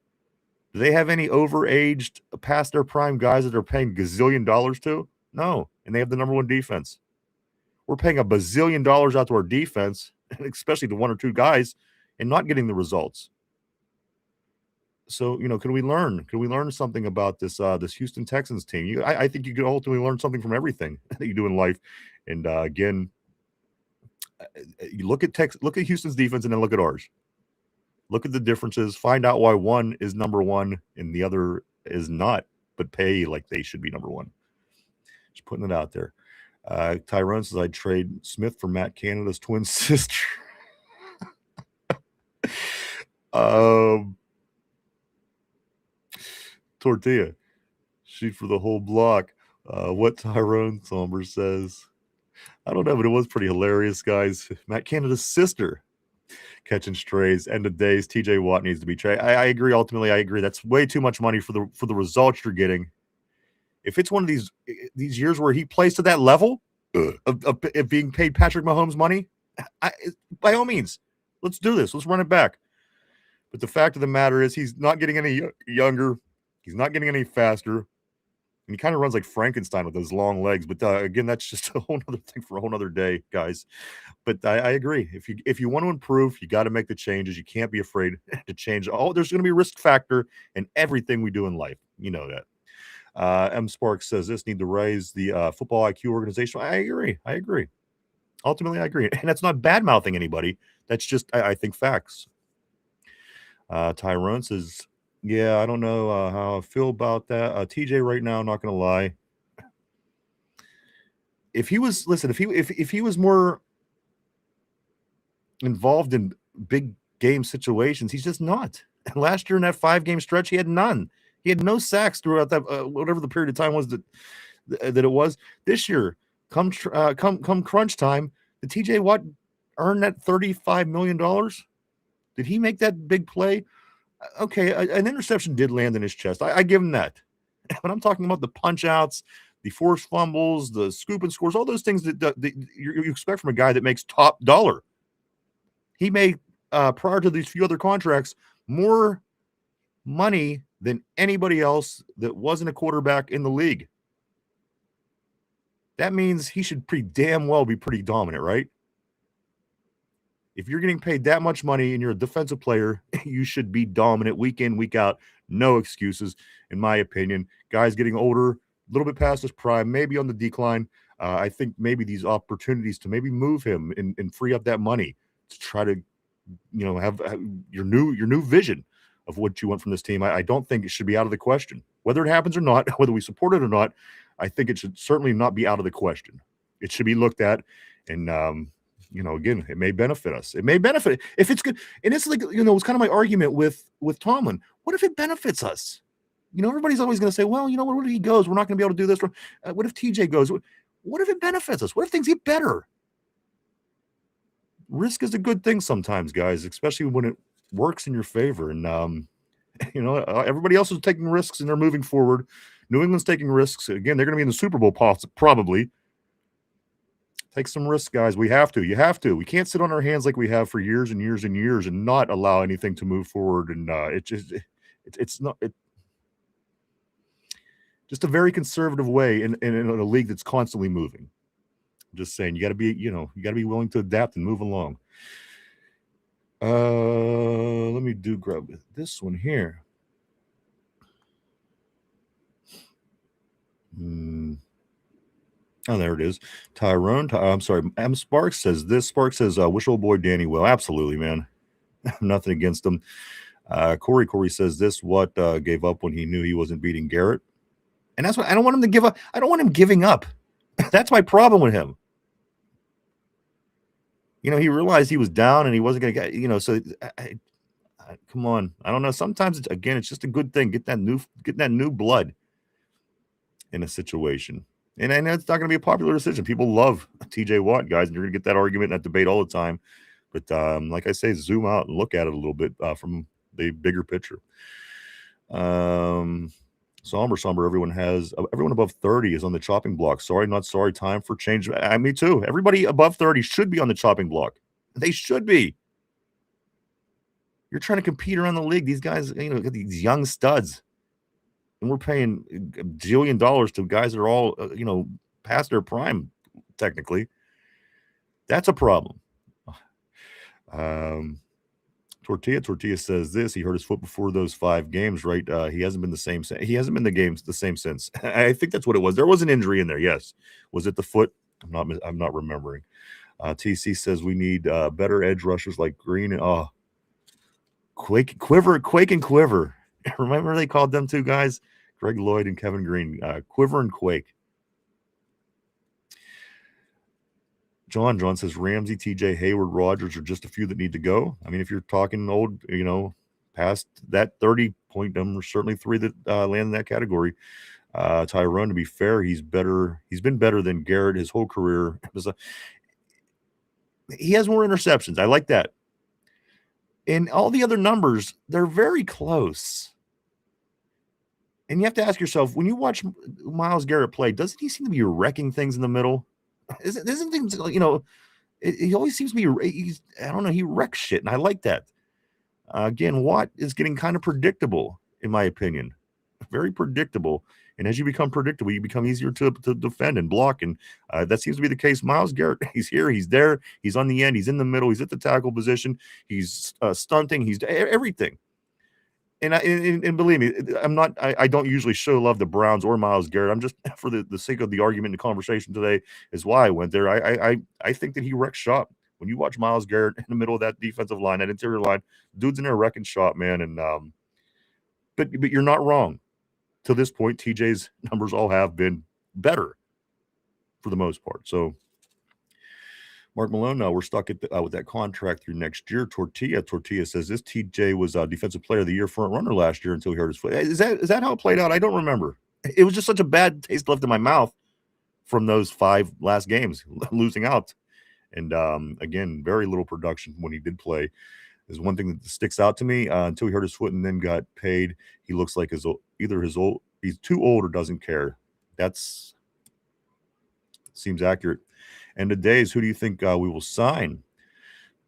Speaker 2: Do they have any overaged, past their prime guys that they're paying gazillion dollars to? No. And they have the number one defense. We're paying $1 bazillion out to our defense, especially to one or two guys, and not getting the results. So, can we learn? Can we learn something about this Houston Texans team? I think you could ultimately learn something from everything that you do in life. And again, you look at Houston's defense and then look at ours. Look at the differences. Find out why one is number one and the other is not, but pay like they should be number one. Just putting it out there. Tyrone says I'd trade Smith for Matt Canada's twin sister. Tortilla, shoot for the whole block. What Tyrone Somber says, I don't know, but it was pretty hilarious, guys. Matt Canada's sister catching strays. End of days. TJ Watt needs to be traded. I agree. Ultimately, I agree. That's way too much money for the results you're getting. If it's one of these years where he plays to that level of being paid Patrick Mahomes money, by all means, let's do this. Let's run it back. But the fact of the matter is he's not getting any younger. He's not getting any faster. And he kind of runs like Frankenstein with those long legs. But again, that's just a whole other thing for a whole other day, guys. But I agree. If you want to improve, you got to make the changes. You can't be afraid to change. There's going to be a risk factor in everything we do in life. You know that. M. Sparks says this, need to raise the football IQ organization. I agree. Ultimately, I agree. And that's not bad-mouthing anybody. That's just, I think, facts. Tyrone says, yeah, I don't know how I feel about that. TJ right now, not going to lie. If he was more involved in big game situations, he's just not. Last year in that 5-game stretch, he had none. He had no sacks throughout that whatever the period of time was that it was. This year, come crunch time, did TJ Watt earn that $35 million? Did he make that big play? Okay, an interception did land in his chest. I give him that. But I'm talking about the punch outs, the forced fumbles, the scoop and scores, all those things that you expect from a guy that makes top dollar. He made, prior to these few other contracts, more money than anybody else that wasn't a quarterback in the league. That means he should pretty damn well be pretty dominant, right? If you're getting paid that much money and you're a defensive player, you should be dominant week in, week out. No excuses, in my opinion. Guys getting older, a little bit past his prime, maybe on the decline. I think maybe these opportunities to maybe move him and free up that money to try to, have your new vision of what you want from this team. I don't think it should be out of the question. Whether it happens or not, whether we support it or not, I think it should certainly not be out of the question. It should be looked at, and again, it may benefit us. It may benefit if it's good. And it's like, it's kind of my argument with Tomlin. What if it benefits us? Everybody's always going to say, well, what if he goes? We're not going to be able to do this. What if TJ goes? What if it benefits us? What if things get better? Risk is a good thing sometimes, guys, especially when it works in your favor. And, everybody else is taking risks and they're moving forward. New England's taking risks. Again, they're going to be in the Super Bowl probably. Take some risks, guys. We have to. You have to. We can't sit on our hands like we have for years and years and years and not allow anything to move forward. And it's just a very conservative way in a league that's constantly moving. I'm just saying, you got to be willing to adapt and move along. Let me grab this one here. Oh, there it is. Tyrone. I'm sorry. M. Sparks says this. Sparks says, wish old boy Danny well. Absolutely, man. Nothing against him. Corey says this. What gave up when he knew he wasn't beating Garrett? And that's what I don't want him to give up. I don't want him giving up. That's my problem with him. He realized he was down and he wasn't going to get, so come on. I don't know. Sometimes it's just a good thing. Get that new blood in a situation. And I know it's not going to be a popular decision. People love TJ Watt, guys, and you're going to get that argument and that debate all the time. But like I say, zoom out and look at it a little bit from the bigger picture. Somber. Everyone above 30 is on the chopping block. Sorry, not sorry. Time for change. Me too. Everybody above 30 should be on the chopping block. They should be. You're trying to compete around the league. These guys, these young studs. And we're paying $1 jillion to guys that are all, past their prime, technically. That's a problem. Tortilla says this. He hurt his foot before those 5 games, right? He hasn't been the same. He hasn't been the same since. I think that's what it was. There was an injury in there. Yes, was it the foot? I'm not remembering. TC says we need better edge rushers like Green and Quake and Quiver. Remember they called them 2 guys, Greg Lloyd and Kevin Green, Quiver and Quake. John says Ramsey, TJ, Hayward, Rogers are just a few that need to go. I mean, if you're talking old, past that 30-point number, certainly 3 that land in that category. Tyrone, to be fair, he's been better than Garrett his whole career. He has more interceptions. I like that. And all the other numbers, they're very close. And you have to ask yourself, when you watch Myles Garrett play, doesn't he seem to be wrecking things in the middle? Isn't things, he always seems to be, I don't know, he wrecks shit, and I like that. Again, Watt is getting kind of predictable, in my opinion. Very predictable. And as you become predictable, you become easier to defend and block. And that seems to be the case. Myles Garrett, he's here, he's there, he's on the end, he's in the middle, he's at the tackle position, he's stunting, he's everything. And believe me, I don't usually show love to Browns or Myles Garrett. I'm just, for the sake of the argument and the conversation today, is why I went there. I think that he wrecks shop. When you watch Myles Garrett in the middle of that defensive line, that interior line, dude's in there wrecking shop, man. And but you're not wrong. To this point, TJ's numbers all have been better for the most part. So Mark Malone, we're stuck with that contract through next year. Tortilla says this TJ was Defensive Player of the Year front runner last year until he hurt his foot. Is that how it played out? I don't remember. It was just such a bad taste left in my mouth from those 5 last games, losing out. And again, very little production when he did play. There's one thing that sticks out to me. Until he hurt his foot and then got paid, he looks like he's too old or doesn't care. That's seems accurate. And today's, who do you think we will sign?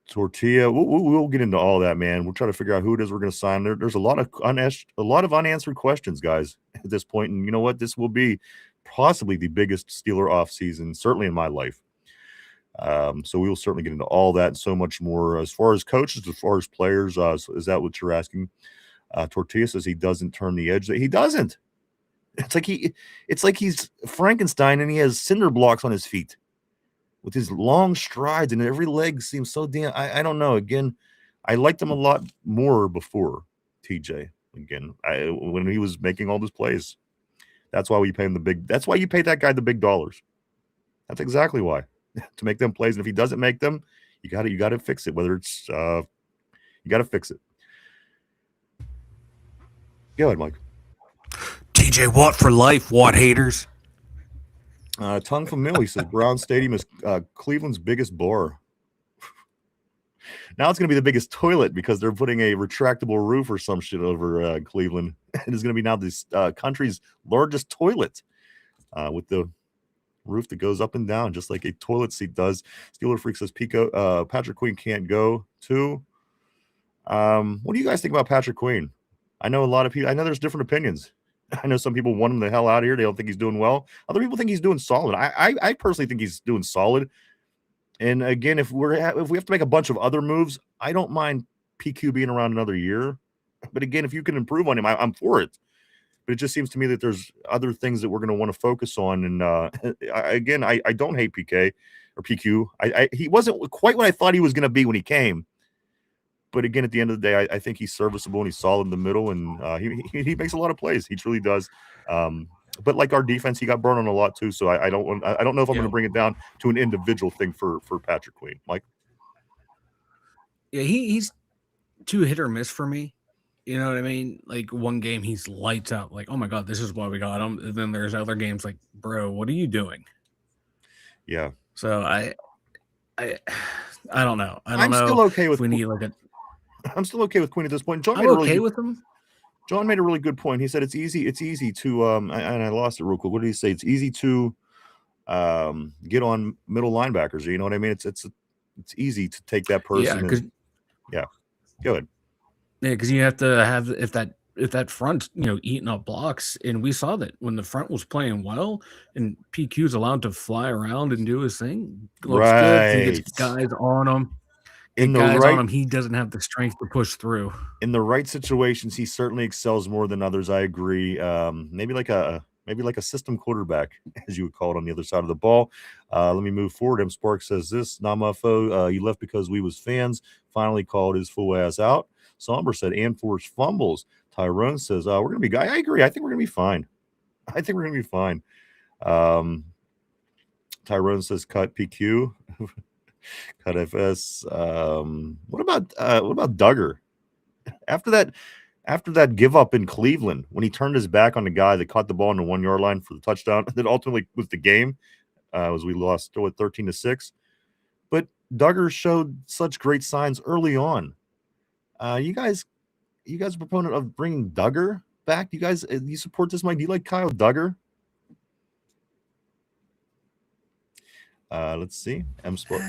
Speaker 2: Tortilla, we'll get into all that, man. We'll try to figure out who it is we're going to sign. There's a lot of unanswered questions, guys, at this point. And you know what? This will be possibly the biggest Steeler offseason, certainly in my life. So we will certainly get into all that and so much more. As far as coaches, as far as players, is that what you're asking? Tortilla says he doesn't turn the edge. He doesn't. It's like he's Frankenstein and he has cinder blocks on his feet with his long strides, and every leg seems so damn. I don't know. Again, I liked him a lot more before TJ. Again, when he was making all those plays, that's why we pay him that's why you pay that guy the big dollars. That's exactly why, to make them plays. And if he doesn't make them, you got to fix it. Whether it's you got to fix it. Go ahead, Mike.
Speaker 3: TJ Watt for life, Watt haters.
Speaker 2: Tongue from Mill, he says Brown Stadium is Cleveland's biggest bar. Now it's going to be the biggest toilet because they're putting a retractable roof or some shit over Cleveland. It is going to be now this country's largest toilet with the roof that goes up and down just like a toilet seat does. Steeler Freak says Patrick Queen can't go too. What do you guys think about Patrick Queen? I know a lot of people. I know there's different opinions. I know some people want him the hell out of here. They don't think he's doing well. Other people think he's doing solid. I personally think he's doing solid. And again, if we have to make a bunch of other moves, I don't mind PQ being around another year. But again, if you can improve on him, I'm for it. But it just seems to me that there's other things that we're going to want to focus on. And again, I don't hate PK or PQ. He wasn't quite what I thought he was going to be when he came. But again, at the end of the day, I think he's serviceable and he's solid in the middle, and he makes a lot of plays. He truly does. But like our defense, he got burned on a lot too. So I don't know if I'm going to bring it down to an individual thing for Patrick Queen. Mike?
Speaker 3: Yeah, he's too hit or miss for me. You know what I mean? Like one game he's lights out. Like, oh my God, this is why we got him. And then there's other games like, bro, what are you doing?
Speaker 2: Yeah.
Speaker 3: So I don't know.
Speaker 2: I'm still okay with.
Speaker 3: We need like a.
Speaker 2: I'm still okay with Queen at this point. John
Speaker 3: I'm okay with him.
Speaker 2: John made a really good point. He said it's easy to and I lost it real quick. What did he say? It's easy to get on middle linebackers. You know what I mean? It's easy to take that person. Yeah. Go ahead.
Speaker 3: Yeah, because you have to have if that front, eating up blocks, and we saw that when the front was playing well, and PQ's allowed to fly around and do his thing, looks good. He gets guys on him.
Speaker 2: In the
Speaker 3: guys on
Speaker 2: right
Speaker 3: him, he doesn't have the strength to push through.
Speaker 2: in the right situations, he certainly excels more than others. I agree. Maybe like a system quarterback, as you would call it, on the other side of the ball. Let me move forward. M Spark says this: Namafo, you left because we was fans. Finally called his full ass out. Somber said and forced fumbles. Tyrone says we're gonna be. I agree. I think we're gonna be fine. I think we're gonna be fine. Tyrone says cut PQ. Cut FS. What about Duggar? After that give up in Cleveland, when he turned his back on the guy that caught the ball on the 1 yard line for the touchdown, that ultimately was the game, as we lost 13-6. But Duggar showed such great signs early on. You guys are a proponent of bringing Duggar back? You guys, you support this, Mike? Do you like Kyle Duggar? Let's see. M Sport.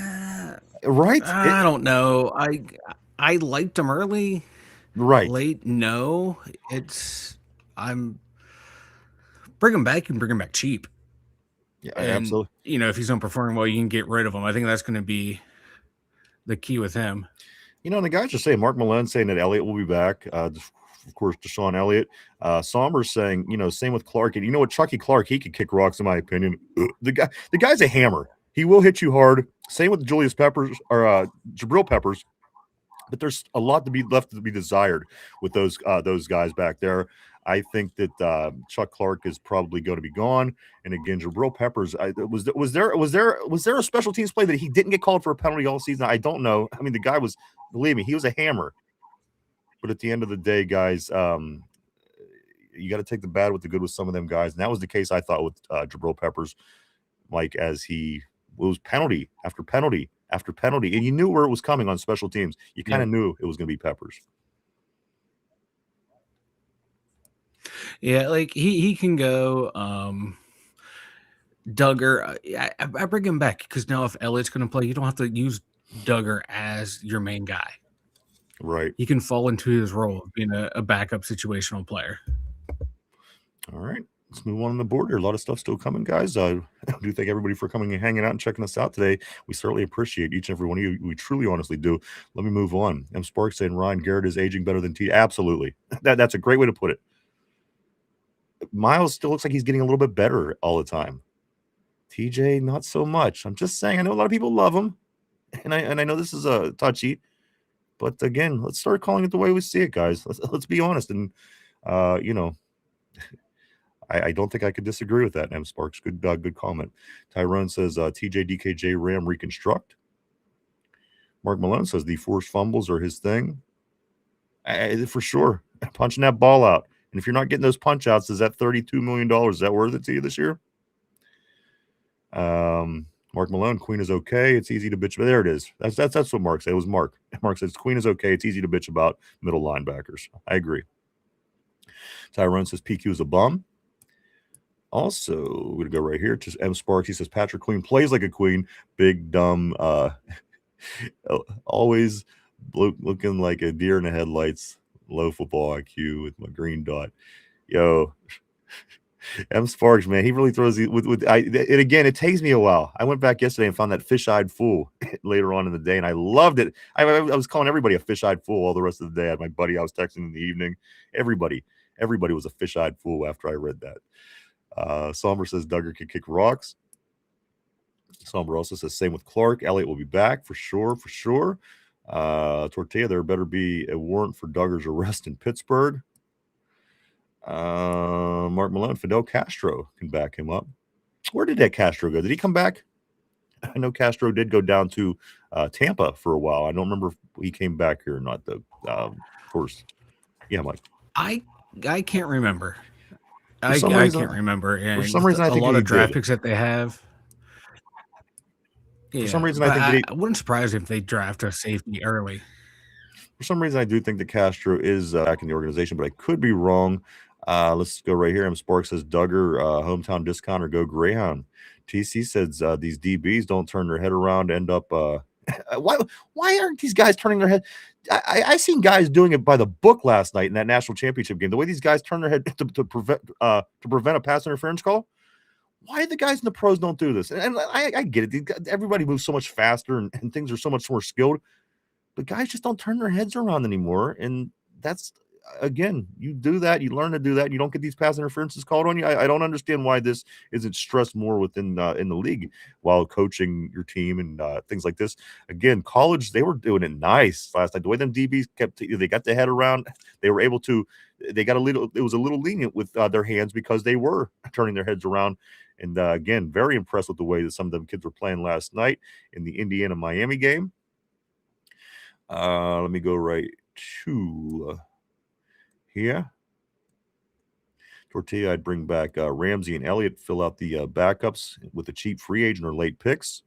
Speaker 2: Right?
Speaker 3: I don't know. I liked him early.
Speaker 2: Right.
Speaker 3: Late, no. I'm bring him back. You can bring him back cheap.
Speaker 2: Yeah,
Speaker 3: And,
Speaker 2: absolutely.
Speaker 3: if he's not performing well, you can get rid of him. I think that's going to be the key with him.
Speaker 2: The guys are saying Mark Malone saying that Elliott will be back. Of course, Deshaun Elliott. Somers saying, same with Clark. And you know what, Chucky Clark, he could kick rocks in my opinion. The guy's a hammer. He will hit you hard. Same with Julius Peppers or Jabril Peppers. But there's a lot to be left to be desired with those guys back there. I think that Chuck Clark is probably going to be gone. And again, Jabril Peppers, was there a special teams play that he didn't get called for a penalty all season? I don't know. I mean, the guy was, believe me, he was a hammer. But at the end of the day, guys, you got to take the bad with the good with some of them guys. And that was the case, I thought, with Jabril Peppers, Mike, as he was penalty after penalty after penalty, and you knew where it was coming on special teams. You kind of knew it was going to be Peppers.
Speaker 3: Yeah, like he can go. Duggar, I bring him back because now if Elliott's going to play, you don't have to use Duggar as your main guy.
Speaker 2: Right.
Speaker 3: He can fall into his role of being a backup situational player.
Speaker 2: All right. Let's move on the board here. A lot of stuff still coming, guys. I do thank everybody for coming and hanging out and checking us out today. We certainly appreciate each and every one of you. We truly, honestly do. Let me move on. M Sparks saying Ryan Garrett is aging better than T. Absolutely. That's a great way to put it. Miles still looks like he's getting a little bit better all the time. TJ, not so much. I'm just saying, I know a lot of people love him, and I know this is a touchy, but again, let's start calling it the way we see it, guys. Let's be honest, and I don't think I could disagree with that. M Sparks, good comment. Tyrone says TJ DKJ Ram reconstruct. Mark Malone says the forced fumbles are his thing. For sure, punching that ball out. And if you're not getting those punch outs, is that $32 million? Is that worth it to you this year? Mark Malone, Queen is okay. It's easy to bitch. But there it is. That's what Mark said. It was Mark. Mark says Queen is okay. It's easy to bitch about middle linebackers. I agree. Tyrone says PQ is a bum. Also, we're going to go right here to M Sparks. He says Patrick Queen plays like a queen. Big, dumb, always looking like a deer in the headlights. Low football IQ with my green dot. Yo, M Sparks, man, he really throws with and again, it takes me a while. I went back yesterday and found that fish-eyed fool later on in the day, and I loved it. I was calling everybody a fish-eyed fool all the rest of the day. I had my buddy I was texting in the evening. Everybody was a fish-eyed fool after I read that. Somber says Duggar can kick rocks. Somber also says same with Clark. Elliott will be back for sure. Tortilla, there better be a warrant for Duggar's arrest in Pittsburgh. Mark Malone, Fidel Castro can back him up. Where did that Castro go? Did he come back? I know Castro did go down to Tampa for a while. I don't remember if he came back here or not, though. Of course. Yeah, Mike.
Speaker 3: I can't remember. I can't remember. And
Speaker 2: for some reason, I think
Speaker 3: a lot of draft picks that they have.
Speaker 2: For some reason, I think
Speaker 3: I wouldn't surprise if they draft a safety early.
Speaker 2: For some reason, I do think that Castro is back in the organization, but I could be wrong. Let's go right here. M Sparks says Duggar, hometown discount or go Greyhound. TC says these DBs don't turn their head around, end up. Why aren't these guys turning their head? I seen guys doing it by the book last night in that national championship game. The way these guys turn their head to prevent a pass interference call. Why the guys in the pros don't do this? And I get it. Everybody moves so much faster and things are so much more skilled. but guys just don't turn their heads around anymore. And that's, again, you do that, you learn to do that, and you don't get these pass interferences called on you. I don't understand why this isn't stressed more within in the league while coaching your team and things like this. Again, college, they were doing it nice last night. The way them DBs they got the head around, they were able to, they got a little, it was a little lenient with their hands because they were turning their heads around. And again, very impressed with the way that some of them kids were playing last night in the Indiana-Miami game. Let me go right to here. Tortilla, I'd bring back Ramsey and Elliott, fill out the backups with a cheap free agent or late picks.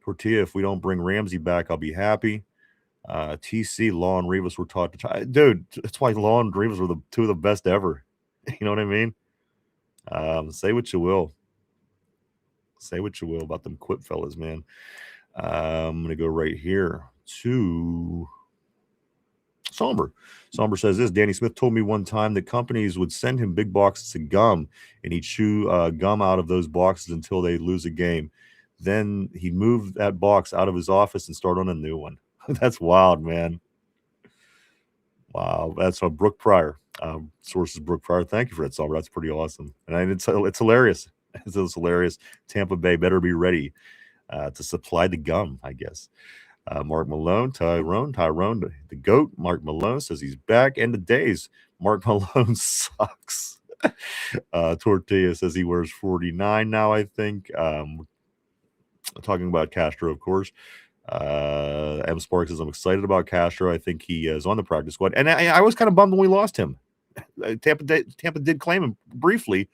Speaker 2: Tortilla, if we don't bring Ramsey back, I'll be happy. TC, Law, and Rivas were taught to try. Dude, that's why Law and Rivas were the two of the best ever. You know what I mean? Say what you will. Say what you will about them quip fellas, man. I'm going to go right here to Somber. Somber says this: Danny Smith told me one time that companies would send him big boxes of gum, and he'd chew gum out of those boxes until they lose a game. Then he'd move that box out of his office and start on a new one. That's wild, man. Wow, that's Brooke Pryor. Sources Brooke Pryor. Thank you for that, Somber. That's pretty awesome, and it's hilarious. It's hilarious. Tampa Bay better be ready to supply the gum, I guess. Mark Malone, Tyrone, the GOAT. Mark Malone says he's back. End of days. Mark Malone sucks. Tortilla says he wears 49 now, I think. Talking about Castro, of course. M. Sparks says, I'm excited about Castro. I think he is on the practice squad. And I was kind of bummed when we lost him. Tampa did claim him briefly.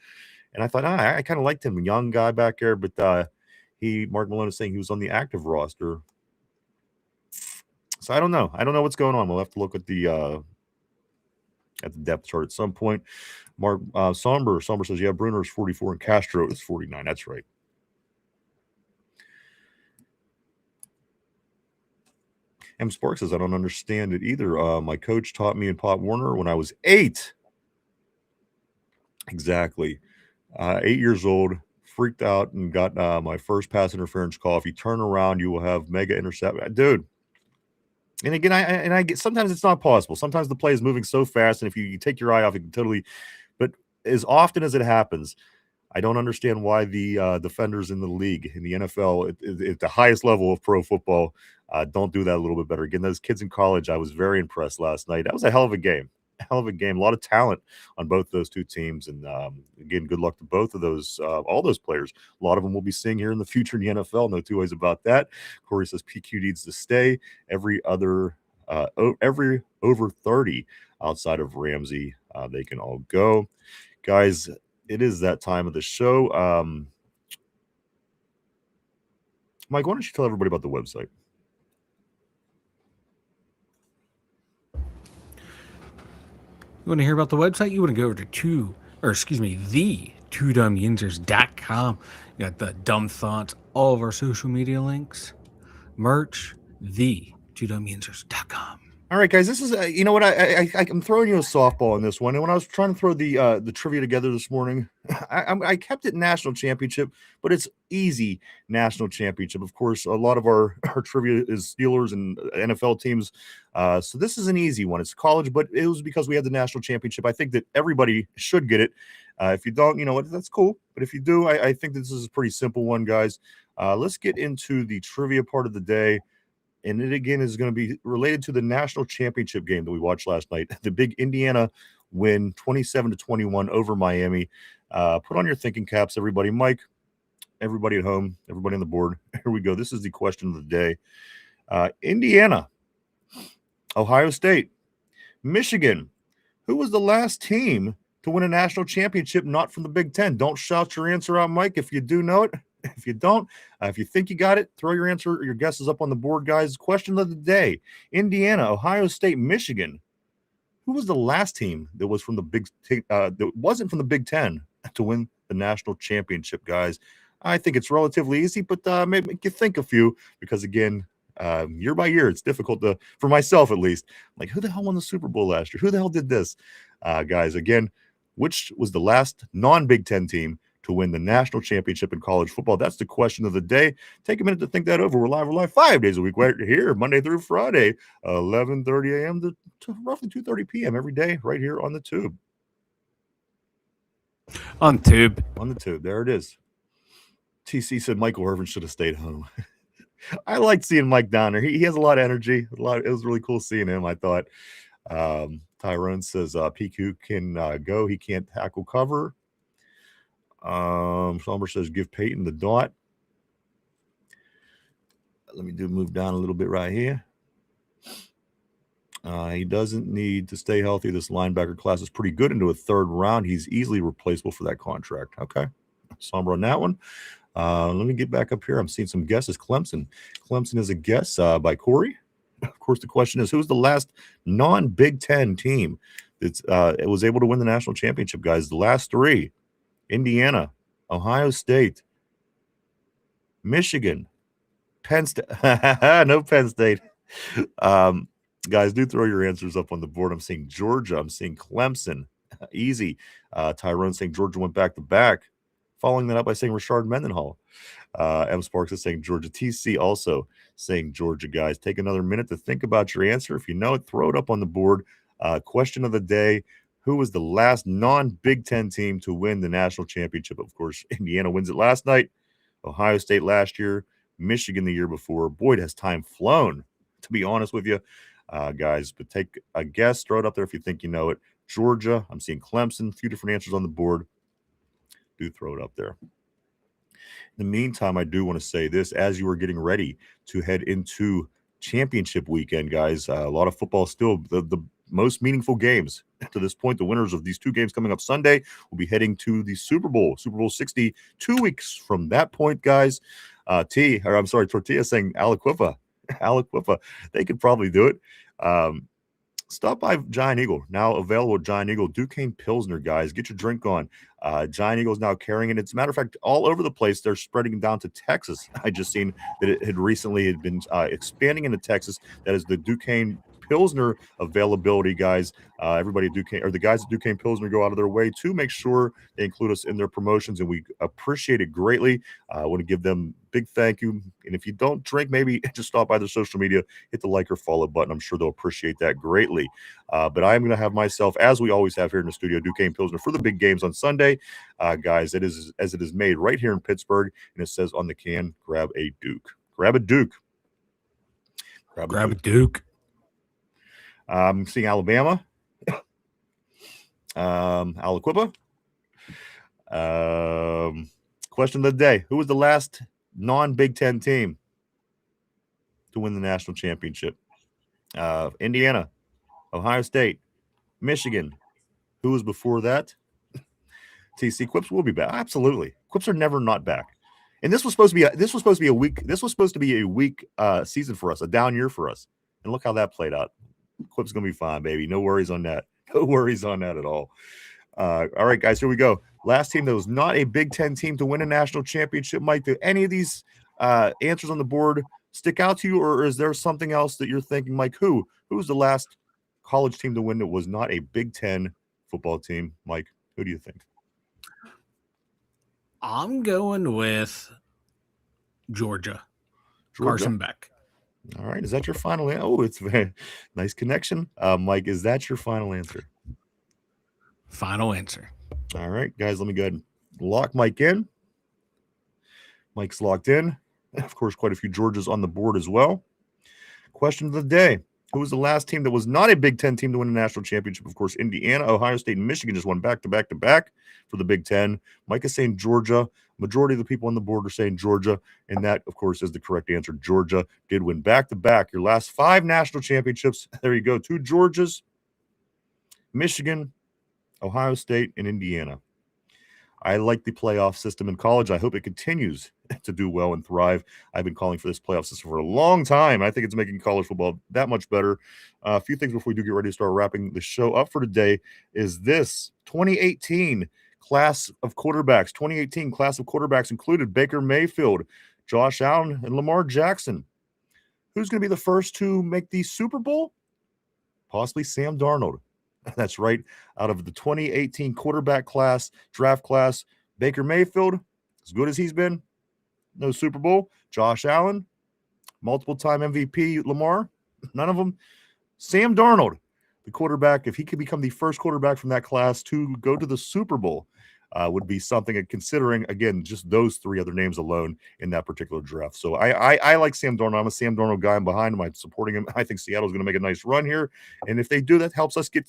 Speaker 2: And I thought, I kind of liked him. A young guy back there. But Mark Malone is saying he was on the active roster. So I don't know. I don't know what's going on. We'll have to look at the depth chart at some point. Mark Somber says, yeah, Bruner is 44 and Castro is 49. That's right. M. Sparks says, I don't understand it either. My coach taught me in Pop Warner when I was 8. Exactly. 8 years old, freaked out and got my first pass interference call. If you turn around, you will have mega intercept. Dude. And again, I get sometimes it's not possible. Sometimes the play is moving so fast, and if you take your eye off, it can totally. But as often as it happens, I don't understand why the defenders in the league, in the NFL, at the highest level of pro football, don't do that a little bit better. Again, those kids in college, I was very impressed last night. That was a hell of a game. A lot of talent on both those two teams. And again, good luck to both of those, all those players. A lot of them we'll be seeing here in the future in the NFL. No two ways about that. Corey says PQ needs to stay. Every over 30 outside of Ramsey, they can all go. Guys, it is that time of the show. Mike, why don't you tell everybody about the website?
Speaker 3: You want to hear about the website? You want to go over to the 2dumyinzers.com. You got the dumb thoughts, all of our social media links, merch, the 2dumyinzers.com.
Speaker 2: All right, guys, this is you know what, I'm throwing you a softball on this one. And when I was trying to throw the trivia together this morning, I kept it national championship, but it's easy national championship. Of course, a lot of our trivia is Steelers and NFL teams, so this is an easy one. It's college, but it was because we had the national championship. I think that everybody should get it. If you don't, you know what, that's cool. But if you do, I think this is a pretty simple one, guys. Let's get into the trivia part of the day. And it, again, is going to be related to the national championship game that we watched last night. The big Indiana win 27-21 over Miami. Put on your thinking caps, everybody. Mike, everybody at home, everybody on the board. Here we go. This is the question of the day. Indiana, Ohio State, Michigan. Who was the last team to win a national championship not from the Big Ten? Don't shout your answer out, Mike, if you do know it. If you don't, if you think you got it, throw your answer or your guesses up on the board, guys. Question of the day: Indiana, Ohio State, Michigan. Who was the last team that was from the that wasn't from the Big Ten to win the national championship, guys? I think it's relatively easy, but maybe make you think a few because, again, year by year, it's difficult for myself at least. Like, who the hell won the Super Bowl last year? Who the hell did this? Guys, again, which was the last non-Big Ten team to win the national championship in college football? That's the question of the day. Take a minute to think that over. We're live 5 days a week right here, Monday through Friday, 11:30 a.m. to roughly 2:30 p.m. every day right here on the tube.
Speaker 3: On tube.
Speaker 2: On the tube. There it is. TC said Michael Irvin should have stayed home. I liked seeing Mike down there. He has a lot of energy. It was really cool seeing him, I thought. Tyrone says PQ can go. He can't tackle cover. Somber says give Peyton the dot. Let me move down a little bit right here. He doesn't need to stay healthy. This linebacker class is pretty good into a third round. He's easily replaceable for that contract. Okay. Somber on that one. Let me get back up here. I'm seeing some guesses. Clemson is a guess by Corey. Of course, the question is, who's the last non-Big Ten team that was able to win the national championship, guys? The last three: Indiana, Ohio State, Michigan, Penn State. No Penn State. Guys, do throw your answers up on the board. I'm seeing Georgia. I'm seeing Clemson. Easy. Tyrone saying Georgia went back-to-back. Following that up by saying Rashard Mendenhall. M. Sparks is saying Georgia. TC also saying Georgia, guys. Take another minute to think about your answer. If you know it, throw it up on the board. Question of the day: who was the last non-Big Ten team to win the national championship? Of course, Indiana wins it last night. Ohio State last year. Michigan the year before. Boy, has time flown, to be honest with you, guys. But take a guess. Throw it up there if you think you know it. Georgia. I'm seeing Clemson. A few different answers on the board. Do throw it up there. In the meantime, I do want to say this: as you are getting ready to head into championship weekend, guys, a lot of football still. The most meaningful games to this point, the winners of these two games coming up Sunday will be heading to the Super Bowl 60, 2 weeks from that point, guys. Tortilla saying Aliquippa. They could probably do it. Stop by Giant Eagle, now available at Giant Eagle. Duquesne Pilsner, guys. Get your drink on. Giant Eagle is now carrying it. As a matter of fact, all over the place, they're spreading down to Texas. I just seen that it had recently been expanding into Texas. That is the Duquesne Pilsner availability, guys. Everybody at Duquesne, or the guys at Duquesne Pilsner, go out of their way to make sure they include us in their promotions, and we appreciate it greatly. I want to give them a big thank you. And if you don't drink, maybe just stop by their social media, hit the like or follow button. I'm sure they'll appreciate that greatly. But I'm going to have myself, as we always have here in the studio, Duquesne Pilsner for the big games on Sunday. Guys, it is as it is made right here in Pittsburgh, and it says on the can, grab a Duke. Grab a Duke.
Speaker 3: Grab a Duke.
Speaker 2: I'm seeing Alabama. Aliquippa. Question of the day: who was the last non-Big Ten team to win the national championship? Indiana, Ohio State, Michigan. Who was before that? TC. Quips will be back. Absolutely. Quips are never not back. And this was supposed to be a weak season for us, a down year for us. And look how that played out. Quip's gonna be fine, baby. No worries on that. No worries on that at all. All right, guys, here we go. Last team that was not a Big Ten team to win a national championship. Mike, do any of these answers on the board stick out to you, or is there something else that you're thinking, Mike? Who was the last college team to win that was not a Big Ten football team? Mike, who do you think?
Speaker 3: I'm going with Georgia. Carson Beck.
Speaker 2: All right. Is that your final answer? Oh, it's a very nice connection. Mike, is that your final answer?
Speaker 3: Final answer.
Speaker 2: All right, guys, let me go ahead and lock Mike in. Mike's locked in. Of course, quite a few Georgias on the board as well. Question of the day: who was the last team that was not a Big Ten team to win a national championship? Of course, Indiana, Ohio State, and Michigan just won back-to-back for the Big Ten. Mike is saying Georgia. Majority of the people on the board are saying Georgia, and that, of course, is the correct answer. Georgia did win back-to-back. Your last 5 national championships. There you go. 2 Georgias, Michigan, Ohio State, and Indiana. I like the playoff system in college. I hope it continues to do well and thrive. I've been calling for this playoff system for a long time. I think it's making college football that much better. A few things before we do get ready to start wrapping the show up for today is this 2018 class of quarterbacks. 2018 class of quarterbacks included Baker Mayfield, Josh Allen, and Lamar Jackson. Who's going to be the first to make the Super Bowl? Possibly Sam Darnold. That's right. Out of the 2018 quarterback class, draft class, Baker Mayfield, as good as he's been, no Super Bowl. Josh Allen, multiple-time MVP Lamar, none of them. Sam Darnold, the quarterback, if he could become the first quarterback from that class to go to the Super Bowl, would be something. And considering, again, just those three other names alone in that particular draft. So I like Sam Darnold. I'm a Sam Darnold guy. I'm behind him. I'm supporting him. I think Seattle's going to make a nice run here. And if they do, that helps us get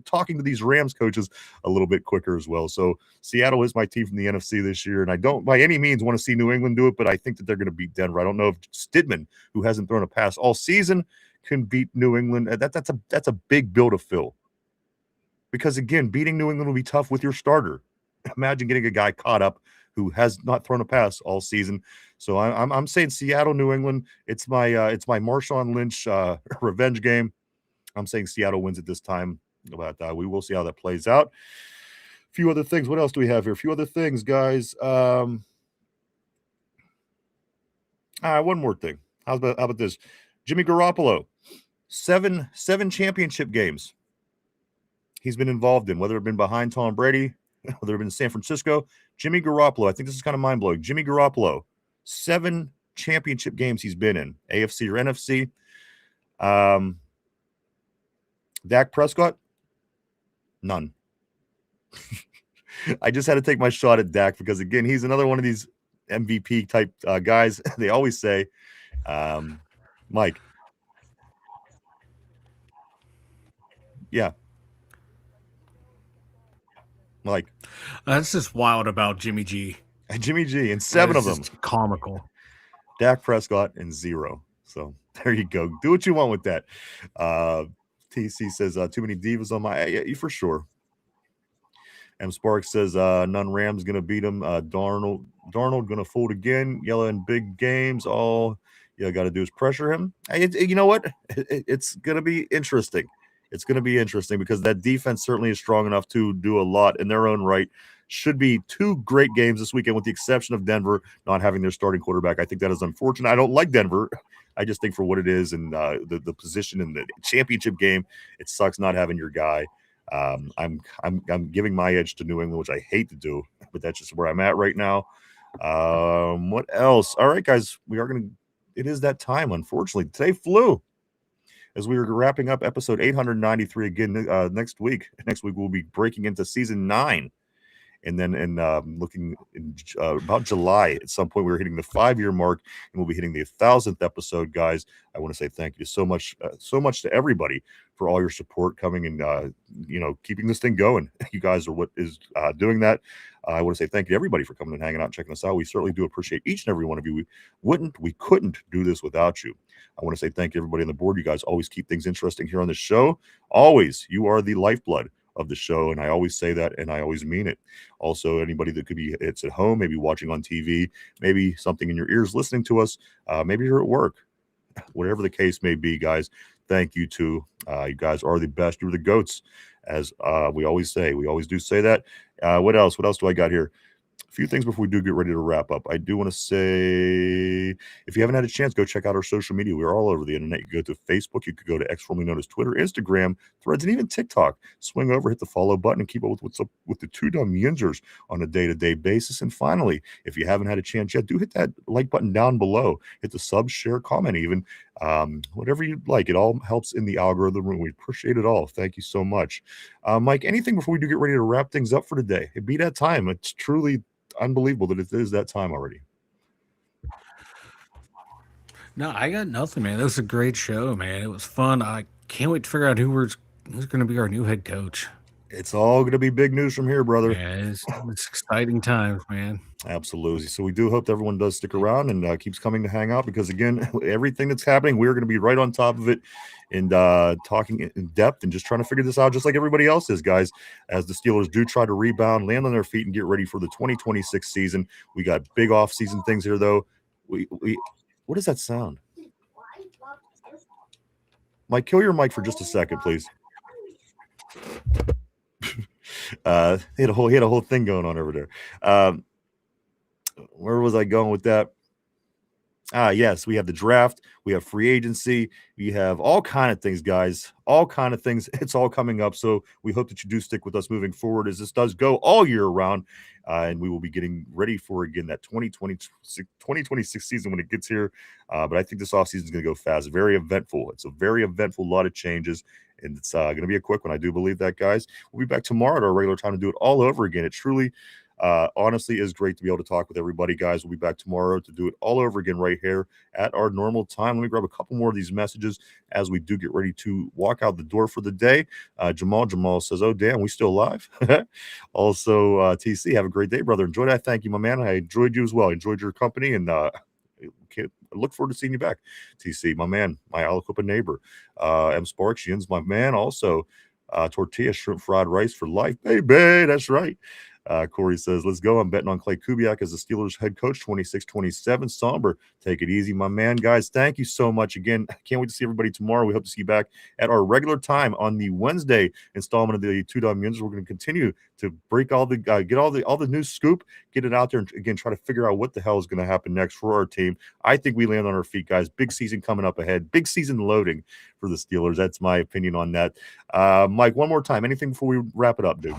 Speaker 2: talking to these Rams coaches a little bit quicker as well. So Seattle is my team from the NFC this year. And I don't by any means want to see New England do it, but I think that they're going to beat Denver. I don't know if Stidman, who hasn't thrown a pass all season, can beat New England. That's a big bill to fill. Because, again, beating New England will be tough with your starter. Imagine getting a guy caught up who has not thrown a pass all season. So I'm saying Seattle, New England. It's my Marshawn Lynch revenge game. I'm saying Seattle wins it this time. But we will see how that plays out. A few other things. What else do we have here? A few other things, guys. All right, one more thing. How about this? Jimmy Garoppolo, seven championship games he's been involved in, whether it been behind Tom Brady, whether it been in San Francisco. Jimmy Garoppolo, I think this is kind of mind-blowing. Jimmy Garoppolo, 7 championship games he's been in, AFC or NFC. Dak Prescott, none. I just had to take my shot at Dak because, again, he's another one of these MVP type guys. They always say, Mike. Yeah. Mike.
Speaker 3: That's just wild about Jimmy G.
Speaker 2: Jimmy G, and 7 of them.
Speaker 3: Comical.
Speaker 2: Dak Prescott and 0. So there you go. Do what you want with that. TC says, too many divas on my... Yeah, for sure. M. Sparks says, none Rams going to beat him. Darnold going to fold again. Yella in big games. All you got to do is pressure him. You know what? It's going to be interesting. It's going to be interesting because that defense certainly is strong enough to do a lot in their own right. Should be 2 great games this weekend with the exception of Denver not having their starting quarterback. I think that is unfortunate. I don't like Denver. I just think for what it is and the position in the championship game, it sucks not having your guy. I'm giving my edge to New England, which I hate to do, but that's just where I'm at right now. What else? All right, guys, it is that time. Unfortunately, today flew as we were wrapping up episode 893 again next week. Next week, we'll be breaking into season 9. And then looking in about July, at some point, we're hitting the 5-year mark, and we'll be hitting the 1,000th episode, guys. I want to say thank you so much to everybody for all your support coming and keeping this thing going. You guys are what is doing that. I want to say thank you to everybody for coming and hanging out and checking us out. We certainly do appreciate each and every one of you. We couldn't do this without you. I want to say thank you, everybody on the board. You guys always keep things interesting here on the show. Always, you are the lifeblood of the show, and I always say that, and I always mean it. Also, anybody that it's at home, maybe watching on TV, maybe something in your ears listening to us, maybe you're at work, whatever the case may be, guys. Thank you to you guys are the best. You're the goats, as we always say. We always do say that. What else do I got here? A few things before we do get ready to wrap up. I do want to say, if you haven't had a chance, go check out our social media. We're all over the internet. You can go to Facebook. You could go to X, formerly known as Twitter, Instagram, Threads, and even TikTok. Swing over, hit the follow button, and keep up with what's up with the 2 Dum Yinzers on a day-to-day basis. And finally, if you haven't had a chance yet, do hit that like button down below. Hit the sub, share, comment even. Whatever you'd like. It all helps in the algorithm, and we appreciate it all. Thank you so much. Mike, anything before we do get ready to wrap things up for today? It'd be that time. It's truly unbelievable that it is that time already.
Speaker 3: No, I got nothing, man. That was a great show, man. It was fun. I can't wait to figure out who's going to be our new head coach.
Speaker 2: It's all going to be big news from here, brother.
Speaker 3: Yeah, it's exciting times, man.
Speaker 2: Absolutely. So we do hope that everyone does stick around and keeps coming to hang out because, again, everything that's happening, we're going to be right on top of it and talking in depth and just trying to figure this out just like everybody else is, guys, as the Steelers do try to rebound, land on their feet, and get ready for the 2026 season. We got big off-season things here, though. What does that sound? Mike, kill your mic for just a second, please. He had a whole thing going on over there. Where was I going with that? Yes, we have the draft, we have free agency, we have all kind of things, guys. All kind of things. It's all coming up. So we hope that you do stick with us moving forward as this does go all year round. And we will be getting ready for again that 2026 season when it gets here. But I think this offseason is going to go fast. Very eventful. It's a very eventful, lot of changes. And it's going to be a quick one. I do believe that, guys. We'll be back tomorrow at our regular time to do it all over again. It truly honestly is great to be able to talk with everybody, guys. We'll be back tomorrow to do it all over again right here at our normal time. Let me grab a couple more of these messages as we do get ready to walk out the door for the day. Jamal says, oh, damn, we still alive? Also, TC, have a great day, brother. Enjoyed that. Thank you, my man. I enjoyed you as well. I enjoyed your company, and I look forward to seeing you back, TC, my man, my Alicopa neighbor. M. Sparks, Yins, my man. Also, tortilla, shrimp, fried rice for life, baby. That's right. Corey says, let's go. I'm betting on Clay Kubiak as the Steelers head coach, 26-27. Somber, take it easy, my man. Guys, thank you so much again. I can't wait to see everybody tomorrow. We hope to see you back at our regular time on the Wednesday installment of the Two Dumb Yinzers. We're going to continue to break all the get all the new scoop, get it out there, and again try to figure out what the hell is going to happen next for our team. I think we land on our feet, guys. Big season coming up ahead. Big season loading for the Steelers. That's my opinion on that. Mike, one more time. Anything before we wrap it up, dude?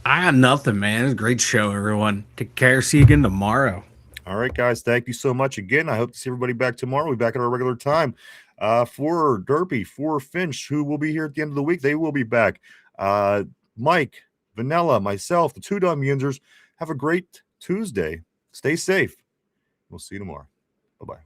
Speaker 3: I got nothing, man. It's a great show, everyone. Take care. See you again tomorrow.
Speaker 2: All right, guys. Thank you so much again. I hope to see everybody back tomorrow. We'll be back at our regular time. For Derpy, for Finch, who will be here at the end of the week, they will be back. Mike, Vanilla, myself, the Two Dumb Yinzers. Have a great Tuesday. Stay safe. We'll see you tomorrow. Bye-bye.